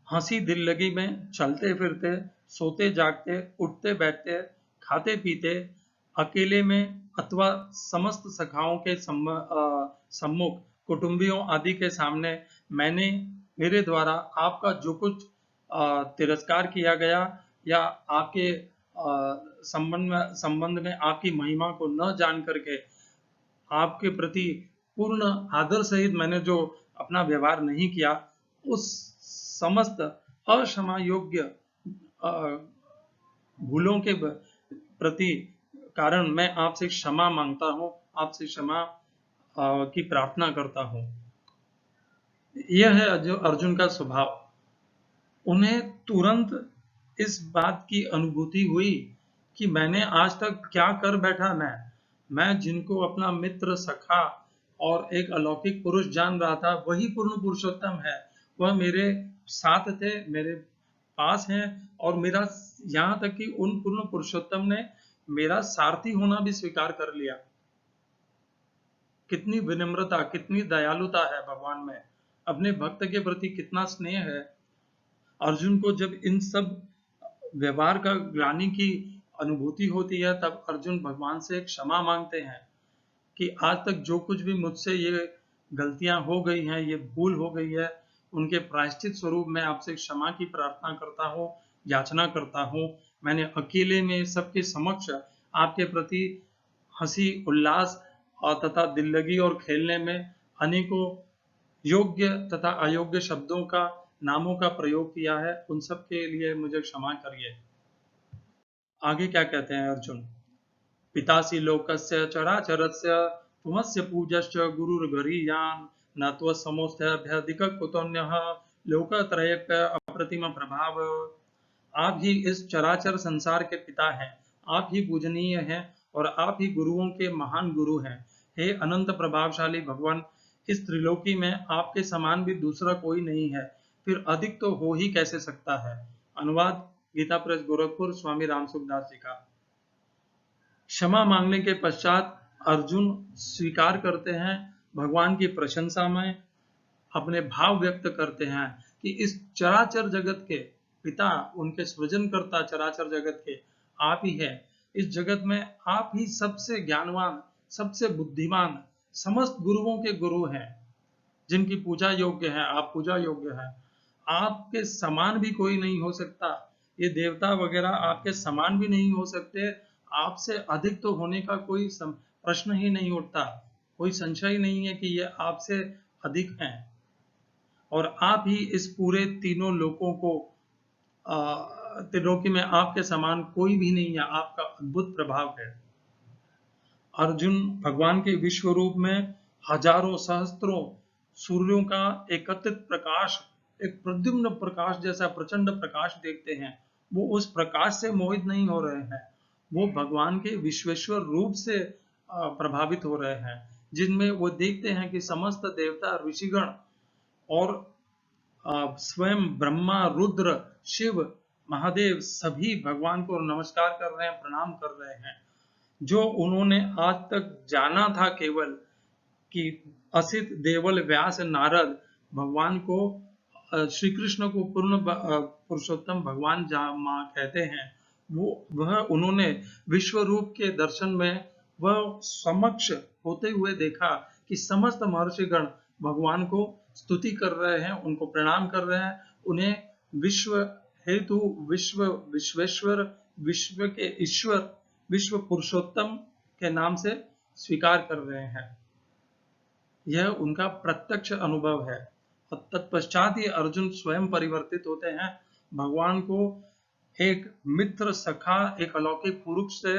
हंसी दिल लगी में चलते फिरते, सोते जागते, उठते बैठते, खाते पीते, अकेले में अथवा समस्त सखाओं के सम्मुख, कुटुंबियों आदि के सामने मैंने मेरे द्वारा आपका जो कुछ तिरस्कार किया गया या आपके संबंध में आपकी महिमा को न जान करके आपके प्रति पूर्ण आदर सहित मैंने जो अपना व्यवहार नहीं किया, उस समस्त अक्षमा योग्य भूलों के प्रति कारण मैं आपसे क्षमा मांगता हूँ, आपसे क्षमा की प्रार्थना करता हूँ। यह है जो अर्जुन का स्वभाव। उन्हें तुरंत इस बात की अनुभूति हुई कि मैंने आज तक क्या कर बैठा। मैं जिनको अपना मित्र, सखा और एक अलौकिक पुरुष जान रहा था, वही पूर्ण पुरुषोत्तम है। वह मेरे साथ थे, मेरे पास हैं, और मेरा यहाँ तक कि उन पूर्ण पुरुषोत्तम ने मेरा सारथी होना भी स्वीकार कर लिया। कितनी विनम्रता, कितनी दयालुता है भगवान में, अपने भक्त के प्रति कितना स्नेह है। अर्जुन को जब इन सब व्यवहार का ग्लानि की अनुभूति होती है, तब अर्जुन भगवान से क्षमा मांगते हैं कि आज तक जो कुछ भी मुझसे ये गलतियां हो गई हैं, ये भूल हो गई है, उनके प्रायश्चित स्वरूप मैं आपसे क्षमा की प्रार्थना करता हूँ, याचना करता हूँ। मैंने अकेले में सबके समक्ष आपके प्रति हंसी, उल्लास और तथा दिल लगी और खेलने में अनेकों योग्य तथा अयोग्य शब्दों का, नामों का प्रयोग किया है। उन सब के लिए मुझे क्षमा करिए। आगे क्या कहते हैं अर्जुन, पितासि लोकस्य चराचरस्य त्वमस्य पूज्यश्च गुरुर्गरीयान् न त्वत्समोऽस्त्यभ्यधिकः कुतोऽन्यः लोकत्रयस्य अप्रतिम प्रभाव। आप ही इस चराचर संसार के पिता हैं, आप ही पूजनीय हैं और आप ही गुरुओं के महान गुरु हैं। हे अनंत प्रभावशाली भगवान, इस त्रिलोकी में आपके समान भी दूसरा कोई नहीं है, फिर अधिक तो हो ही कैसे सकता है। अनुवाद गीता प्रेस गोरखपुर, स्वामी रामसुखदास जी का। क्षमा मांगने के पश्चात अर्जुन स्वीकार करते हैं, भगवान की प्रशंसा में अपने भाव व्यक्त करते हैं कि इस चराचर जगत के पिता, उनके सृजनकर्ता चराचर जगत के आप ही है। इस जगत में आप ही सबसे ज्ञानवान, सबसे बुद्धिमान, समस्त गुरुओं के गुरु हैं, जिनकी पूजा योग्य है। आप पूजा योग्य हैं, आपके समान भी कोई नहीं हो सकता। ये देवता वगैरह आपके समान भी नहीं हो सकते। आपसे अधिक तो होने का कोई प्रश्न ही नहीं उठता, कोई संशय नहीं है कि ये आपसे अधिक हैं। और आप ही इस पूरे तीनों लोकों को, त्रिलोकी में आपके समान कोई भी नहीं है। आपका अद्भुत प्रभाव है। अर्जुन भगवान के विश्व रूप में हजारों सहस्त्रों सूर्यों का एकत्रित प्रकाश, एक प्रद्युम्न प्रकाश जैसा प्रचंड प्रकाश देखते हैं। वो उस प्रकाश से मोहित नहीं हो रहे हैं, वो भगवान के विश्वेश्वर रूप से प्रभावित हो रहे हैं, जिनमें वो देखते हैं कि समस्त देवता, ऋषिगण और स्वयं ब्रह्मा, रुद्र, शिव, महादेव सभी भगवान को नमस्कार कर रहे हैं, प्रणाम कर रहे हैं। जो उन्होंने आज तक जाना था केवल कि असित, देवल, व्यास, नारद भगवान को, श्री कृष्ण को पूर्ण पुरुषोत्तम भगवान कहते हैं, वह उन्होंने विश्व रूप के दर्शन में वह समक्ष होते हुए देखा कि समस्त महर्षिगण भगवान को स्तुति कर रहे हैं, उनको प्रणाम कर रहे हैं, उन्हें विश्व हेतु, विश्वेश्वर, विश्व के ईश्वर, विश्व पुरुषोत्तम के नाम से स्वीकार कर रहे हैं। यह उनका प्रत्यक्ष अनुभव है। और तत्पश्चात ये अर्जुन स्वयं परिवर्तित होते हैं, भगवान को एक मित्र सखा, एक अलौकिक पुरुष से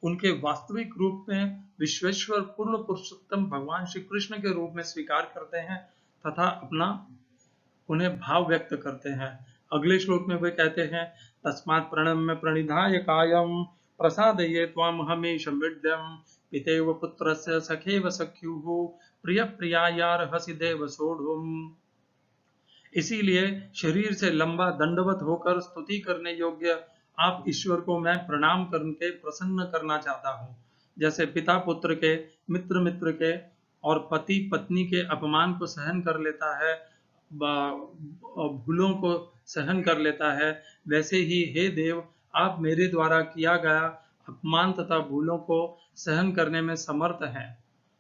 उनके वास्तविक रूप में विश्वेश्वर पूर्ण पुरुषोत्तम भगवान श्री कृष्ण के रूप में स्वीकार करते हैं तथा अपना उन्हें भाव व्यक्त करते हैं। अगले श्लोक में वे कहते हैं, तस्मात् प्रणम्य प्रणिधाय कायं प्रसादये त्वां हमेशं विद्यं पितेव पुत्रस्य सखेव सख्युः प्रिय प्रियायार्हसि देव सोढुम्। इसीलिए शरीर से लंबा दंडवत होकर स्तुति करने योग्य आप ईश्वर को मैं प्रणाम करके प्रसन्न करना चाहता हूँ। जैसे पिता पुत्र के, मित्र मित्र के और पति पत्नी के अपमान को सहन कर लेता है, भूलों को सहन कर लेता है, वैसे ही हे देव आप मेरे द्वारा किया गया अपमान तथा भूलों को सहन करने में समर्थ हैं।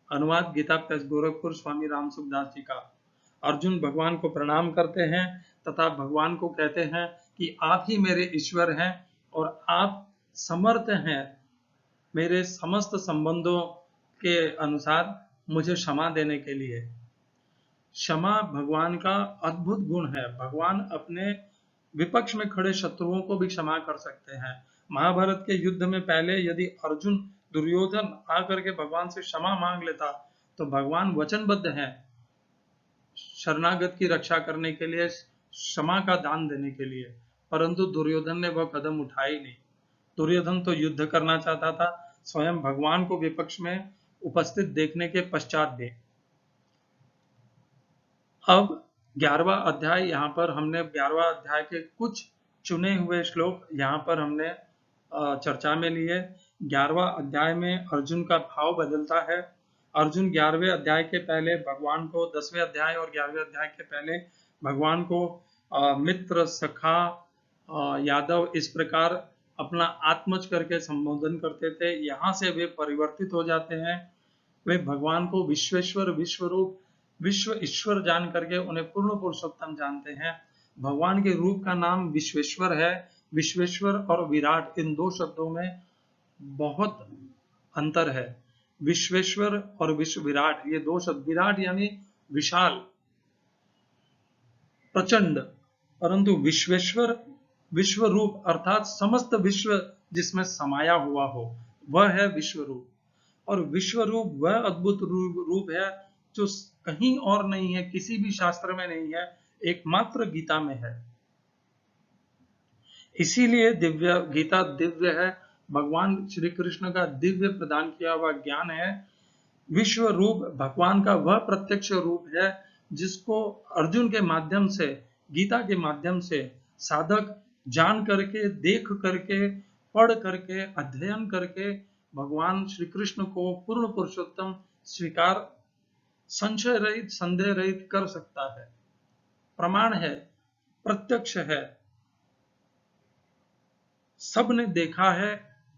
अनुवाद गीता प्रेस गोरखपुर, स्वामी राम सुखदास जी का। अर्जुन भगवान को प्रणाम करते हैं तथा भगवान को कहते हैं कि आप ही मेरे ईश्वर हैं और आप समर्थ हैं मेरे समस्त संबंधों के अनुसार मुझे क्षमा देने के लिए। क्षमा भगवान का अद्भुत गुण है। भगवान अपने विपक्ष में खड़े शत्रुओं को भी क्षमा कर सकते हैं। महाभारत के युद्ध में पहले यदि अर्जुन दुर्योधन आकर के भगवान से क्षमा मांग लेता तो भगवान वचनबद्ध हैं शरणागत की रक्षा करने के लिए, क्षमा का दान देने के लिए, परंतु दुर्योधन ने वह कदम उठाया ही नहीं। दुर्योधन तो युद्ध करना चाहता था, स्वयं भगवान को विपक्ष में उपस्थित देखने के पश्चात भी। अब 11वां अध्याय, यहाँ पर हमने 11वां अध्याय के कुछ चुने हुए श्लोक यहाँ पर हमने चर्चा में लिए। 11वां अध्याय में अर्जुन का भाव बदलता है। अर्जुन 11वें अध्याय के पहले भगवान को, 10वें अध्याय और 11वें अध्याय के पहले भगवान को मित्र, सखा, यादव इस प्रकार अपना आत्मज करके संबोधन करते थे। यहाँ से वे परिवर्तित हो जाते हैं। वे भगवान को विश्वेश्वर, विश्वरूप, विश्व ईश्वर जान करके उन्हें पूर्ण पुरुषोत्तम जानते हैं। भगवान के रूप का नाम विश्वेश्वर है। विश्वेश्वर और विराट, इन दो शब्दों में बहुत अंतर है। विश्वेश्वर और विश्व विराट, ये दो शब्द, विराट यानी विशाल, प्रचंड, परंतु विश्वेश्वर विश्व रूप अर्थात समस्त विश्व जिसमें समाया हुआ हो, वह है विश्व रूप। और विश्व रूप वह अद्भुत रूप है जो कहीं और नहीं है, किसी भी शास्त्र में नहीं है, एकमात्र गीता में है। इसीलिए दिव्य गीता दिव्य है, भगवान श्री कृष्ण का दिव्य प्रदान किया हुआ ज्ञान है। विश्व रूप भगवान का वह प्रत्यक्ष रूप है जिसको अर्जुन के माध्यम से, गीता के माध्यम से साधक जान करके, देख करके, पढ़ करके, अध्ययन करके भगवान श्री कृष्ण को पूर्ण पुरुषोत्तम स्वीकार संशय रहित, संदेह रहित कर सकता है। प्रमाण है, प्रत्यक्ष है, सबने देखा है,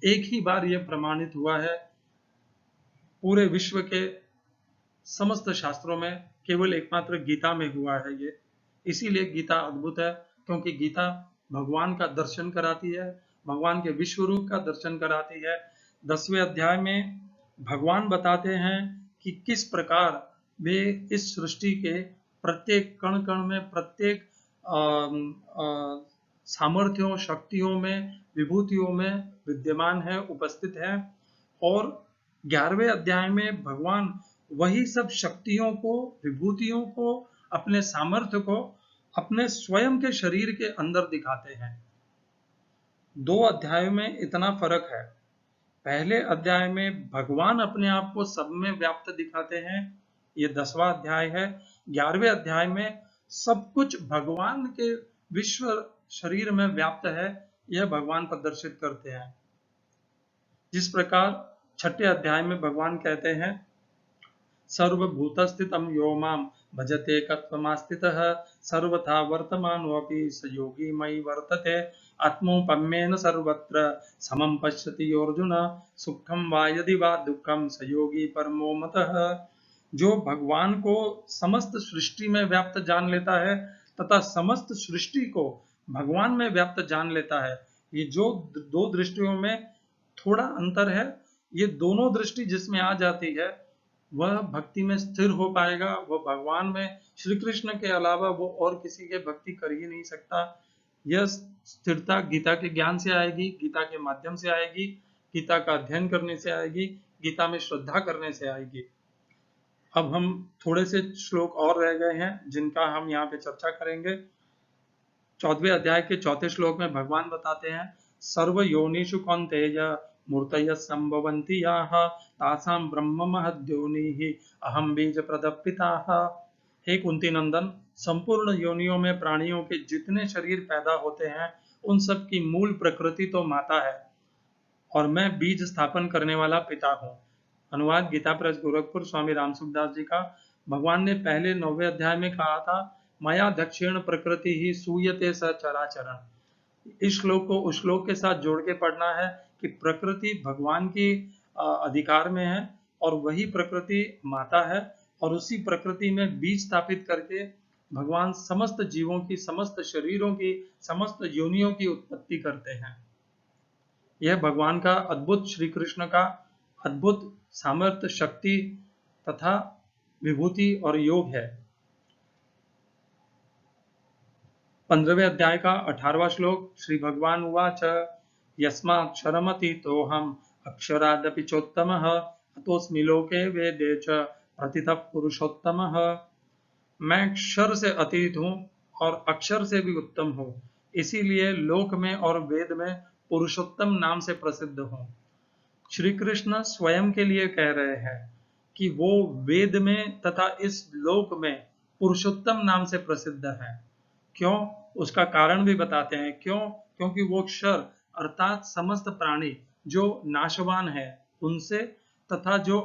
एक ही बार यह प्रमाणित हुआ है। पूरे विश्व के समस्त शास्त्रों में केवल एकमात्र गीता में हुआ है ये। इसीलिए गीता अद्भुत है, क्योंकि गीता भगवान का दर्शन कराती है, भगवान के विश्व रूप का दर्शन कराती है। 10वें अध्याय में भगवान बताते हैं कि किस प्रकार वे इस सृष्टि के प्रत्येक कण कण में, प्रत्येक सामर्थ्यों, शक्तियों में, विभूतियों में विद्यमान है, उपस्थित है। और 11वें अध्याय में भगवान वही सब शक्तियों को, विभूतियों को, अपने सामर्थ्य को अपने स्वयं के शरीर के अंदर दिखाते हैं। 2 अध्यायों में इतना फर्क है। पहले अध्याय में भगवान अपने आप को सब में व्याप्त दिखाते हैं, ये 10वां अध्याय है। 11वें अध्याय में सब कुछ भगवान के विश्व शरीर में व्याप्त है, यह भगवान प्रदर्शित करते हैं। जिस प्रकार 6ठे अध्याय में भगवान कहते हैं, सर्वभूतस्थितं यो मां भजते तत्त्वमास्थितः सर्वथा वर्तमानोऽपि स योगी मयि वर्तते आत्मौपम्येन सर्वत्र समं पश्यति अर्जुन सुखं वा यदि वा दुःखं स योगी परमो मतः। जो भगवान को समस्त सृष्टि में व्याप्त जान लेता है तथा समस्त सृष्टि को भगवान में व्याप्त जान लेता है, ये जो दो दृष्टियों में थोड़ा अंतर है, ये दोनों दृष्टि जिसमें आ जाती है वह भक्ति में स्थिर हो पाएगा, वह भगवान में, श्री कृष्ण के अलावा वो और किसी के भक्ति कर ही नहीं सकता। यह स्थिरता गीता के ज्ञान से आएगी, गीता के माध्यम से आएगी, गीता का अध्ययन करने से आएगी, गीता में श्रद्धा करने से आएगी। अब हम थोड़े से श्लोक और रह गए हैं जिनका हम यहाँ पे चर्चा करेंगे। 14वें अध्याय के 4थे श्लोक में भगवान बताते हैं, सर्व योनिषु कौन्तेय मूर्तयः संभवन्ति याः तासां ब्रह्म महद्योनिः अहं बीज प्रदपिताः। हे कुंती नंदन, संपूर्ण योनियों में प्राणियों के जितने शरीर पैदा होते हैं उन सब की मूल प्रकृति तो माता है और मैं बीज स्थापन करने वाला पिता हूँ। अनुवाद गीता प्रेस गोरखपुर स्वामी रामसुखदास जी का। भगवान ने पहले 9वें अध्याय में कहा था, मया दक्षिण प्रकृति ही सूयते स चराचरम्। इस श्लोक को उस श्लोक के साथ जोड़ के पढ़ना है कि प्रकृति भगवान की अधिकार में है और वही प्रकृति माता है और उसी प्रकृति में बीज स्थापित करके भगवान समस्त जीवों की, समस्त शरीरों की, समस्त योनियों की उत्पत्ति करते हैं। यह भगवान का अद्भुत, श्री कृष्ण का अद्भुत सामर्थ्य, शक्ति तथा विभूति और योग है। 15वें अध्याय का 18वां श्लोक, श्री भगवान उवाच यस्माक्षरमतीतोऽहम् अक्षरादपि चोत्तमः अतोऽस्मि लोके वेदे च प्रथितः पुरुषोत्तमः। मैं अक्षर से अतीत हूँ और अक्षर से भी उत्तम हूँ, इसीलिए लोक में और वेद में पुरुषोत्तम नाम से प्रसिद्ध हूँ। श्री कृष्ण स्वयं के लिए कह रहे हैं कि वो वेद में तथा इस लोक में पुरुषोत्तम नाम से प्रसिद्ध है। क्यों? उसका कारण भी बताते हैं। क्यों? क्योंकि वो अक्षर अर्थात समस्त प्राणी जो नाशवान है उनसे तथा जो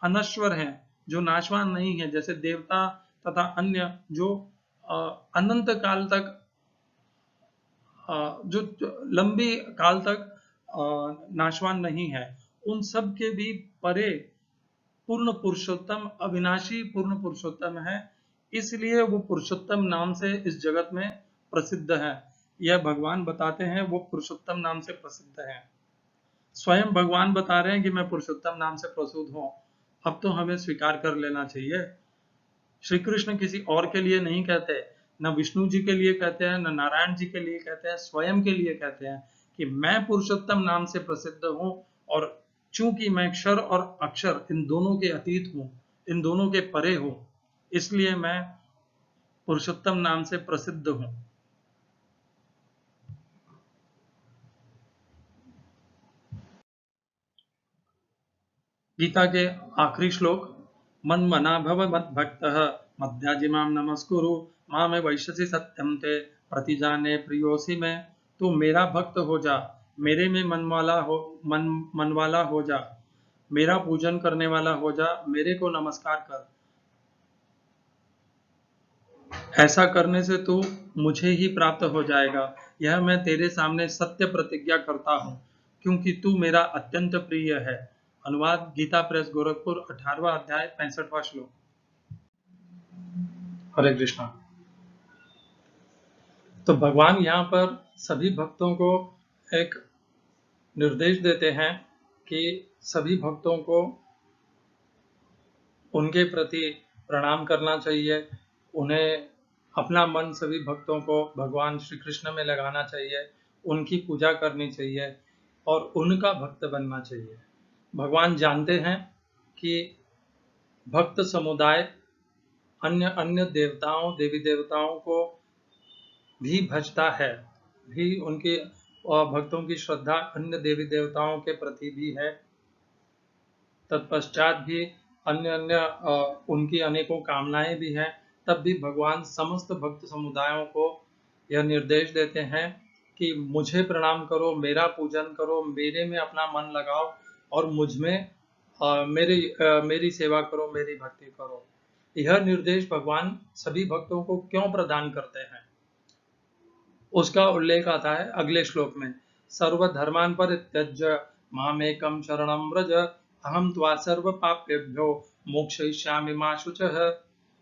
अनश्वर हैं, जो नाशवान नहीं है, जैसे देवता तथा अन्य जो अनंत काल तक, जो लंबी काल तक नाशवान नहीं है, उन सब के भी परे पूर्ण पुरुषोत्तम, अविनाशी पूर्ण पुरुषोत्तम है, इसलिए वो पुरुषोत्तम नाम से इस जगत में प्रसिद्ध है। यह भगवान बताते हैं, वो पुरुषोत्तम नाम से प्रसिद्ध है। स्वयं भगवान बता रहे हैं कि मैं पुरुषोत्तम नाम से प्रसिद्ध हूँ। अब तो हमें स्वीकार कर लेना चाहिए। श्री कृष्ण किसी और के लिए नहीं कहते, न विष्णु जी के लिए कहते हैं, न नारायण जी के लिए कहते हैं, स्वयं के लिए कहते हैं कि मैं पुरुषोत्तम नाम से प्रसिद्ध हूँ और चूंकि मैं अक्षर और अक्षर इन दोनों के अतीत हूँ, इन दोनों के परे हूँ, इसलिए मैं पुरुषोत्तम नाम से प्रसिद्ध हूँ। गीता के आखिरी श्लोक, मन मना भव मद भक्तः मध्याजिमां नमस्कुरु मामे वैश्यसि सत्यम ते प्रतिजाने प्रियोसि में। तू मेरा भक्त हो जा, मेरे में मन वाला हो जा, मेरा पूजन करने वाला हो जा, मेरे को नमस्कार कर। ऐसा करने से तू मुझे ही प्राप्त हो जाएगा। यह मैं तेरे सामने सत्य प्रतिज्ञा करता हूँ, क्योंकि तू मेरा अत्यंत प्रिय है। अनुवाद गीता प्रेस गोरखपुर 18वां अध्याय 65वां श्लोक। हरे कृष्णा। तो भगवान यहाँ पर सभी भक्तों को एक निर्देश देते हैं कि सभी भक्तों को उनके प्रति प्रणाम करना चाहिए, उन्हें अपना मन सभी भक्तों को भगवान श्री कृष्ण में लगाना चाहिए, उनकी पूजा करनी चाहिए और उनका भक्त बनना चाहिए। भगवान जानते हैं कि भक्त समुदाय अन्य अन्य देवताओं, देवी देवताओं को भी भजता है, भी उनके भक्तों की श्रद्धा अन्य देवी देवताओं के प्रति भी है। तत्पश्चात भी अन्य अन्य उनकी अनेकों कामनाएं भी हैं, तब भी भगवान समस्त भक्त समुदायों को यह निर्देश देते हैं कि मुझे प्रणाम करो, मेरा पूजन करो, मेरे में अपना मन लगाओ और मुझ में मेरी सेवा करो, मेरी भक्ति करो। यह निर्देश भगवान सभी भक्तों को क्यों प्रदान करते हैं, उसका उल्लेख आता है अगले श्लोक में। सर्वधर्मान् परित्यज्य मामेकं शरणं व्रज अहं त्वा सर्व पापेभ्यो मोक्षयिष्यामि मा शुचः।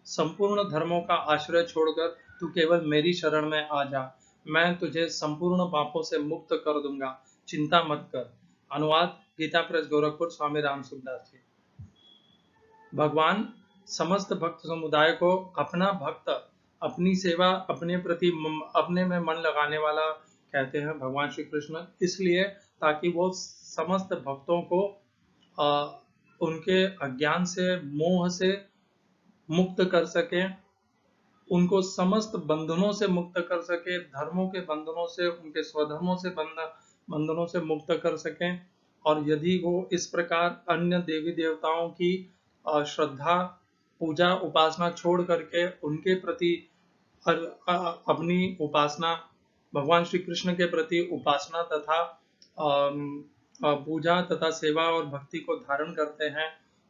संपूर्ण धर्मों का आश्रय छोड़कर तू केवल मेरी शरण में आ जा, मैं तुझे संपूर्ण पापों से मुक्त कर दूंगा, चिंता मत कर। अनुवाद गीता प्रेस गोरखपुर स्वामी रामसुखदास जी। भगवान समस्त भक्त समुदाय को अपना भक्त, अपनी सेवा, अपने प्रति अपने में मन लगाने वाला कहते हैं भगवान श्री कृष्ण, इसलिए ताकि वो समस्त भक्तों को उनके अज्ञान से, मोह से मुक्त कर सके, उनको समस्त बंधनों से मुक्त कर सके, धर्मों के बंधनों से, उनके स्वधर्मों से बंधनों से मुक्त कर सकें। और यदि वो इस प्रकार अन्य देवी देवताओं की श्रद्धा, पूजा, उपासना छोड़ करके उनके प्रति अपनी उपासना, भगवान श्री कृष्ण के प्रति उपासना तथा पूजा तथा सेवा और भक्ति को धारण करते हैं,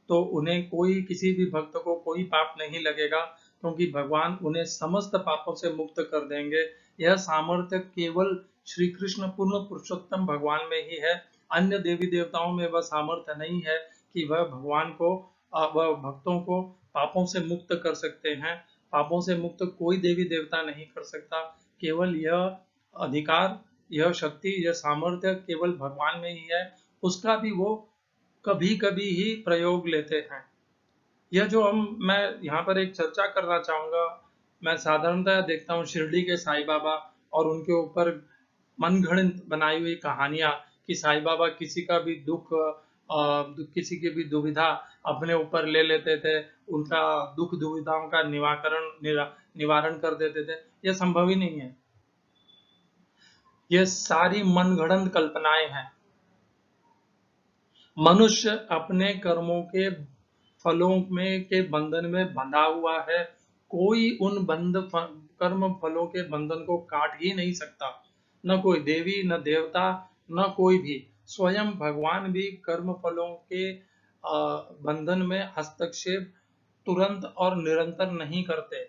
तो उन्हें कोई, किसी भी भक्त को कोई पाप नहीं लगेगा, क्योंकि भगवान उन्हें समस्त पापों से मुक्त कर देंगे। यह सामर्थ्य केवल श्री कृष्ण पूर्ण पुरुषोत्तम भगवान में ही है। अन्य देवी देवताओं में वह सामर्थ्य नहीं है कि वह भगवान को, वह भक्तों को पापों से मुक्त कर सकते हैं। पापों से मुक्त कोई देवी देवता नहीं कर सकता। केवल यह अधिकार, यह शक्ति, यह सामर्थ्य केवल भगवान में ही है। उसका भी वो कभी कभी ही प्रयोग लेते हैं। यह जो मैं यहाँ पर एक चर्चा करना चाहूंगा, मैं साधारणतः देखता हूँ शिरडी के साईं बाबा और उनके ऊपर मनगढ़ंत बनाई हुई कहानियां कि साईं बाबा किसी का भी दुख, किसी की भी दुविधा अपने ऊपर ले लेते थे, उनका दुख दुविधाओं का निवारण कर देते थे। यह संभव ही नहीं है। यह सारी मनगढ़ंत कल्पनाएं हैं। मनुष्य अपने कर्मों के फलों में के बंधन में बंधा हुआ है। कोई उन कर्म फलों के बंधन को काट ही नहीं सकता, न कोई देवी, न देवता, न कोई भी। स्वयं भगवान भी कर्म फलों के बंधन में हस्तक्षेप तुरंत और निरंतर नहीं करते।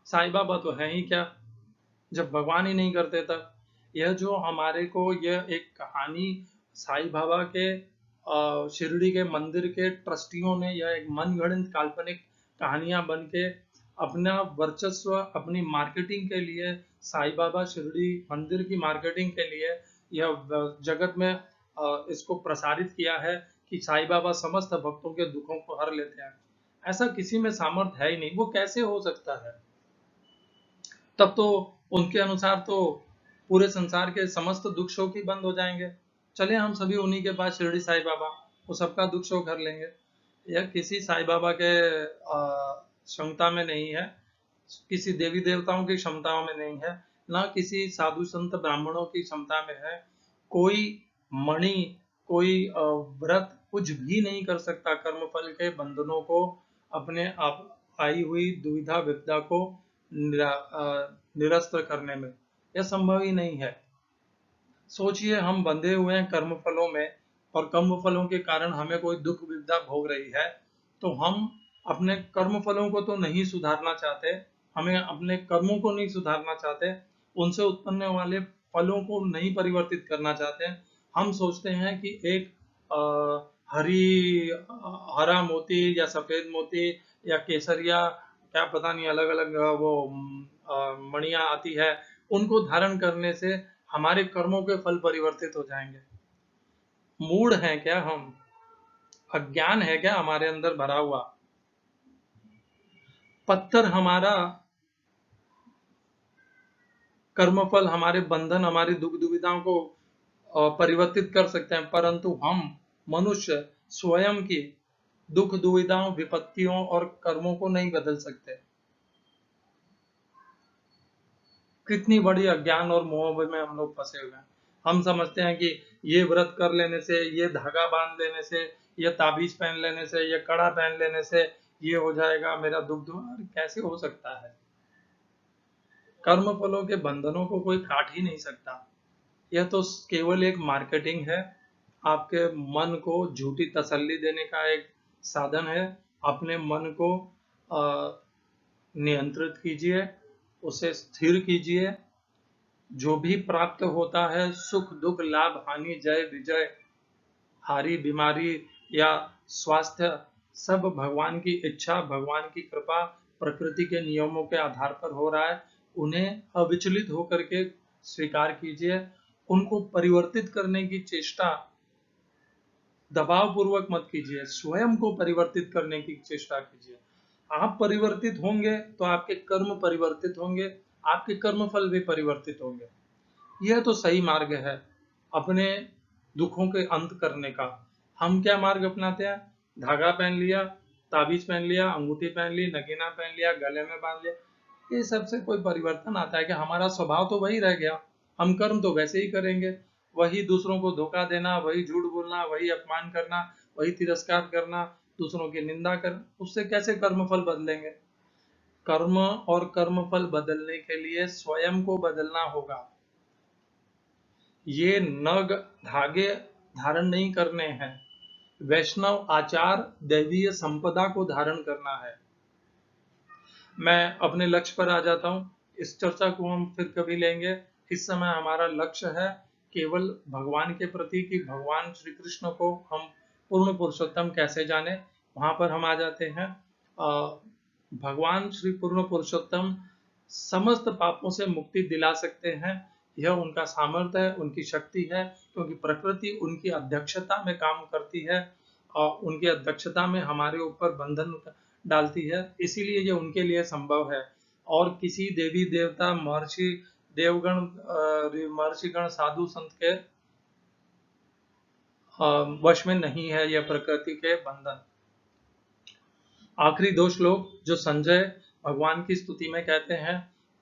साईं बाबा तो है ही क्या, जब भगवान ही नहीं करते तब। यह जो हमारे को, यह एक कहानी साईं बाबा के शिरडी के मंदिर के ट्रस्टियों ने, यह एक मनगढ़ंत काल्पनिक कहानियां बन के अपना वर्चस्व, अपनी मार्केटिंग के लिए, साईं बाबा शिरडी मंदिर की मार्केटिंग के लिए यह जगत में इसको प्रसारित किया है कि साईं बाबा समस्त भक्तों के दुखों को हर लेते हैं। ऐसा किसी में सामर्थ्य है ही नहीं। वो कैसे हो सकता है? तब तो उनके अनुसार तो पूरे संसार के समस्त दुख शोक ही बंद हो जाएंगे। चले हम सभी उन्हीं के पास, शिरडी साईं बाबा, वो सबका दुख शोक हर लेंगे। यह किसी साईं बाबा के क्षमता में नहीं है, किसी देवी देवताओं की क्षमताओं में नहीं है, ना किसी साधु संत ब्राह्मणों की क्षमता में है। कोई मणि, कोई व्रत कुछ भी नहीं कर सकता कर्मफल के बंधनों को, अपने आप आई हुई दुविधा विपदा को निरस्त करने में। यह संभव ही नहीं है। सोचिए, हम बंधे हुए हैं कर्म फलों में, और कर्म फलों के कारण हमें कोई दुख विपदा भोग रही है, तो हम अपने कर्म फलों को तो नहीं सुधारना चाहते, हमें अपने कर्मों को नहीं सुधारना चाहते, उनसे उत्पन्न वाले फलों को नहीं परिवर्तित करना चाहते। हम सोचते हैं कि एक हरा मोती या सफेद मोती या केसरिया, क्या पता नहीं अलग अलग वो मणियां आती है, उनको धारण करने से हमारे कर्मों के फल परिवर्तित हो जाएंगे। मूढ़ हैं क्या हम? अज्ञान है क्या हमारे अंदर भरा हुआ? पत्थर हमारा कर्मफल, हमारे बंधन, हमारी दुख दुविधाओं को परिवर्तित कर सकते हैं, परंतु हम मनुष्य स्वयं की दुख दुविधाओं, विपत्तियों और कर्मों को नहीं बदल सकते। कितनी बड़ी अज्ञान और मोह में हम लोग फंसे हुए हैं। हम समझते हैं कि ये व्रत कर लेने से, ये धागा बांध लेने से, ये ताबीज पहन लेने से, ये कड़ा पहन लेने से ये हो जाएगा, मेरा दुख दूर। कैसे हो सकता है? कर्म फलों के बंधनों को कोई काट ही नहीं सकता। यह तो केवल एक मार्केटिंग है, आपके मन को झूठी तसल्ली देने का एक साधन है। अपने मन को नियंत्रित कीजिए, उसे स्थिर कीजिए। जो भी प्राप्त होता है, सुख दुख, लाभ हानि, जय विजय, हारी बीमारी या स्वास्थ्य, सब भगवान की इच्छा, भगवान की कृपा, प्रकृति के नियमों के आधार पर हो रहा है। उन्हें अविचलित होकर के स्वीकार कीजिए। उनको परिवर्तित करने की चेष्टा दबाव पूर्वक मत कीजिए, स्वयं को परिवर्तित करने की चेष्टा कीजिए। आप परिवर्तित होंगे तो आपके कर्म परिवर्तित होंगे, आपके कर्म फल भी परिवर्तित होंगे। यह तो सही मार्ग है अपने दुखों के अंत करने का। हम क्या मार्ग अपनाते हैं? धागा पहन लिया, ताबीज पहन लिया, अंगूठी पहन ली, नगीना पहन लिया, गले में बांध लिया। ये सबसे कोई परिवर्तन आता है कि? हमारा स्वभाव तो वही रह गया, हम कर्म तो वैसे ही करेंगे। वही दूसरों को धोखा देना, वही झूठ बोलना, वही अपमान करना, वही तिरस्कार करना, दूसरों की निंदा करना। उससे कैसे कर्मफल बदलेंगे? कर्म और कर्मफल बदलने के लिए स्वयं को बदलना होगा। ये नग धागे धारण नहीं करने हैं, वैष्णव आचार दैवीय संपदा को धारण करना है। मैं अपने लक्ष्य पर आ जाता हूँ। इस चर्चा को हम फिर कभी लेंगे। इस समय हमारा लक्ष्य है केवल भगवान के प्रति कि भगवान श्री कृष्ण को हम पूर्ण पुरुषोत्तम कैसे जाने। वहां पर हम आ जाते हैं। भगवान श्री पूर्ण पुरुषोत्तम समस्त पापों से मुक्ति दिला सकते हैं। यह उनका सामर्थ्य है, उनकी शक्ति है, क्योंकि प्रकृति उनकी अध्यक्षता में काम करती है और उनकी अध्यक्षता में हमारे ऊपर बंधन डालती है। इसीलिए ये उनके लिए संभव है और किसी देवी देवता महर्षि देवगण महर्षिगण साधु संत के वश में नहीं है यह प्रकृति के बंधन। आखिरी 2 श्लोक जो संजय भगवान की स्तुति में कहते हैं,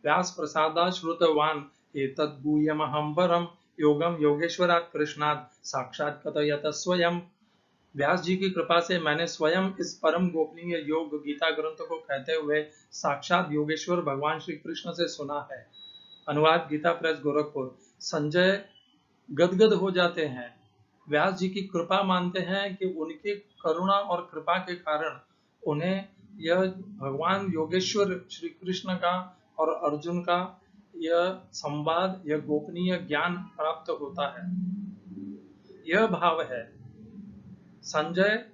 व्यास प्रसादा श्रुतवान एतद् गुह्यमहं परम योगम योगेश्वरात् कृष्णात् साक्षात् कथयत स्वयं। व्यास जी की कृपा से मैंने स्वयं इस परम गोपनीय योग गीता ग्रंथ को कहते हुए साक्षात योगेश्वर भगवान श्री कृष्ण से सुना है। अनुवाद गीता प्रेस गोरखपुर। संजय गदगद हो जाते हैं, व्यास जी की कृपा मानते हैं कि उनकी करुणा और कृपा के कारण उन्हें यह भगवान योगेश्वर श्री कृष्ण का और अर्जुन का यह संवाद, यह गोपनीय ज्ञान प्राप्त होता है। यह भाव है। संजय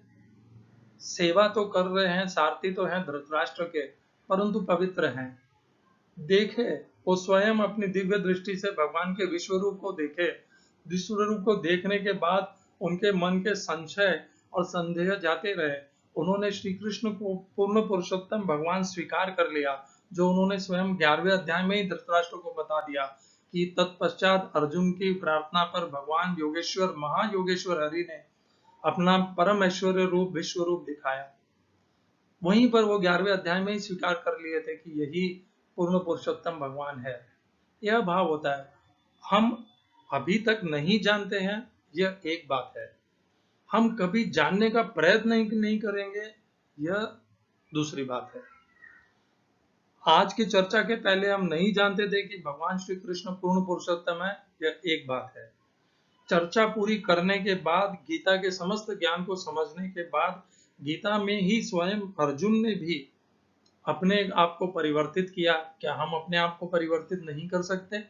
सेवा तो कर रहे हैं, सारथी तो हैं धृतराष्ट्र के, परंतु पवित्र हैं। देखे, वो स्वयं अपनी दिव्य दृष्टि से भगवान के विश्व रूप को देखे। विश्व रूप को देखने के बाद उनके मन के संशय और संदेह जाते रहे। उन्होंने श्री कृष्ण को पूर्ण पुरुषोत्तम भगवान स्वीकार कर लिया, जो उन्होंने स्वयं 11वें अध्याय में ही धृतराष्ट्र को बता दिया कि तत्पश्चात अर्जुन की प्रार्थना पर भगवान योगेश्वर महायोगेश्वर हरि ने अपना परम ऐश्वर्य रूप विश्व रूप दिखाया। वहीं पर वो 11वें अध्याय में ही स्वीकार कर लिए थे कि यही पूर्ण पुरुषोत्तम भगवान है। यह भाव होता है। हम अभी तक नहीं जानते हैं, यह एक बात है। हम कभी जानने का प्रयत्न नहीं करेंगे, यह दूसरी बात है। आज की चर्चा के पहले हम नहीं जानते थे कि भगवान श्री कृष्ण पूर्ण पुरुषोत्तम है, यह एक बात है। चर्चा पूरी करने के बाद, गीता के समस्त ज्ञान को समझने के बाद, गीता में ही स्वयं अर्जुन ने भी अपने आप को परिवर्तित किया। क्या हम अपने आप को परिवर्तित नहीं कर सकते?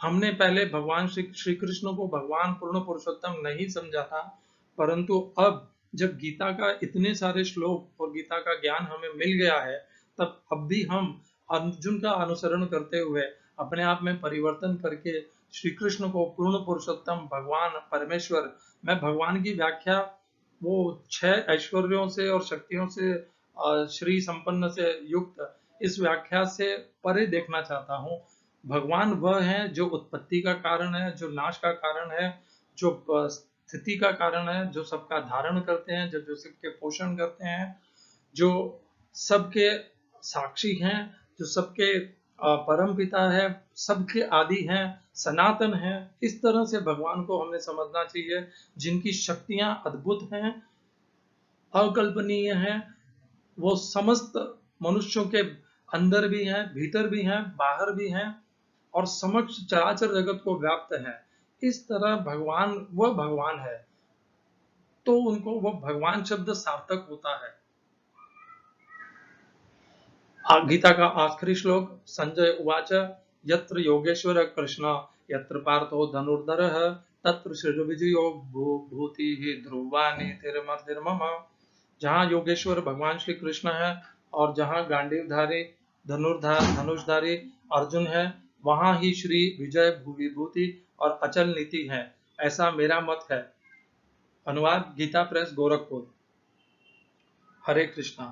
हमने पहले भगवान श्री कृष्ण को भगवान पूर्ण पुरुषोत्तम नहीं समझा था, परंतु अब जब गीता का इतने सारे श्लोक और गीता का ज्ञान हमें मिल गया है, तब अब भी हम अर्जुन का अनुसरण करते हुए अपने आप में परिवर्तन करके श्री कृष्ण को पूर्ण पुरुषोत्तम भगवान परमेश्वर, मैं भगवान की व्याख्या वो 6 ऐश्वर्यों से और शक्तियों से श्री संपन्न से युक्त इस व्याख्या से परे देखना चाहता हूँ। भगवान वह है जो उत्पत्ति का कारण है, जो नाश का कारण है, जो स्थिति का कारण है, जो सबका धारण करते हैं, जो सबके पोषण करते हैं, जो सबके साक्षी हैं, जो सबके परम पिता है, सबके आदि हैं, सनातन हैं। इस तरह से भगवान को हमें समझना चाहिए, जिनकी शक्तियां अद्भुत हैं, अकल्पनीय हैं। वो समस्त मनुष्यों के अंदर भी हैं, भीतर भी हैं, बाहर भी हैं और समक्ष चराचर जगत को व्याप्त है। इस तरह भगवान वह भगवान है, तो उनको वह भगवान शब्द सार्थक होता है। गीता का आखिरी श्लोक संजय उवाच यत्र योगेश्वर कृष्ण यत्र पार्थो धनुर्धरः तत्र श्रीर्विजयो भूतिः ध्रुवा नीतिर्मतिर्मम। जहाँ योगेश्वर भगवान श्री कृष्ण है और जहाँ गांडीवधारी धनुषधारी अर्जुन है, वहाँ ही श्री विजय विभूति और अचल नीति है, ऐसा मेरा मत है। अनुवाद गीता प्रेस गोरखपुर। हरे कृष्णा।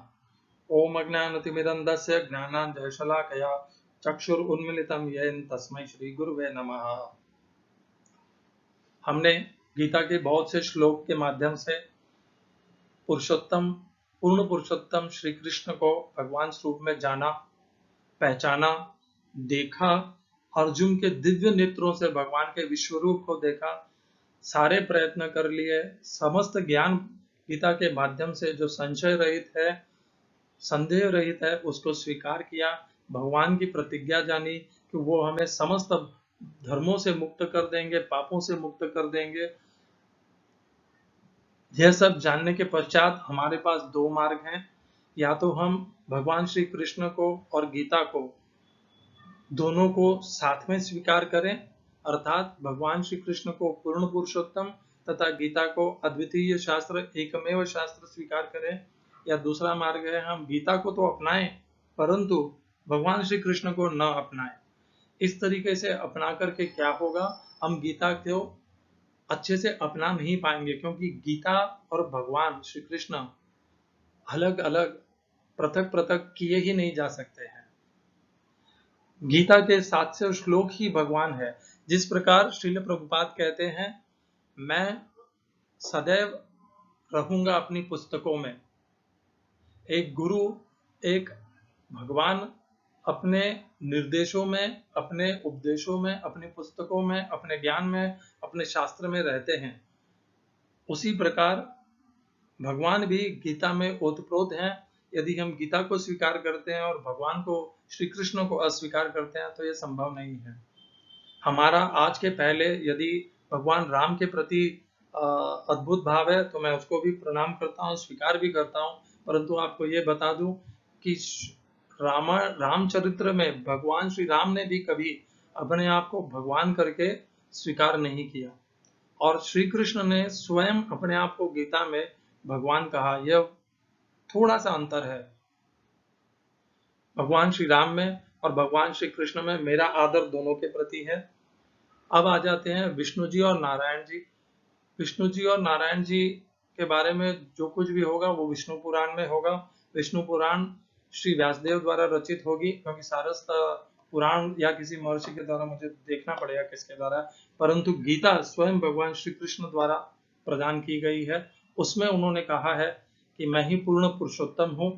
ओम अज्ञानतिमिरन्धस्य ज्ञानाञ्जनशलाकया चक्षुरुन्मीलितं येन तस्मै श्री गुरुवे नमः। हमने गीता के बहुत से श्लोक के माध्यम से पूर्ण पुरुषोत्तम श्री कृष्ण को भगवान स्वरूप में जाना, पहचाना, देखा, अर्जुन के दिव्य नेत्रों से भगवान के विश्वरूप को देखा, सारे प्रयत्न कर लिए, समस्त ज्ञान गीता के माध्यम से जो संशय रहित है, संदेह रहित है, उसको स्वीकार किया, भगवान की प्रतिज्ञा जानी कि वो हमें समस्त धर्मों से मुक्त कर देंगे, पापों से मुक्त कर देंगे। यह सब जानने के पश्चात हमारे पास दो मार्ग हैं, या तो हम भगवान श्री कृष्ण को और गीता को दोनों को साथ में स्वीकार करें, अर्थात भगवान श्री कृष्ण को पूर्ण पुरुषोत्तम तथा गीता को अद्वितीय शास्त्र, एकमेव शास्त्र स्वीकार करें, या दूसरा मार्ग है हम गीता को तो अपनाएं परंतु भगवान श्री कृष्ण को न अपनाएं। इस तरीके से अपना करके क्या होगा, हम गीता को अच्छे से अपना नहीं पाएंगे, क्योंकि गीता और भगवान श्री कृष्ण अलग अलग पृथक पृथक किए ही नहीं जा सकते हैं। गीता के 700 श्लोक ही भगवान है। जिस प्रकार श्रील प्रभुपाद कहते हैं, मैं सदैव रहूंगा अपनी पुस्तकों में। एक गुरु, एक भगवान अपने निर्देशों में, अपने उपदेशों में, अपनी पुस्तकों में, अपने ज्ञान में, अपने शास्त्र में रहते हैं। उसी प्रकार भगवान भी गीता में ओतप्रोत हैं। यदि हम गीता को स्वीकार करते हैं और भगवान को, श्री कृष्ण को अस्वीकार करते हैं तो यह संभव नहीं है। हमारा आज के पहले यदि भगवान राम के प्रति अद्भुत भाव है तो मैं उसको भी प्रणाम करता हूँ, स्वीकार भी करता हूँ, परंतु आपको ये बता दूं कि रामचरित्र में भगवान श्री राम ने भी कभी अपने आप को भगवान करके स्वीकार नहीं किया, और श्री कृष्ण ने स्वयं अपने आप को गीता में भगवान कहा। यह थोड़ा सा अंतर है भगवान श्री राम में और भगवान श्री कृष्ण में। मेरा आदर दोनों के प्रति है। अब आ जाते हैं विष्णु जी और नारायण जी। विष्णु जी और नारायण जी के बारे में जो कुछ भी होगा वो विष्णु पुराण में होगा। विष्णु पुराण श्री व्यासदेव द्वारा रचित होगी, क्योंकि सारस पुराण या किसी महर्षि के द्वारा मुझे देखना पड़ेगा किसके द्वारा, परंतु गीता स्वयं भगवान श्री कृष्ण द्वारा प्रदान की गई है। उसमें उन्होंने कहा है कि मैं ही पूर्ण पुरुषोत्तम हूँ,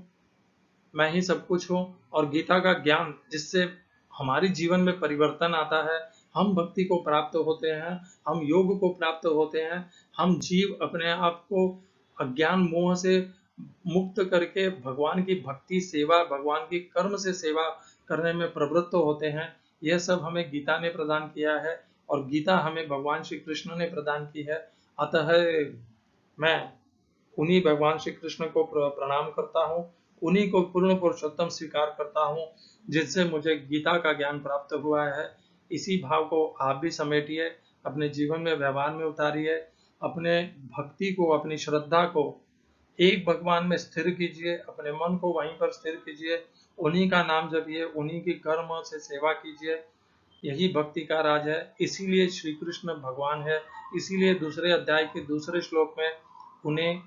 मैं ही सब कुछ हूँ, और गीता का ज्ञान जिससे हमारे जीवन में परिवर्तन आता है, हम भक्ति को प्राप्त होते हैं, हम योग को प्राप्त होते हैं, हम जीव अपने आप को अज्ञान मोह से मुक्त करके भगवान की भक्ति सेवा, भगवान की कर्म से सेवा करने में प्रवृत्त होते हैं। यह सब हमें गीता ने प्रदान किया है और गीता हमें भगवान श्री कृष्ण ने प्रदान की है। अतः मैं उन्हीं भगवान श्री कृष्ण को प्रणाम करता हूँ, उन्हीं को पूर्ण पुरुषोत्तम स्वीकार करता हूँ जिनसे मुझे गीता का ज्ञान प्राप्त हुआ है। इसी भाव को आप भी समेटिए, अपने जीवन में व्यवहार में उतारिए, अपने भक्ति को, अपनी श्रद्धा को एक भगवान में स्थिर कीजिए, अपने मन को वहीं पर स्थिर कीजिए, उन्हीं का नाम जपिए, उन्हीं की कर्म से सेवा कीजिए। यही भक्ति का राज है। इसीलिए श्री कृष्ण भगवान है। इसीलिए दूसरे अध्याय के दूसरे श्लोक में उन्हें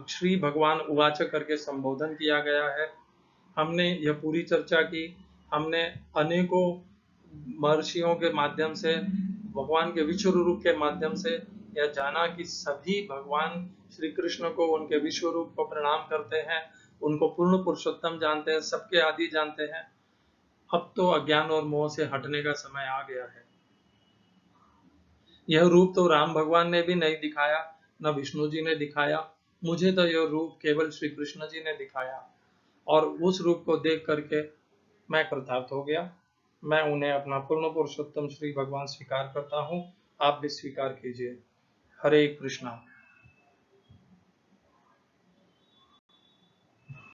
श्री भगवान उवाच करके संबोधन किया गया है। हमने यह पूरी चर्चा की, हमने अनेकों महर्षियों के माध्यम से, भगवान के विश्व रूप के माध्यम से यह जाना कि सभी भगवान श्री कृष्ण को, उनके विश्व रूप को प्रणाम करते हैं, उनको पूर्ण पुरुषोत्तम जानते हैं, सबके आदि जानते हैं। अब तो अज्ञान और मोह से हटने का समय आ गया है। यह रूप तो राम भगवान ने भी नहीं दिखाया, न विष्णु जी ने दिखाया, मुझे तो यह रूप केवल श्री कृष्ण जी ने दिखाया, और उस रूप को देख करके मैं कृतार्थ हो गया। मैं उन्हें अपना पूर्ण पुरुषोत्तम श्री भगवान स्वीकार करता हूँ। आप भी स्वीकार कीजिए। हरे कृष्णा।